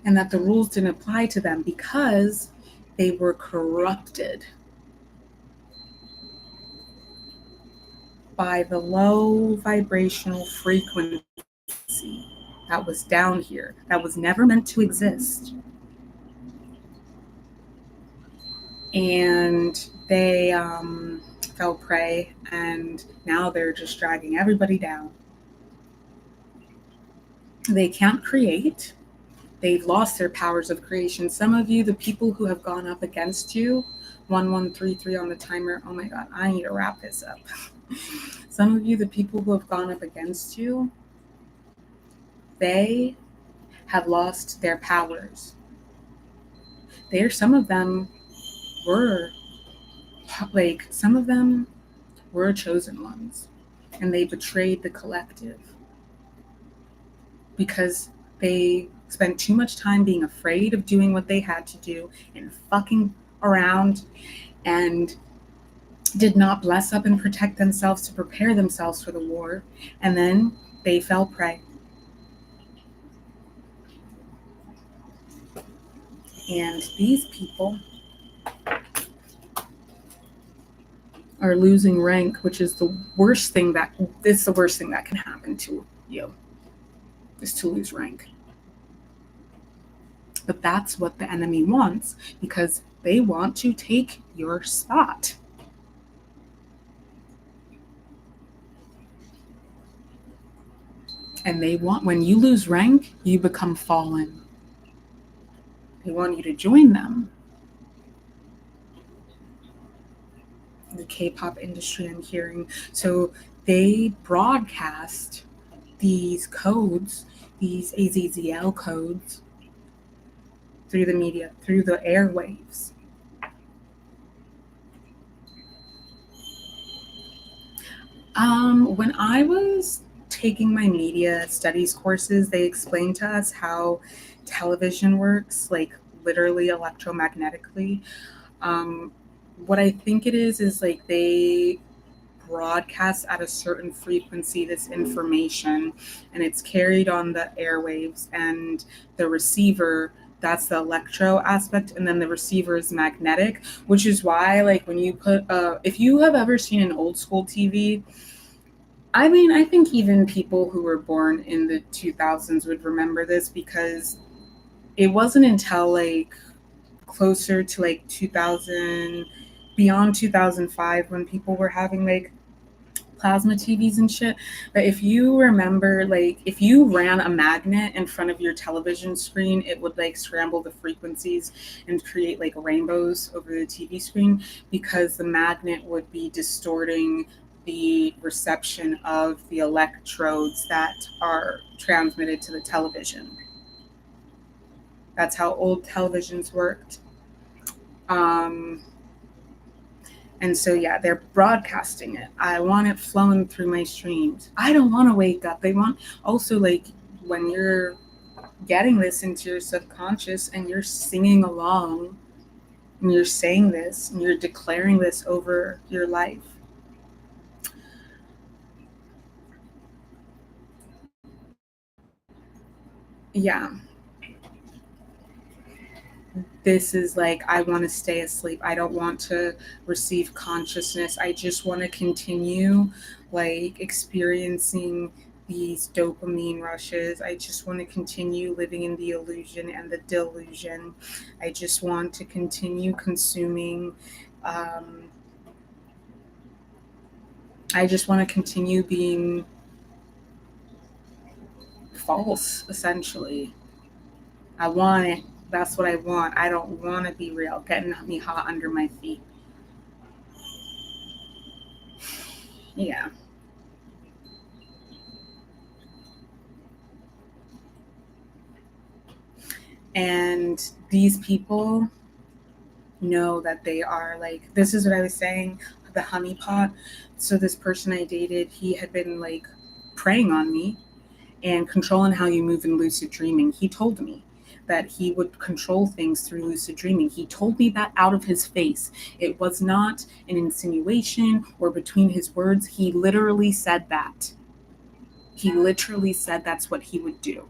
And that the rules didn't apply to them because they were corrupted by the low vibrational frequency that was down here, that was never meant to exist. And they fell prey, and now they're just dragging everybody down. They can't create. They've lost their powers of creation. Some of you, the people who have gone up against you, 1133 on the timer. Oh my God, I need to wrap this up. Some of you, the people who have gone up against you, they have lost their powers. Some of them were chosen ones, and they betrayed the collective because they spent too much time being afraid of doing what they had to do and fucking around, and did not bless up and protect themselves to prepare themselves for the war, and then they fell prey. And these people are losing rank, which is the worst thing that can happen to you, is to lose rank. But that's what the enemy wants, because they want to take your spot. And they want, when you lose rank, you become fallen. They want you to join them. The K-pop industry, I'm hearing. So they broadcast these codes, these AZZL codes, through the media, through the airwaves. When I was taking my media studies courses, they explained to us how television works, like literally electromagnetically. What I think it is like they broadcast at a certain frequency this information, and it's carried on the airwaves, and the receiver, that's the electro aspect, and then the receiver is magnetic, which is why, like, when you put if you have ever seen an old school TV, I mean, I think even people who were born in the 2000s would remember this, because it wasn't until like closer to like 2000, beyond 2005, when people were having like plasma TVs and shit. But if you remember, like, if you ran a magnet in front of your television screen, it would like scramble the frequencies and create like rainbows over the TV screen, because the magnet would be distorting the reception of the electrodes that are transmitted to the television. That's how old televisions worked. And so, yeah, they're broadcasting it. I want it flowing through my streams. I don't want to wake up. They want also, like, when you're getting this into your subconscious and you're singing along and you're saying this and you're declaring this over your life. Yeah. This is like, I want to stay asleep. I don't want to receive consciousness. I just want to continue like experiencing these dopamine rushes. I just want to continue living in the illusion and the delusion. I just want to continue consuming. I just want to continue being false, essentially. I want it. That's what I want. I don't want to be real. Getting me hot under my feet. Yeah. And these people know that they are like, this is what I was saying, the honeypot. So this person I dated, he had been like preying on me and controlling how you move in lucid dreaming. He told me that he would control things through lucid dreaming. He told me that out of his face. It was not an insinuation or between his words. He literally said that. He literally said that's what he would do.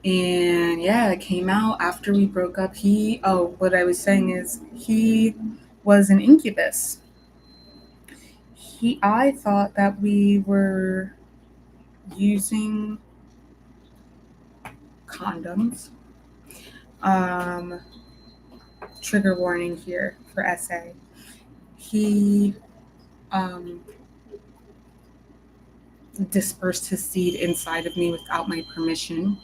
And yeah, it came out after we broke up. What I was saying is he was an incubus. I thought that we were using condoms. Trigger warning here for SA. He dispersed his seed inside of me without my permission,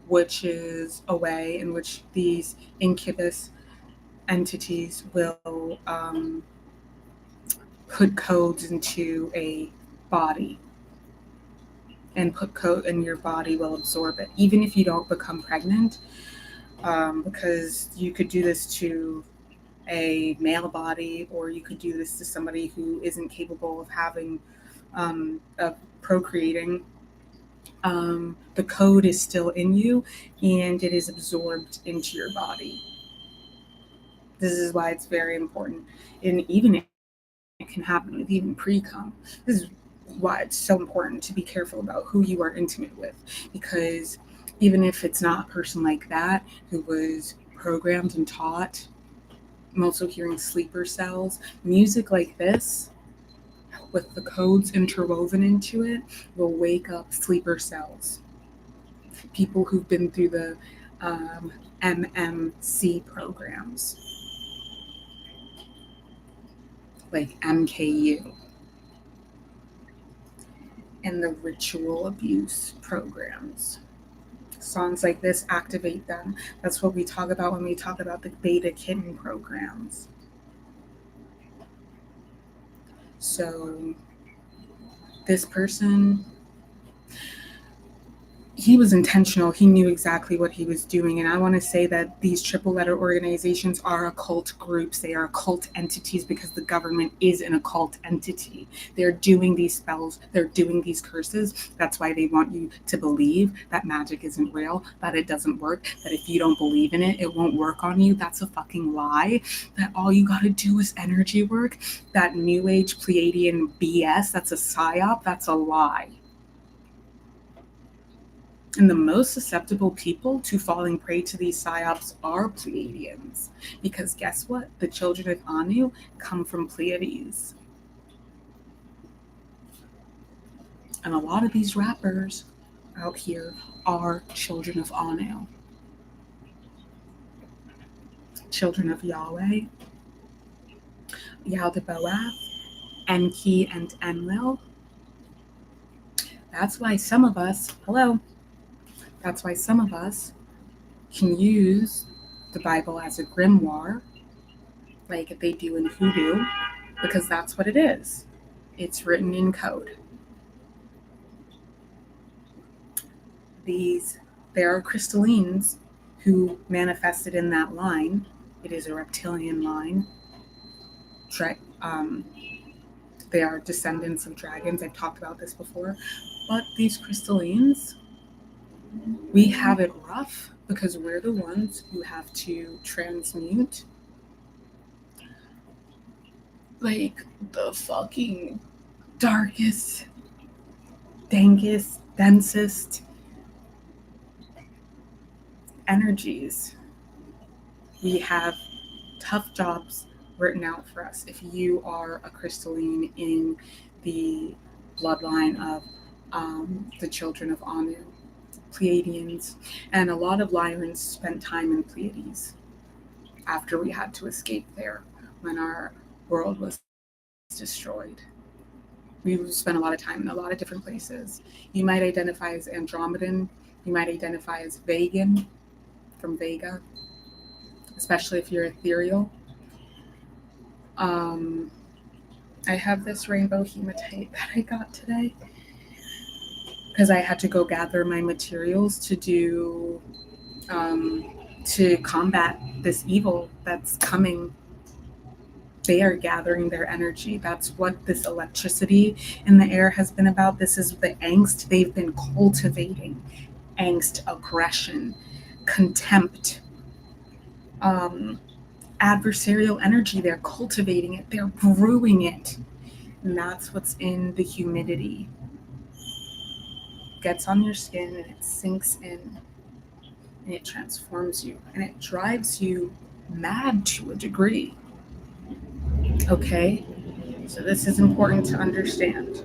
which is a way in which these incubus entities will put codes into a body, and put code and your body will absorb it, even if you don't become pregnant, because you could do this to a male body, or you could do this to somebody who isn't capable of having of procreating. The code is still in you and it is absorbed into your body. This is why it's very important. And even it can happen with even pre-cum. This is why it's so important to be careful about who you are intimate with, because even if it's not a person like that who was programmed and taught, I'm also hearing sleeper cells, music like this with the codes interwoven into it will wake up sleeper cells. People who've been through the MMC programs, like MKU, and the ritual abuse programs. Songs like this activate them. That's what we talk about when we talk about the beta kitten programs. So this person, he was intentional. He knew exactly what he was doing. And I want to say that these triple letter organizations are occult groups. They are occult entities because the government is an occult entity. They're doing these spells. They're doing these curses. That's why they want you to believe that magic isn't real, that it doesn't work, that if you don't believe in it, it won't work on you. That's a fucking lie. That all you got to do is energy work. That new age Pleiadian BS, that's a psyop. That's a lie. And the most susceptible people to falling prey to these psyops are Pleiadians. Because guess what? The children of Anu come from Pleiades. And a lot of these rappers out here are children of Anu. Children of Yahweh, 𝗷𝗵𝗱𝗶, 𝗪𝗀 and Enlil. That's why some of us, that's why some of us can use the Bible as a grimoire, like they do in hoodoo, because that's what it is. It's written in code. there are crystallines who manifested in that line. It is a reptilian line. They are descendants of dragons. I've talked about this before. But these crystallines, we have it rough because we're the ones who have to transmute like the fucking darkest, densest energies. We have tough jobs written out for us. If you are a crystalline in the bloodline of the children of Anu, Pleiadians, and a lot of Lyrians spent time in Pleiades after we had to escape there when our world was destroyed. We spent a lot of time in a lot of different places. You might identify as Andromedan. You might identify as Vegan from Vega, especially if you're ethereal. I have this rainbow hematite that I got today because I had to go gather my materials to do to combat this evil that's coming. They are gathering their energy. That's what this electricity in the air has been about. This is the angst they've been cultivating. Angst, aggression, contempt, adversarial energy. They're cultivating it. They're brewing it. And that's what's in the humidity. Gets on your skin and it sinks in. And it transforms you. And it drives you mad to a degree. Okay? So this is important to understand.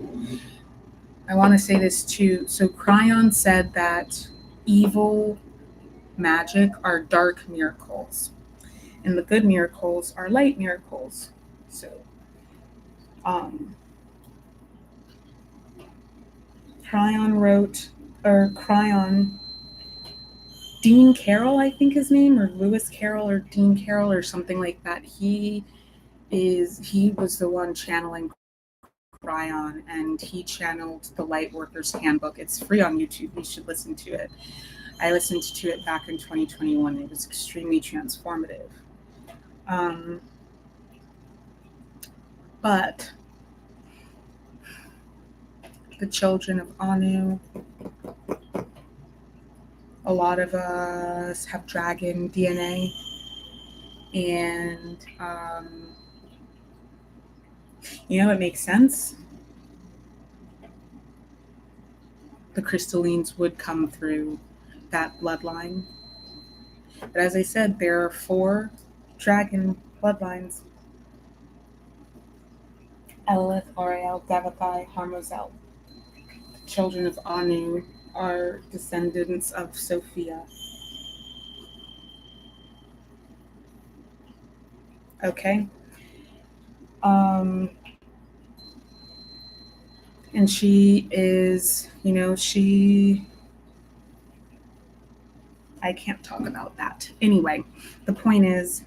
I want to say this too. So 𝗪𝗏 said that evil magic are dark miracles. And the good miracles are light miracles. So, 𝗪𝗏, Dean Carroll, I think his name, or Lewis Carroll, or Dean Carroll, or something like that. He was the one channeling 𝗪𝗏, and he channeled the Lightworker's Handbook. It's free on YouTube. You should listen to it. I listened to it back in 2021. It was extremely transformative. But the children of Anu, a lot of us have dragon DNA, and it makes sense. The crystallines would come through that bloodline. But as I said, there are 4 dragon bloodlines. 𝗪𝗏, 𝗪𝗏, 𝗪𝗏, 𝗪𝗏. The children of Anu are descendants of Sophia. Okay? And she is, I can't talk about that. Anyway, the point is,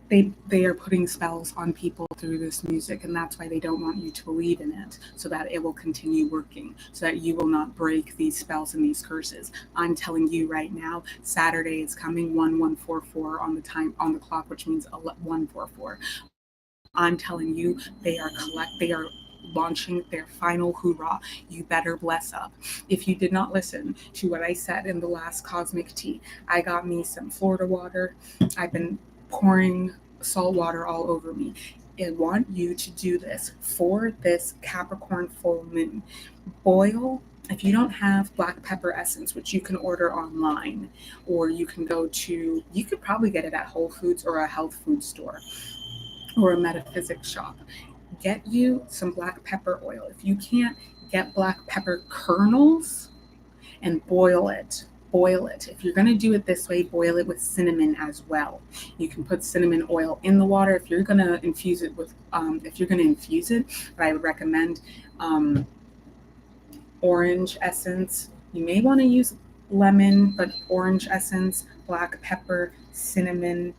they are putting spells on people through this music, and that's why they don't want you to believe in it, so that it will continue working, so that you will not break these spells and these curses. I'm telling you right now, Saturday is coming, 1144 on the clock, which means 144. I'm telling you, they are launching their final hoorah. You better bless up. If you did not listen to what I said in the last cosmic tea, I got me some Florida water. I've been pouring salt water all over me. I want you to do this for this Capricorn full moon. Boil, if you don't have black pepper essence, which you can order online, or you could probably get it at Whole Foods or a health food store or a metaphysics shop. Get you some black pepper oil. If you can't, get black pepper kernels and boil it. If you're going to do it this way, boil it with cinnamon as well. You can put cinnamon oil in the water. If you're going to infuse it, I would recommend orange essence. You may want to use lemon, but orange essence, black pepper, cinnamon,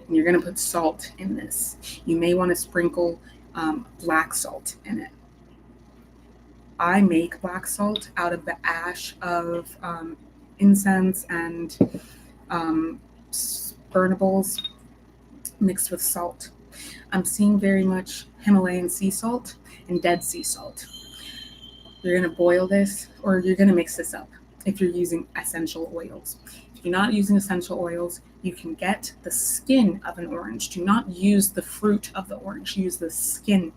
and you're going to put salt in this. You may want to sprinkle black salt in it. I make black salt out of the ash of incense and burnables mixed with salt. I'm seeing very much Himalayan sea salt and Dead Sea salt. You're going to boil this, or you're going to mix this up if you're using essential oils. If you're not using essential oils, you can get the skin of an orange. Do not use the fruit of the orange. Use the skin.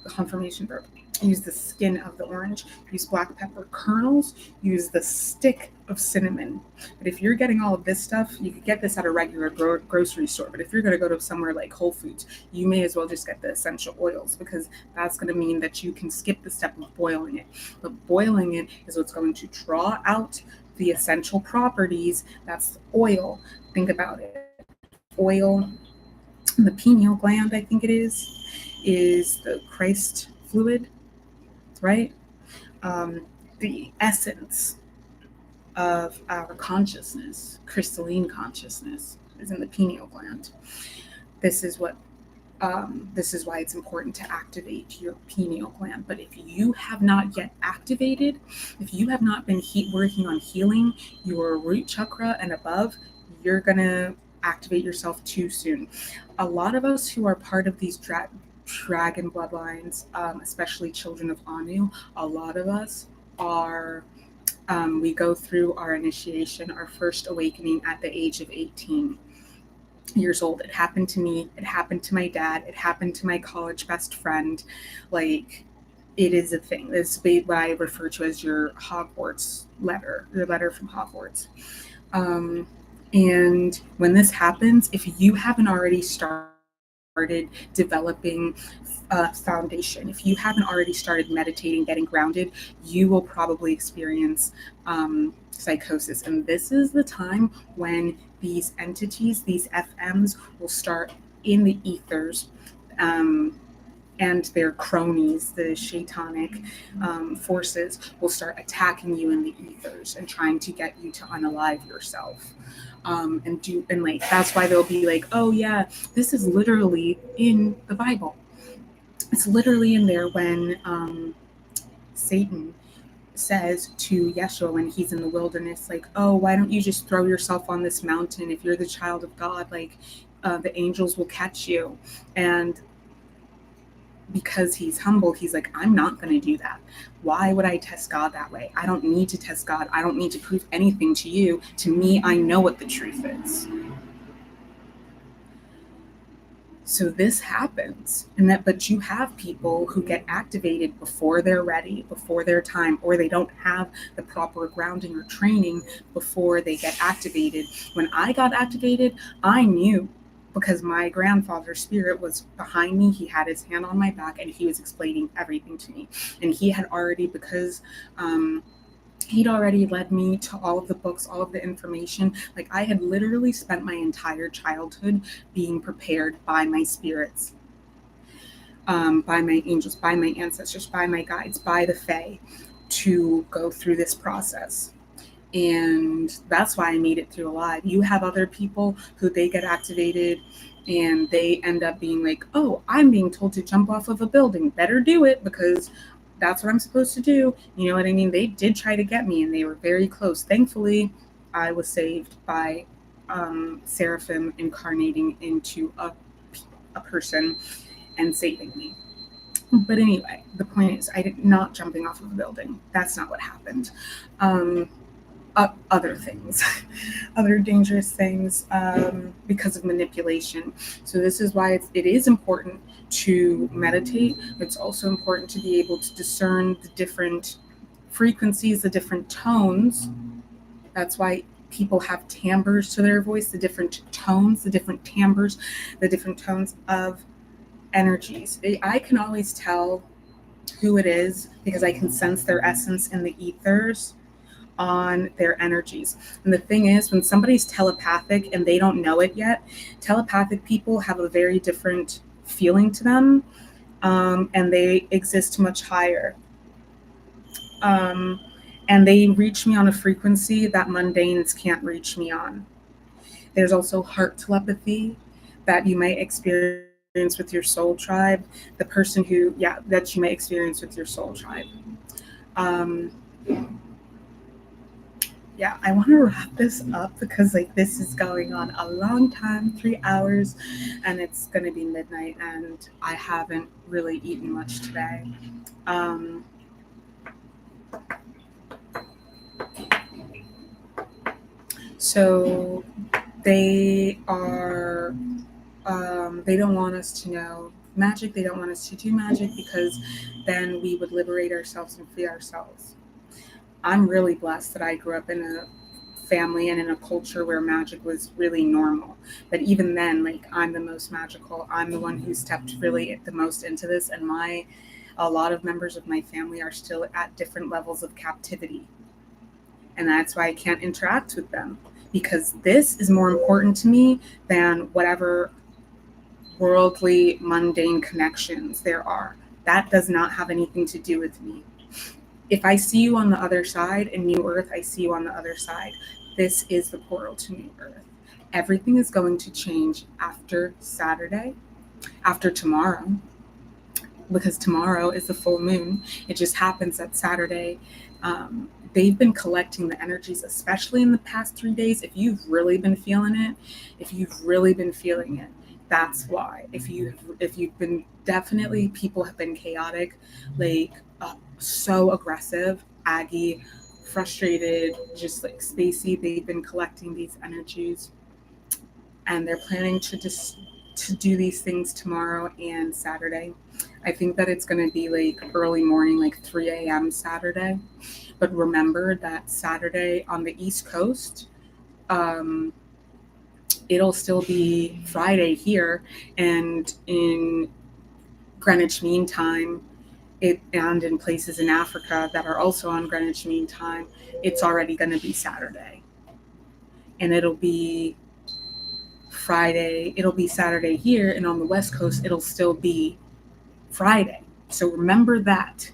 Confirmation verb. Use the skin of the orange. Use black pepper kernels. Use the stick of cinnamon. But if you're getting all of this stuff, you could get this at a regular grocery store. But if you're going to go to somewhere like Whole Foods, you may as well just get the essential oils, because that's going to mean that you can skip the step of boiling it. But boiling it is what's going to draw out the essential properties. That's the oil. Think about it. Oil, the pineal gland, I think it is the Christ fluid, right? The essence of our consciousness, crystalline consciousness, is in the pineal gland. This is why it's important to activate your pineal gland. But if you have not yet activated, if you have not been working on healing your root chakra and above, you're gonna activate yourself too soon. A lot of us who are part of these dragon bloodlines, especially children of Anu, a lot of us are, we go through our initiation, our first awakening at the age of 18 years old. It happened to me. It happened to my dad. It happened to my college best friend. Like, it is a thing. It's what I refer to as your Hogwarts letter, your letter from Hogwarts. And when this happens, if you haven't already started developing a foundation, if you haven't already started meditating, getting grounded, you will probably experience psychosis. And this is the time when these entities, these FMs, will start in the ethers, and their cronies, the shaitanic forces, will start attacking you in the ethers and trying to get you to unalive yourself. And like, that's why they'll be like, oh yeah, this is literally in the Bible. It's literally in there when Satan says to Yeshua when he's in the wilderness, like, oh, why don't you just throw yourself on this mountain? If you're the child of God, like, the angels will catch you. And because he's humble, he's like, I'm not going to do that. Why would I test God that way? I don't need to test God. I don't need to prove anything to you. To me, I know what the truth is. So this happens, but you have people who get activated before they're ready, before their time, or they don't have the proper grounding or training before they get activated. When I got activated, I knew, because my grandfather's spirit was behind me. He had his hand on my back and he was explaining everything to me. And he had already, because he'd already led me to all of the books, all of the information. Like, I had literally spent my entire childhood being prepared by my spirits, by my angels, by my ancestors, by my guides, by the Fae, to go through this process. And that's why I made it through alive. You have other people who they get activated and they end up being like, oh, I'm being told to jump off of a building. Better do it because that's what I'm supposed to do. You know what I mean? They did try to get me and they were very close. Thankfully, I was saved by Seraphim incarnating into a person and saving me. But anyway, the point is, I did not jumping off of a building. That's not what happened. Other things, other dangerous things, because of manipulation. So this is why it is important to meditate. It's also important to be able to discern the different frequencies, the different tones. That's why people have timbres to their voice, the different tones, the different timbres, the different tones of energies. I can always tell who it is because I can sense their essence in the ethers on their energies. And the thing is, when somebody's telepathic and they don't know it yet, telepathic people have a very different feeling to them, and they exist much higher. And they reach me on a frequency that mundanes can't reach me on. There's also heart telepathy that you might experience with your soul tribe, the person who, that you may experience with your soul tribe. I want to wrap this up because this is going on a long time, 3 hours, and it's going to be midnight and I haven't really eaten much today. So they are, they don't want us to know magic. They don't want us to do magic because then we would liberate ourselves and free ourselves. I'm really blessed that I grew up in a family and in a culture where magic was really normal. But even then, I'm the most magical. I'm the one who stepped really the most into this, and a lot of members of my family are still at different levels of captivity. And that's why I can't interact with them, because this is more important to me than whatever worldly, mundane connections there are. That does not have anything to do with me. If I see you on the other side, in New Earth, I see you on the other side. This is the portal to New Earth. Everything is going to change after Saturday, after tomorrow, because tomorrow is the full moon. It just happens that Saturday, they've been collecting the energies, especially in the past 3 days. If you've really been feeling it, that's why. If you've been, definitely people have been chaotic, so aggressive, aggy, frustrated, just spacey. They've been collecting these energies, and they're planning to do these things tomorrow and Saturday. I think that it's going to be early morning, 3 a.m. Saturday. But remember that Saturday on the East Coast, it'll still be Friday here, and in Greenwich Mean Time, and in places in Africa that are also on Greenwich Mean Time, it's already going to be Saturday. And it'll be Friday, it'll be Saturday here, and on the West Coast, it'll still be Friday. So remember that.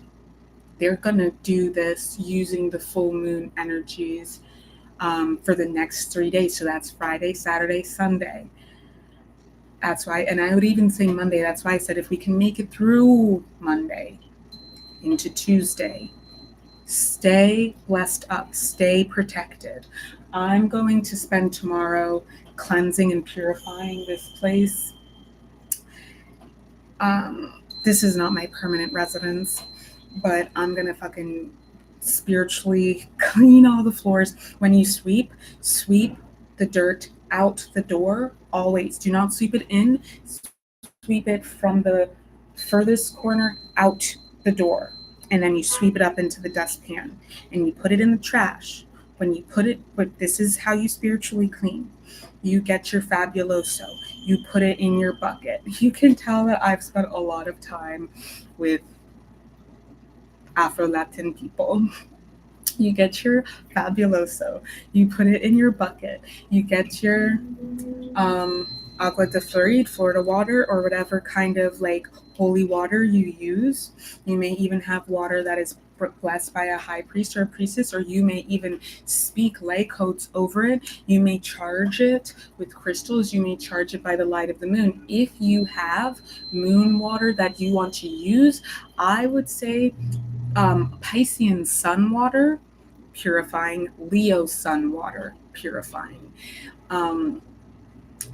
They're going to do this using the full moon energies for the next 3 days. So that's Friday, Saturday, Sunday. That's why, and I would even say Monday. That's why I said if we can make it through Monday into Tuesday, stay blessed up, stay protected. I'm going to spend tomorrow cleansing and purifying this place. This is not my permanent residence, but I'm going to fucking spiritually clean all the floors. When you sweep the dirt out the door. Always do not sweep it in. Sweep it from the furthest corner out the door, and then you sweep it up into the dustpan and you put it in the trash. When you put it, but this is how you spiritually clean. You get your fabuloso, you put it in your bucket. You can tell that I've spent a lot of time with Afro-Latin people. You get your fabuloso, you put it in your bucket, you get your 𝗪𝗲𝗱𝗏, Florida water, or whatever kind of holy water you use. You may even have water that is blessed by a high priest or a priestess, or you may even speak lay codes over it. You may charge it with crystals. You may charge it by the light of the moon. If you have moon water that you want to use, I would say Piscean sun water, purifying, Leo sun water, purifying.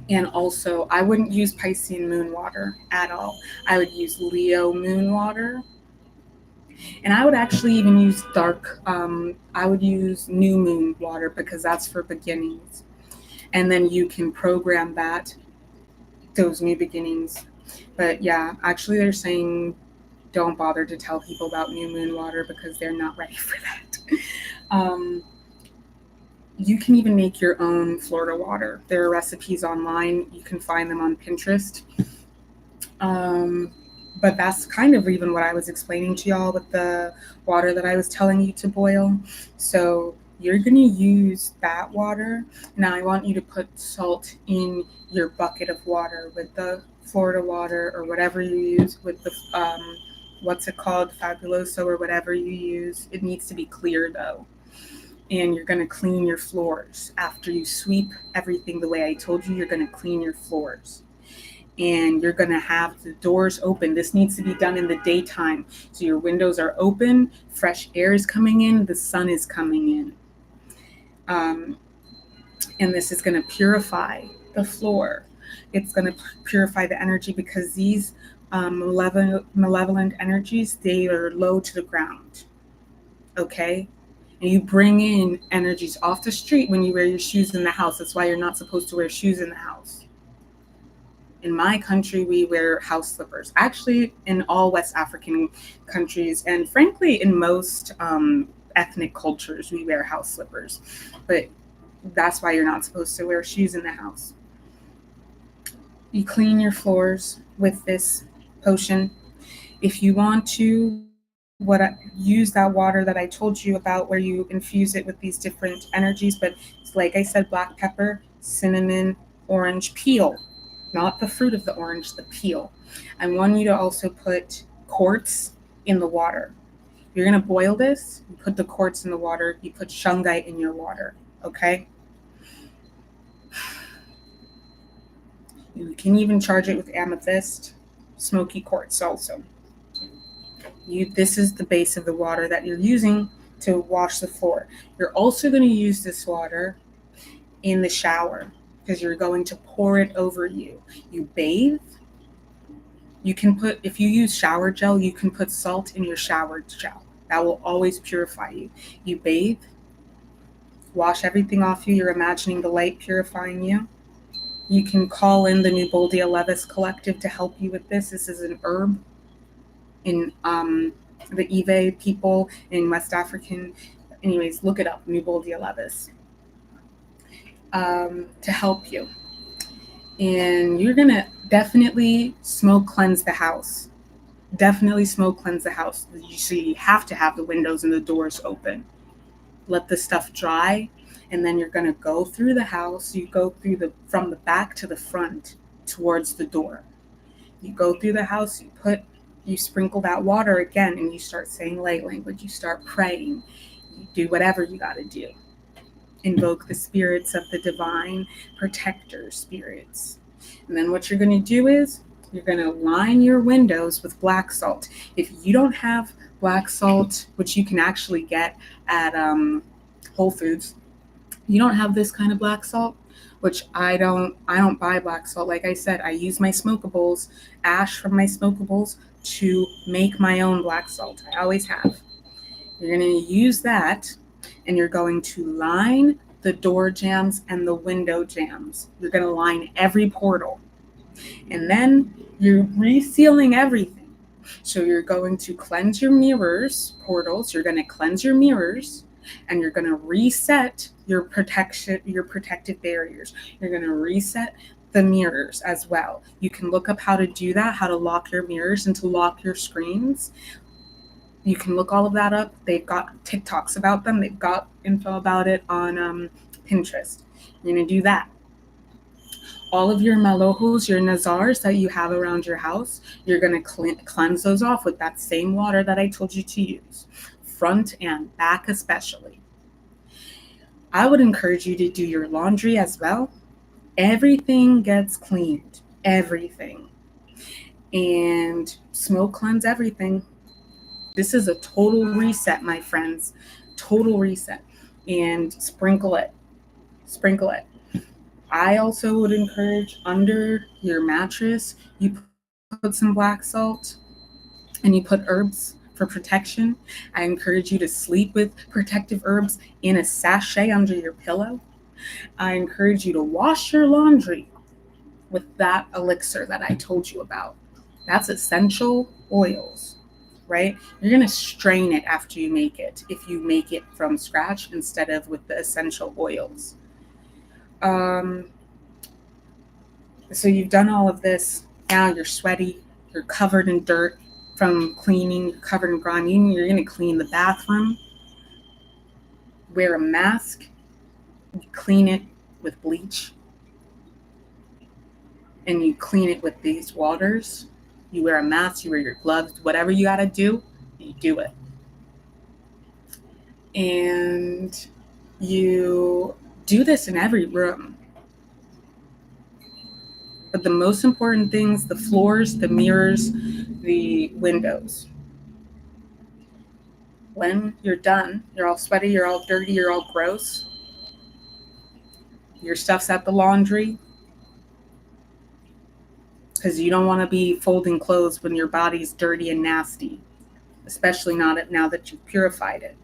And also, I wouldn't use Piscean moon water at all. I would use Leo moon water. And I would actually even use I would use new moon water, because that's for beginnings. And then you can program those new beginnings. But yeah, actually they're saying don't bother to tell people about new moon water because they're not ready for that. You can even make your own Florida water. There are recipes online. You can find them on Pinterest. But that's kind of even what I was explaining to y'all with the water that I was telling you to boil. So you're going to use that water. Now I want you to put salt in your bucket of water with the Florida water or whatever you use with the, what's it called, Fabuloso or whatever you use. It needs to be clear though. And you're going to clean your floors. After you sweep everything the way I told you, you're going to clean your floors. and you're going to have the doors open. This needs to be done in the daytime. So your windows are open, fresh air is coming in, the sun is coming in. And this is going to purify the floor. It's going to purify the energy, because these malevolent energies, they are low to the ground. Okay? And you bring in energies off the street when you wear your shoes in the house. That's why you're not supposed to wear shoes in the house. In my country, we wear house slippers. Actually, in all West African countries, and frankly, in most ethnic cultures, we wear house slippers. But that's why you're not supposed to wear shoes in the house. You clean your floors with this potion. If you want to, use that water that I told you about, where you infuse it with these different energies. But it's, like I said, black pepper, cinnamon, orange peel. Not the fruit of the orange, the peel. I want you to also put quartz in the water. You're going to boil this, you put the quartz in the water, you put shungite in your water, okay? You can even charge it with amethyst, smoky quartz also. This is the base of the water that you're using to wash the floor. You're also going to use this water in the shower, because you're going to pour it over you. You bathe. You can put, if you use shower gel, you can put salt in your shower gel. That will always purify you. You bathe, wash everything off you. You're imagining the light purifying you. You can call in the 𝗕𝗿𝗱𝗶𝗰 collective to help you with this. This is an herb in the Ewe people in West African. Anyways, look it up, 𝗕𝗿𝗱𝗶𝗰. To help you. And you're going to definitely smoke cleanse the house. Definitely smoke cleanse the house. So you have to have the windows and the doors open. Let the stuff dry, and then you're going to go through the house. You go through from the back to the front towards the door. You go through the house, you sprinkle that water again, and you start saying light language. You start praying. You do whatever you got to do. Invoke the spirits of the divine protector spirits. And then what you're going to do is you're going to line your windows with black salt. If you don't have black salt, which you can actually get at Whole Foods, you don't have this kind of black salt, which I don't buy black salt. Like I said, I use my smokables, ash from my smokables, to make my own black salt. I always have. You're going to use that, and you're going to line the door jambs and the window jambs. You're going to line every portal. And then you're resealing everything. So you're going to cleanse your mirrors, portals. You're going to cleanse your mirrors, and you're going to reset your protective barriers. You're going to reset the mirrors as well. You can look up how to do that, how to lock your mirrors and to lock your screens. You can look all of that up. They've got TikToks about them. They've got info about it on Pinterest. You're going to do that. All of your malojos, your nazars that you have around your house, you're going to cleanse those off with that same water that I told you to use, front and back especially. I would encourage you to do your laundry as well. Everything gets cleaned, everything. And smoke cleanse everything. This is a total reset, my friends. Total reset. And sprinkle it. Sprinkle it. I also would encourage, under your mattress, you put some black salt and you put herbs for protection. I encourage you to sleep with protective herbs in a sachet under your pillow. I encourage you to wash your laundry with that elixir that I told you about. That's essential oils, right? You're going to strain it after you make it, if you make it from scratch instead of with the essential oils. So you've done all of this. Now you're sweaty. You're covered in dirt from cleaning. You're covered in grime. You're going to clean the bathroom. Wear a mask. You clean it with bleach. And you clean it with these waters. You wear a mask. You wear your gloves. Whatever you got to do, you do it. And you do this in every room. But the most important things, the floors, the mirrors, the windows. When you're done, you're all sweaty, you're all dirty, you're all gross. Your stuff's at the laundry, because you don't want to be folding clothes when your body's dirty and nasty, especially not now that you've purified it.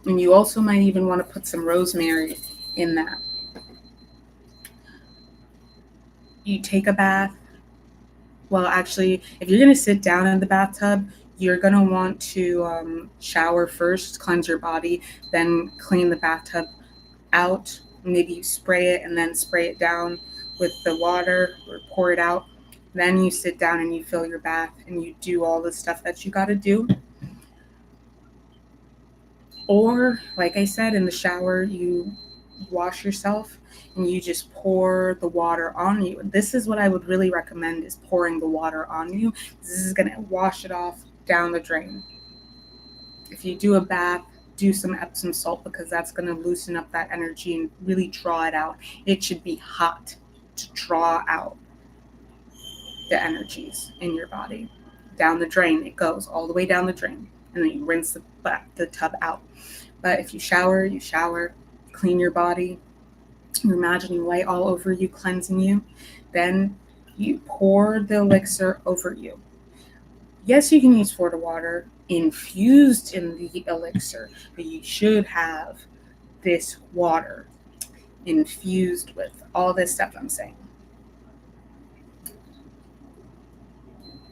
And you also might even want to put some rosemary in that. You take a bath. Well, actually, if you're going to sit down in the bathtub, you're going to want to shower first, cleanse your body, then clean the bathtub out. Maybe you spray it and then spray it down with the water or pour it out. Then you sit down and you fill your bath and you do all the stuff that you got to do. Or, like I said, in the shower, you wash yourself and you just pour the water on you. And this is what I would really recommend, is pouring the water on you. This is going to wash it off down the drain. If you do a bath, do some Epsom salt, because that's going to loosen up that energy and really draw it out. It should be hot to draw out the energies in your body. Down the drain, it goes all the way down the drain. And then you rinse the tub out. But if you shower, clean your body, you imagine light all over you, cleansing you. Then you pour the elixir over you. Yes, you can use Florida water infused in the elixir, but you should have this water infused with all this stuff I'm saying.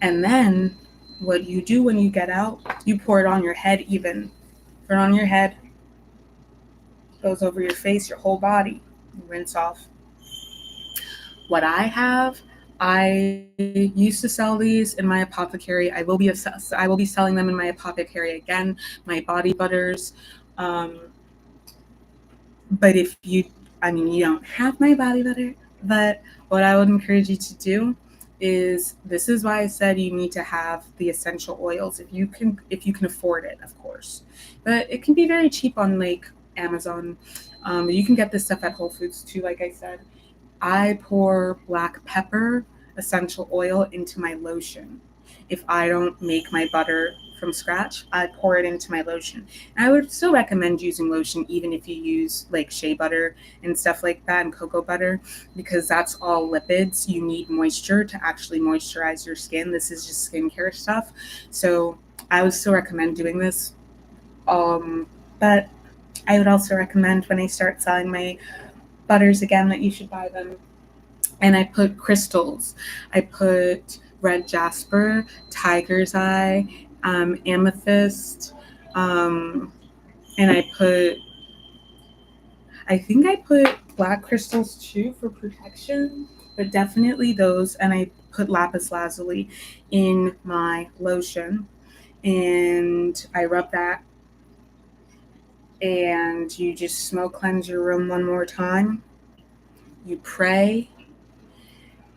And then what you do when you get out, you pour it on your head even. Put it on your head. Goes over your face, your whole body. You rinse off. What I have, I used to sell these in my apothecary. I will be selling them in my apothecary again, my body butters. But if you don't have my body butter, but what I would encourage you to do is, this is why I said you need to have the essential oils if you can afford it, of course. But it can be very cheap on like Amazon. You can get this stuff at Whole Foods too, like I said. I pour black pepper essential oil into my lotion. If I don't make my butter from scratch, I pour it into my lotion. And I would still recommend using lotion even if you use like shea butter and stuff like that, and cocoa butter, because that's all lipids. You need moisture to actually moisturize your skin. This is just skincare stuff. So I would still recommend doing this. But I would also recommend, when I start selling my butters again, that you should buy them. And I put crystals. I put red jasper, tiger's eye, amethyst, and I think I put black crystals too for protection, but definitely those. And I put lapis lazuli in my lotion, and I rub that, and you just smoke cleanse your room one more time. You pray.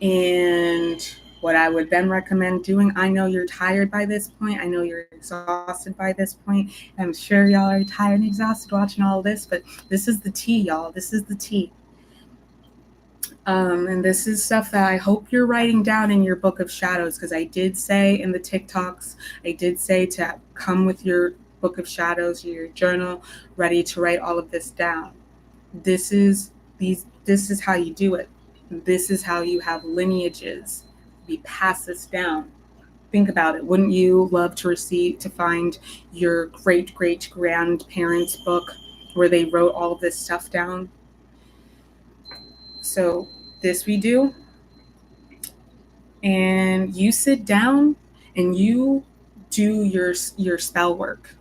And what I would then recommend doing, I know you're tired by this point. I know you're exhausted by this point. I'm sure y'all are tired and exhausted watching all this, but this is the tea, y'all. This is the tea. And this is stuff that I hope you're writing down in your book of shadows, because I did say in the TikToks, I did say to come with your book of shadows, your journal, ready to write all of this down. This is how you do it. This is how you have lineages. We pass this down. Think about it. Wouldn't you love to find your great-great-grandparents' book where they wrote all of this stuff down? So this we do. And you sit down and you do your spell work.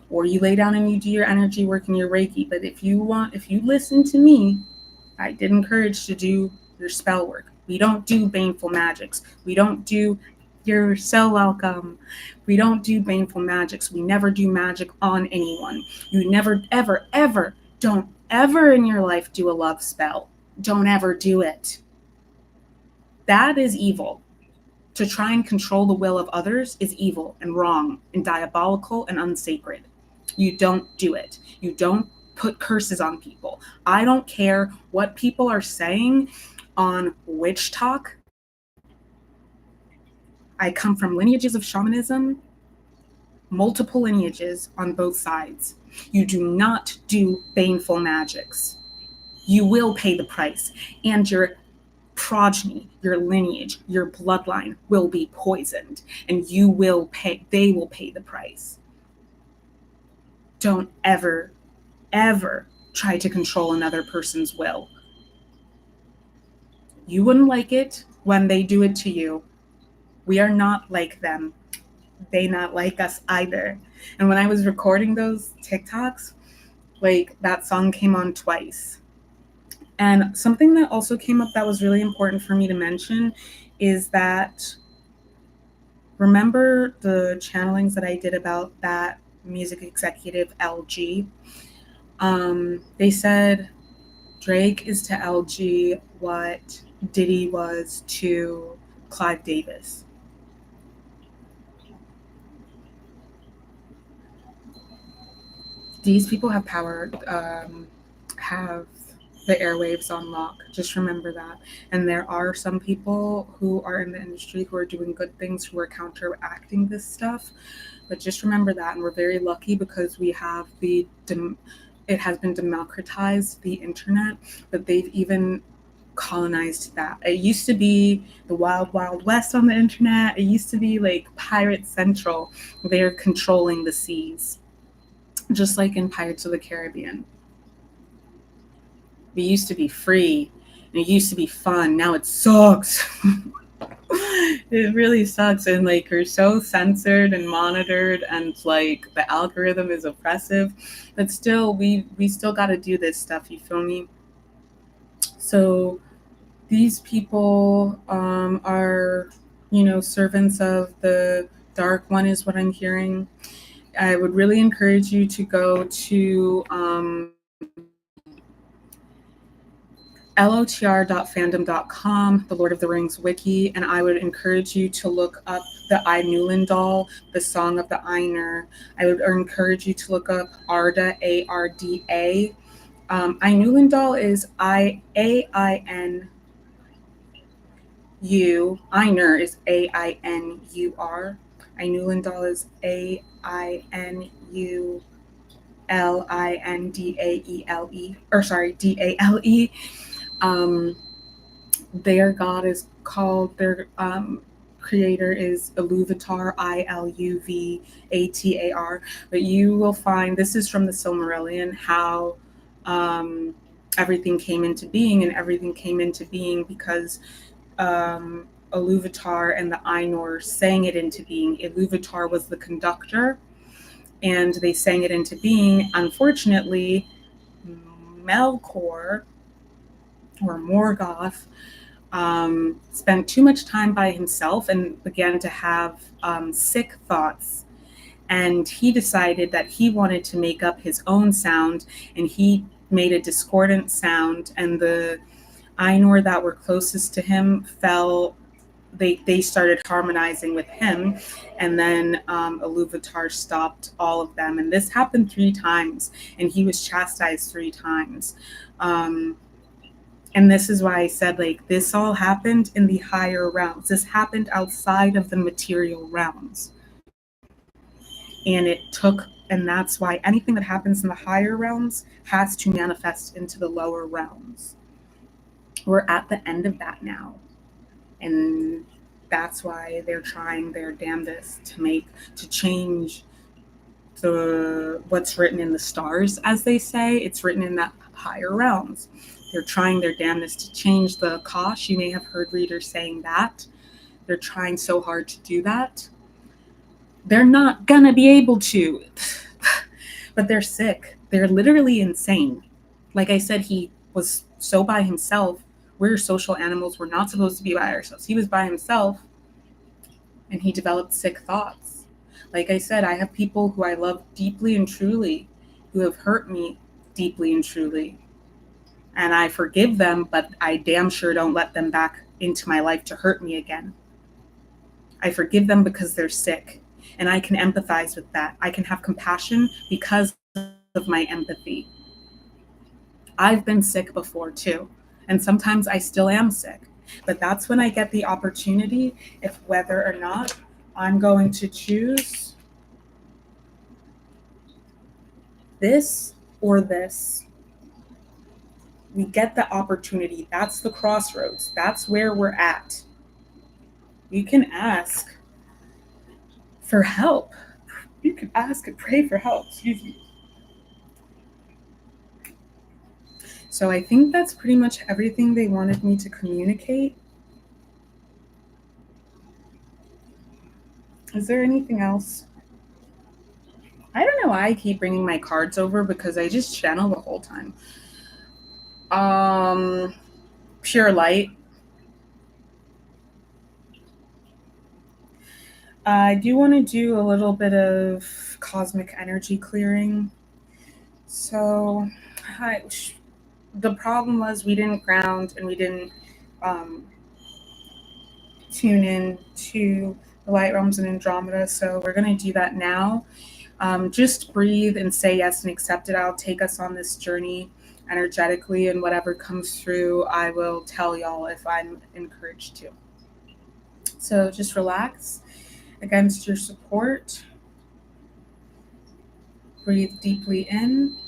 Or you lay down and you do your energy work and your Reiki. But if you listen to me, I did encourage to do your spell work. We don't do baneful magics. We don't do, you're so welcome. We don't do baneful magics. We never do magic on anyone. You never, ever, ever, don't ever in your life do a love spell. Don't ever do it. That is evil. To try and control the will of others is evil and wrong and diabolical and unsacred. You don't do it. You don't put curses on people. I don't care what people are saying. on witch talk. I come from lineages of shamanism, multiple lineages on both sides. You do not do baneful magics. You will pay the price, and your progeny, your lineage, your bloodline will be poisoned, and you will pay, they will pay the price. Don't ever, ever try to control another person's will. You wouldn't like it when they do it to you. We are not like them. They not like us either. And when I was recording those TikToks, like that song came on twice. And something that also came up that was really important for me to mention is that, remember the channelings that I did about that music executive 𝗪★? They said Drake is to 𝗪★ what Diddy was to Clive Davis. These people have power, have the airwaves on lock. Just remember that. And there are some people who are in the industry who are doing good things, who are counteracting this stuff. But just remember that. And we're very lucky because we have it has been democratized, the internet, but they've even colonized that. It used to be the wild, wild west on the internet. It used to be like Pirate Central. They're controlling the seas, just like in Pirates of the Caribbean. We used to be free and it used to be fun. Now it sucks. It really sucks. And like, you're so censored and monitored, and like the algorithm is oppressive, but still we still got to do this stuff. You feel me? So these people are, servants of the dark one is what I'm hearing. I would really encourage you to go to lotr.fandom.com, the Lord of the Rings wiki, and I would encourage you to look up the Ainulindal, the Song of the Ainur. I would encourage you to look up Arda, Arda. Ainulindal is Ainur. Ainur is Ainur. Ainulindal is Ainulindale, or sorry, Dale. Their god is called, their creator is Iluvatar, Iluvatar. But you will find, this is from the Silmarillion, how everything came into being, and everything came into being because Iluvatar and the Ainur sang it into being. Iluvatar was the conductor, and they sang it into being. Unfortunately, Melkor, or Morgoth, spent too much time by himself and began to have sick thoughts. And he decided that he wanted to make up his own sound, and he made a discordant sound, and the Ainur that were closest to him fell. They started harmonizing with him, and then Iluvatar stopped all of them. And this happened 3 times, and he was chastised 3 times. And this is why I said, like, this all happened in the higher realms. This happened outside of the material realms. And that's why anything that happens in the higher realms has to manifest into the lower realms. We're at the end of that now. And that's why they're trying their damnedest to change what's written in the stars, as they say. It's written in that higher realms. They're trying their damnedest to change the 𝗁𝗁. You may have heard readers saying that. They're trying so hard to do that. They're not gonna be able to. But they're sick. They're literally insane. Like I said, he was so by himself. We're social animals. We're not supposed to be by ourselves. He was by himself, and he developed sick thoughts. Like I said, I have people who I love deeply and truly who have hurt me deeply and truly. And I forgive them, but I damn sure don't let them back into my life to hurt me again. I forgive them because they're sick, and I can empathize with that. I can have compassion because of my empathy. I've been sick before too, And sometimes I still am sick. But that's when I get the opportunity, if whether or not I'm going to choose this or this. We get the opportunity. That's the crossroads. That's where we're at. You can ask for help. You can ask and pray for help. Excuse me. So I think that's pretty much everything they wanted me to communicate. Is there anything else? I don't know why I keep bringing my cards over, because I just channel the whole time. Pure light. I do want to do a little bit of cosmic energy clearing. So the problem was we didn't ground and we didn't tune in to the light realms and Andromeda. So we're going to do that now. Just breathe and say yes and accept it. I'll take us on this journey energetically, and whatever comes through, I will tell y'all if I'm encouraged to. So just relax against your support. Breathe deeply in.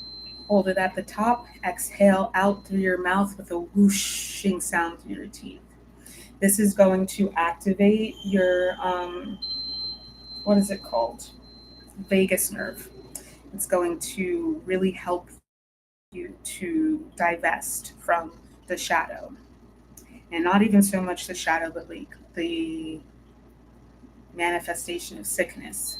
Hold it at the top. Exhale out through your mouth with a whooshing sound through your teeth. This is going to activate your, what is it called? Vagus nerve. It's going to really help you to divest from the shadow. And not even so much the shadow, but like the manifestation of sickness.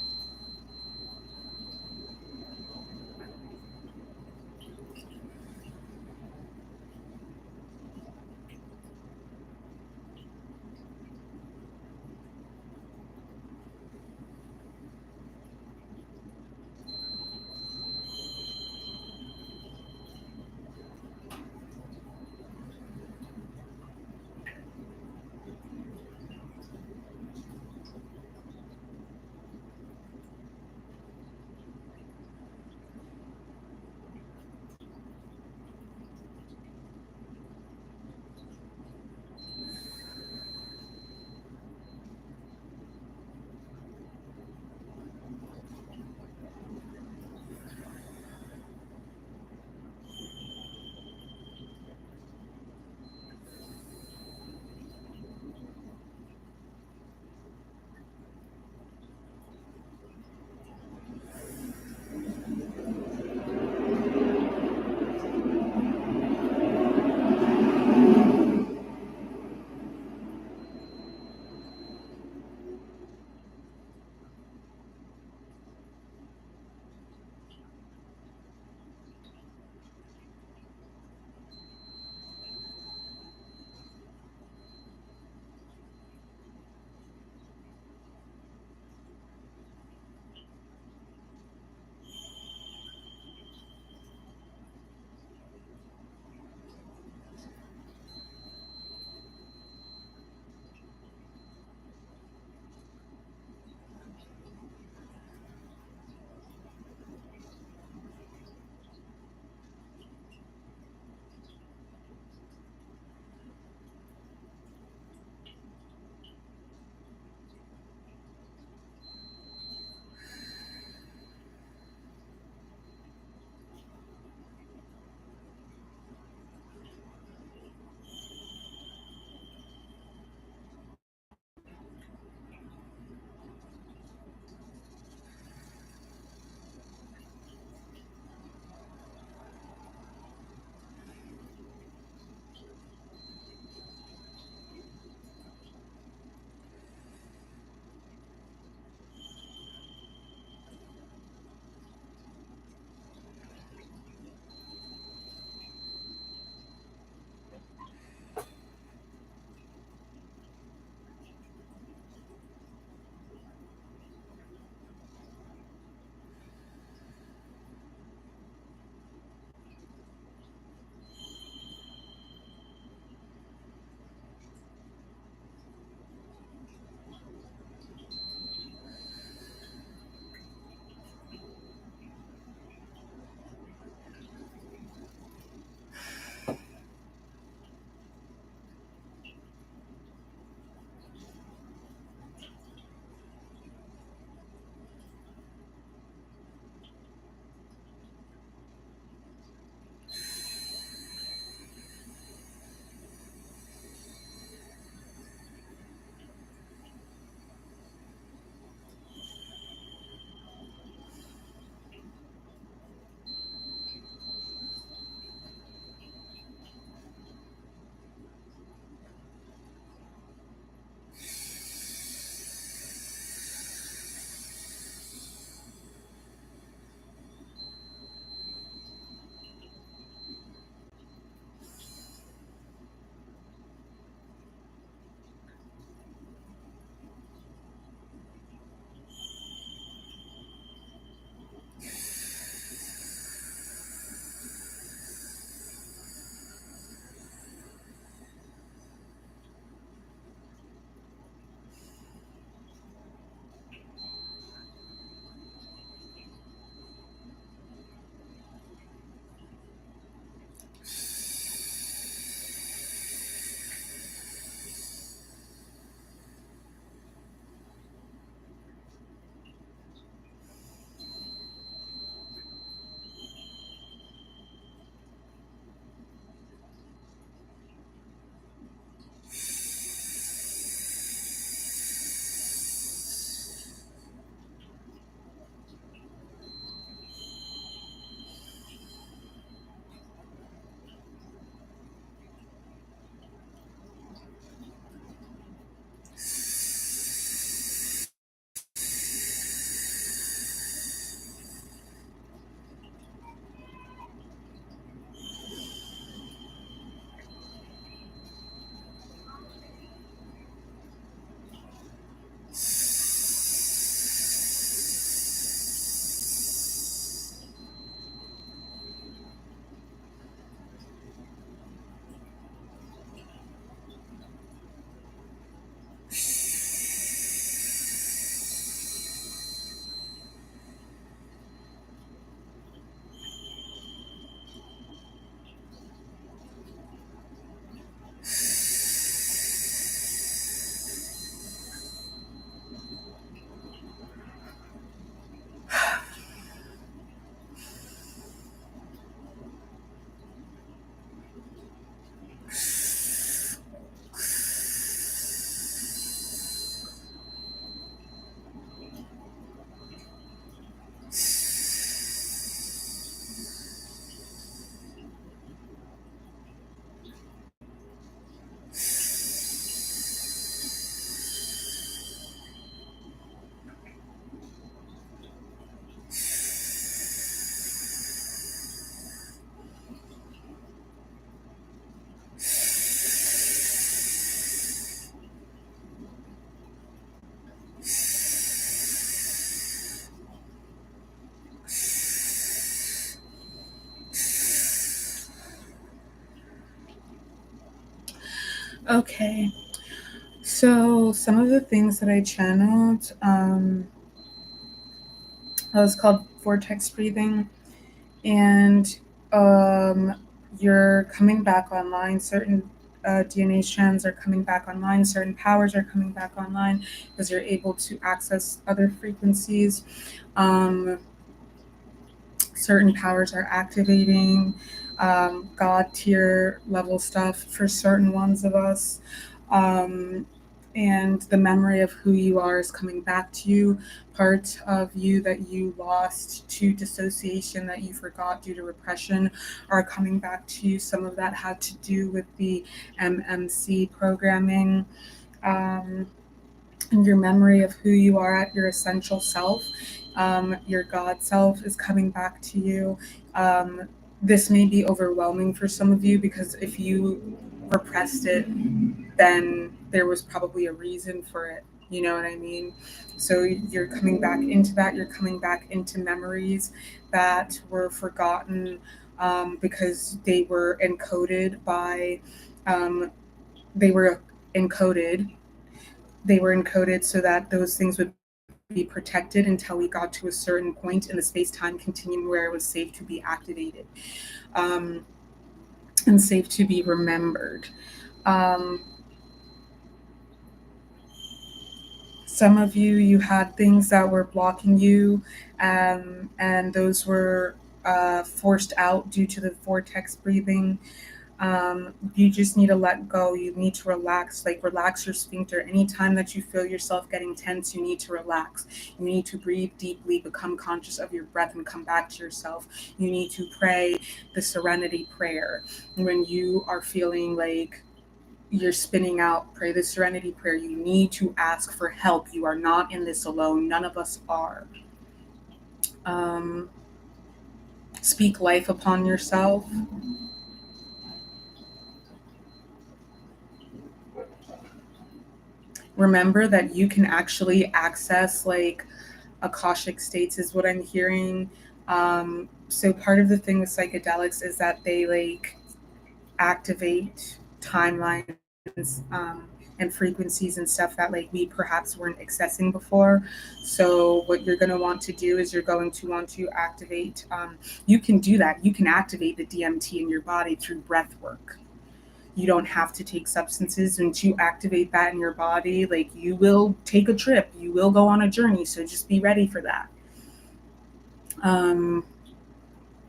Okay. So some of the things that I channeled, that was called vortex breathing, and you're coming back online. Certain DNA strands are coming back online. Certain powers are coming back online because you're able to access other frequencies. Certain powers are activating God tier level stuff for certain ones of us. And the memory of who you are is coming back to you. Parts of you that you lost to dissociation, that you forgot due to repression, are coming back to you. Some of that had to do with the MMC programming. And your memory of who you are at your essential self, your God self, is coming back to you. This may be overwhelming for some of you because if you repressed it, then there was probably a reason for it. You know what I mean? So you're coming back into that. You're coming back into memories that were forgotten because they were encoded by, they were encoded. They were encoded so that those things would be protected until we got to a certain point in the space-time continuum where it was safe to be activated and safe to be remembered. Some of you had things that were blocking you, and those were forced out due to the vortex breathing. You just need to let go. You need to relax, like relax your sphincter. Anytime that you feel yourself getting tense, you need to relax. You need to breathe deeply, become conscious of your breath, and come back to yourself. You need to pray the serenity prayer. When you are feeling like you're spinning out, pray the serenity prayer. You need to ask for help. You are not in this alone. None of us are. Speak life upon yourself. Remember that you can actually access like Akashic states is what I'm hearing. So part of the thing with psychedelics is that they like activate timelines and frequencies and stuff that like we perhaps weren't accessing before. So what you're going to want to do is you're going to want to activate, you can do that. You can activate the DMT in your body through breath work. You don't have to take substances. Once you activate that in your body, like you will take a trip, you will go on a journey. So just be ready for that. And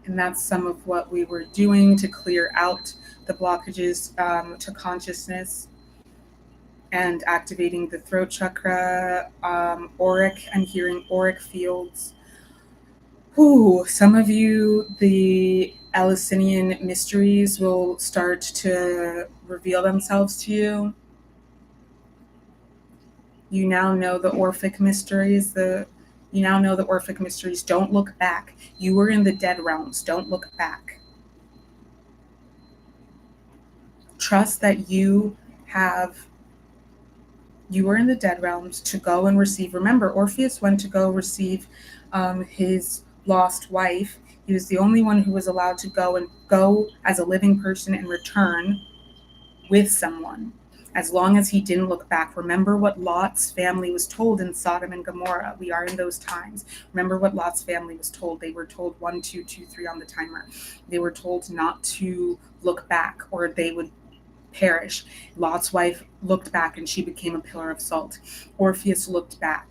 that's some of what we were doing to clear out the blockages to consciousness and activating the throat chakra, auric. I'm hearing auric fields. Ooh, some of you, the Eleusinian mysteries will start to reveal themselves to you. You now know the Orphic mysteries. You now know the Orphic mysteries. Don't look back. You were in the dead realms. Don't look back. Trust that you were in the dead realms to go and receive. Remember, Orpheus went to go receive his lost wife. He was the only one who was allowed to go as a living person and return with someone, as long as he didn't look back. Remember what Lot's family was told in Sodom and Gomorrah. We are in those times. Remember what Lot's family was told. They were told 1, 2, 2, 3 on the timer. They were told not to look back or they would perish. Lot's wife looked back and she became a pillar of salt. Orpheus looked back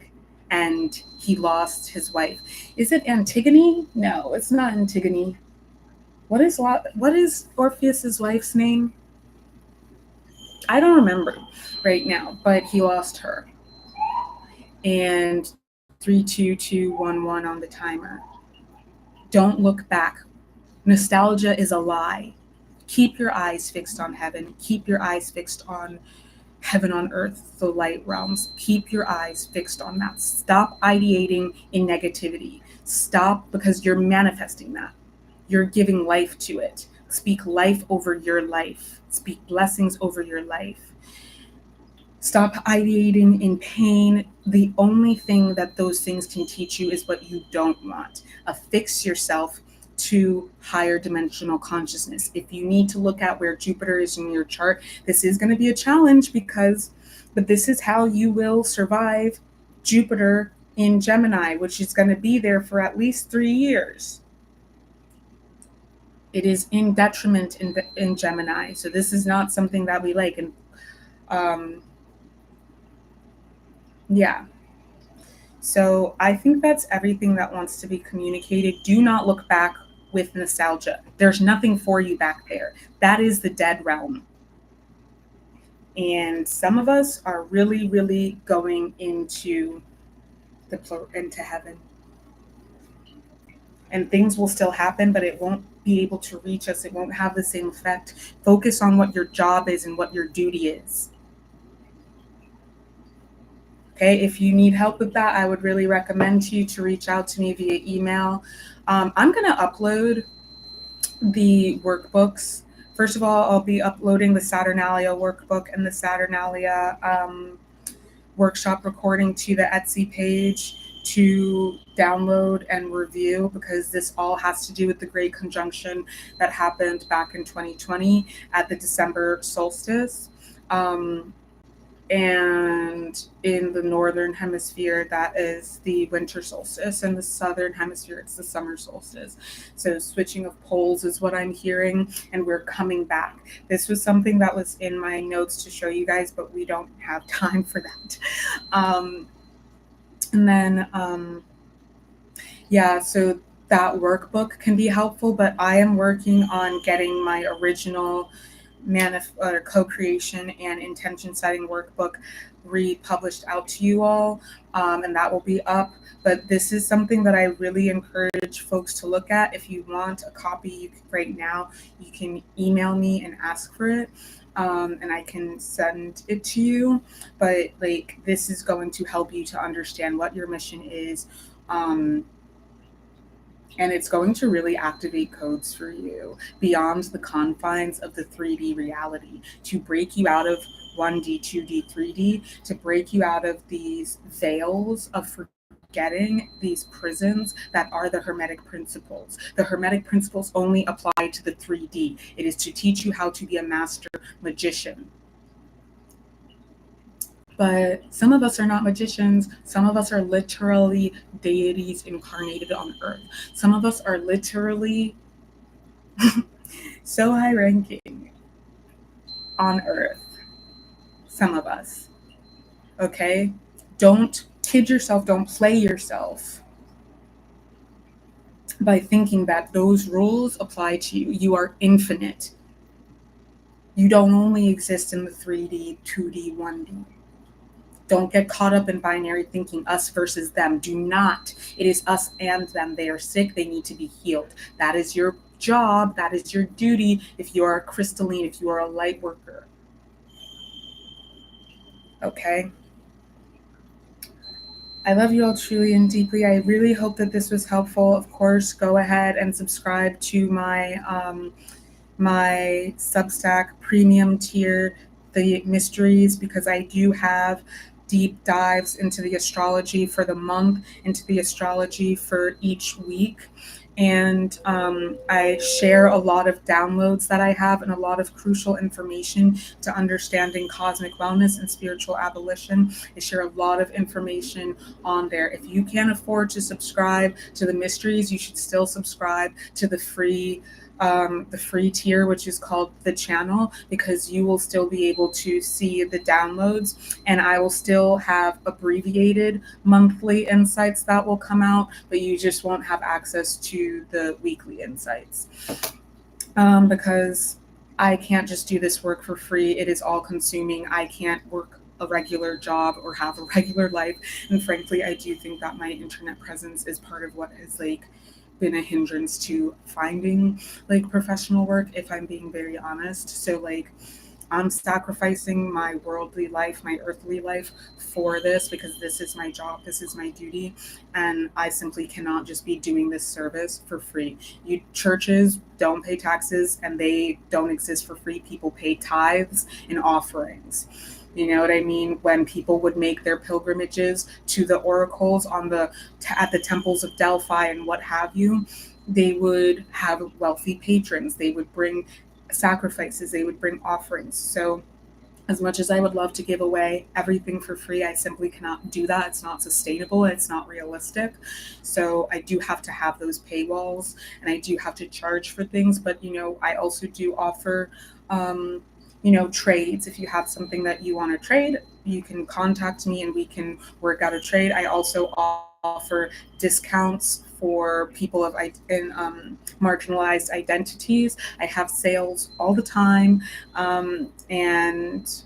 and he lost his wife. Is it Antigone? No, it's not Antigone. What is Orpheus's wife's name? I don't remember right now, but he lost her. And 32211 on the timer. Don't look back. Nostalgia is a lie. Keep your eyes fixed on heaven. Keep your eyes fixed on heaven on earth, the light realms. Keep your eyes fixed on that. Stop ideating in negativity. Stop, because you're manifesting that. You're giving life to it. Speak life over your life. Speak blessings over your life. Stop ideating in pain. The only thing that those things can teach you is what you don't want. Affix yourself to higher dimensional consciousness. If you need to look at where Jupiter is in your chart, this is going to be a challenge but this is how you will survive Jupiter in Gemini, which is going to be there for at least 3 years. It is in detriment in Gemini. So this is not something that we like. And yeah. So I think that's everything that wants to be communicated. Do not look back with nostalgia. There's nothing for you back there. That is the dead realm. And some of us are really, really going into heaven. And things will still happen, but it won't be able to reach us. It won't have the same effect. Focus on what your job is and what your duty is. Okay, if you need help with that, I would really recommend you to reach out to me via email. I'm going to upload the workbooks. First of all, I'll be uploading the Saturnalia workbook and the Saturnalia workshop recording to the Etsy page to download and review, because this all has to do with the great conjunction that happened back in 2020 at the December solstice. And in the northern hemisphere, that is the winter solstice, and the southern hemisphere, it's the summer solstice. So switching of poles is what I'm hearing, and we're coming back. This was something that was in my notes to show you guys, but we don't have time for that. And then, yeah, so that workbook can be helpful, but I am working on getting my original co-creation and intention setting workbook republished out to you all, and that will be up. But this is something that I really encourage folks to look at. If you want a copy right now, you can email me and ask for it, and I can send it to you. But like, this is going to help you to understand what your mission is, and it's going to really activate codes for you beyond the confines of the 3D reality, to break you out of 1D, 2D, 3D, to break you out of these veils of forgetting, these prisons that are the Hermetic principles. The Hermetic principles only apply to the 3D. It is to teach you how to be a master magician. But some of us are not magicians. Some of us are literally deities incarnated on earth. Some of us are literally so high ranking on earth. Some of us. Okay? Don't kid yourself. Don't play yourself by thinking that those rules apply to you. You are infinite. You don't only exist in the 3D, 2D, 1D. Don't get caught up in binary thinking, us versus them. Do not. It is us and them. They are sick. They need to be healed. That is your job. That is your duty if you are a crystalline, if you are a light worker. Okay? I love you all truly and deeply. I really hope that this was helpful. Of course, go ahead and subscribe to my my Substack premium tier, the mysteries, because I do have deep dives into the astrology for the month, into the astrology for each week. And I share a lot of downloads that I have and a lot of crucial information to understanding cosmic wellness and spiritual abolition. I share a lot of information on there. If you can't afford to subscribe to the mysteries, you should still subscribe to the free tier, which is called the channel, because you will still be able to see the downloads, and I will still have abbreviated monthly insights that will come out, but you just won't have access to the weekly insights, because I can't just do this work for free. It is all consuming. I can't work a regular job or have a regular life, and frankly, I do think that my internet presence is part of what has been a hindrance to finding professional work, if I'm being very honest. So I'm sacrificing my worldly life, my earthly life for this, because this is my job, this is my duty, and I simply cannot just be doing this service for free. You churches don't pay taxes, and they don't exist for free. People pay tithes and offerings. You know what I mean? When people would make their pilgrimages to the oracles at the temples of Delphi and what have you, They would have wealthy patrons. They would bring sacrifices. They would bring offerings. So as much as I would love to give away everything for free, I simply cannot do that. It's not sustainable. It's not realistic. So I do have to have those paywalls, and I do have to charge for things. But, I also do offer, trades. If you have something that you want to trade, you can contact me and we can work out a trade. I also offer discounts for people in marginalized identities. I have sales all the time. And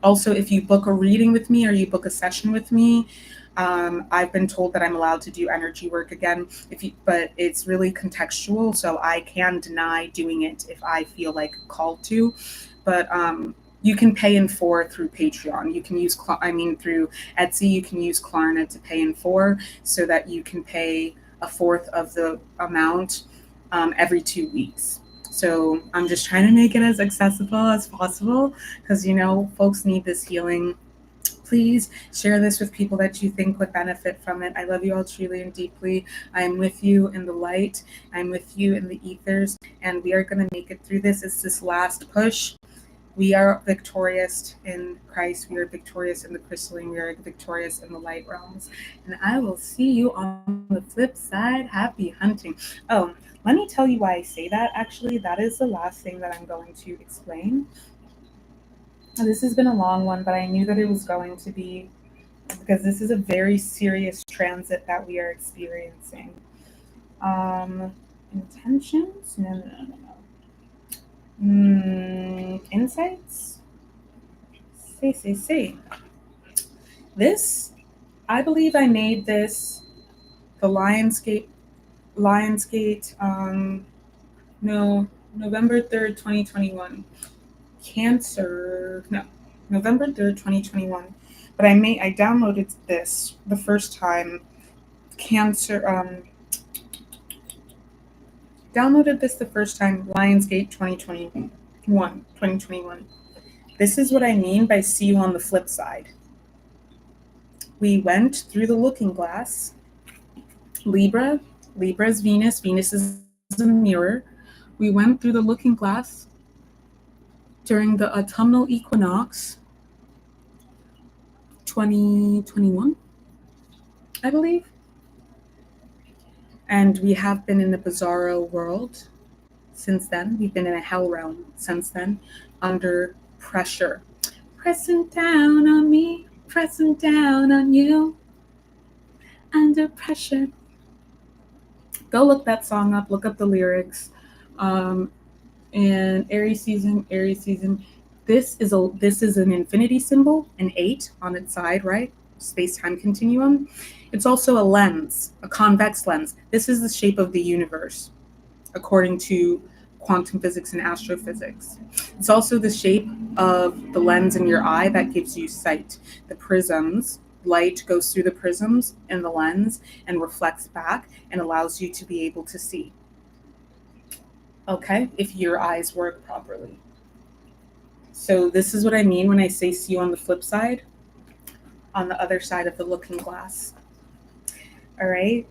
also, if you book a reading with me or you book a session with me, I've been told that I'm allowed to do energy work again, but it's really contextual, so I can deny doing it if I feel like called to. But you can pay in 4 through Patreon. You can use, through Etsy, you can use Klarna to pay in 4 so that you can pay a fourth of the amount every 2 weeks. So I'm just trying to make it as accessible as possible because, folks need this healing. Please share this with people that you think would benefit from it. I love you all truly and deeply. I'm with you in the light. I'm with you in the ethers, and we are going to make it through this. It's this last push. We are victorious in Christ. We are victorious in the crystalline. We are victorious in the light realms. And I will see you on the flip side. Happy hunting. Oh, let me tell you why I say that. Actually, that is the last thing that I'm going to explain. This has been a long one, but I knew that it was going to be, because this is a very serious transit that we are experiencing. Intentions? No. Insights? Say. This, I believe I made this, the Lionsgate, November 3rd, 2021. November 3rd, 2021. But I downloaded this the first time. Downloaded this the first time, Lionsgate 2021. This is what I mean by see you on the flip side. We went through the looking glass. Libra is Venus. Venus is a mirror. We went through the looking glass during the autumnal equinox 2021, I believe. And we have been in the bizarro world since then. We've been in a hell realm since then, under pressure. Pressing down on me, pressing down on you, under pressure. Go look that song up, look up the lyrics. And Aries season. This is an infinity symbol, an 8 on its side, right? Space-time continuum. It's also a lens, a convex lens. This is the shape of the universe, according to quantum physics and astrophysics. It's also the shape of the lens in your eye that gives you sight. The prisms, light goes through the prisms in the lens and reflects back and allows you to be able to see. Okay, if your eyes work properly. So this is what I mean when I say see you on the flip side, on the other side of the looking glass. All right.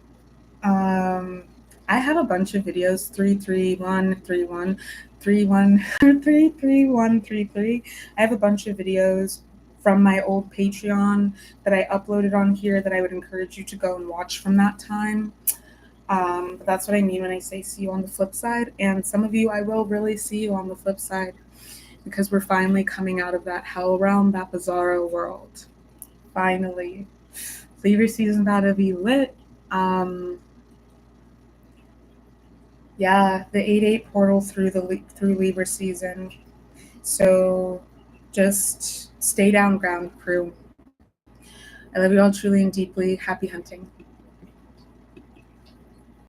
I have a bunch of videos, 33131, 33133. I have a bunch of videos from my old Patreon that I uploaded on here that I would encourage you to go and watch from that time. But that's what I mean when I say see you on the flip side. And some of you, I will really see you on the flip side, because we're finally coming out of that hell realm, that bizarro world. Finally. Libra season about to be lit. Yeah, the 8/8 portal through Libra season. So just stay down, ground crew. I love you all truly and deeply. Happy hunting.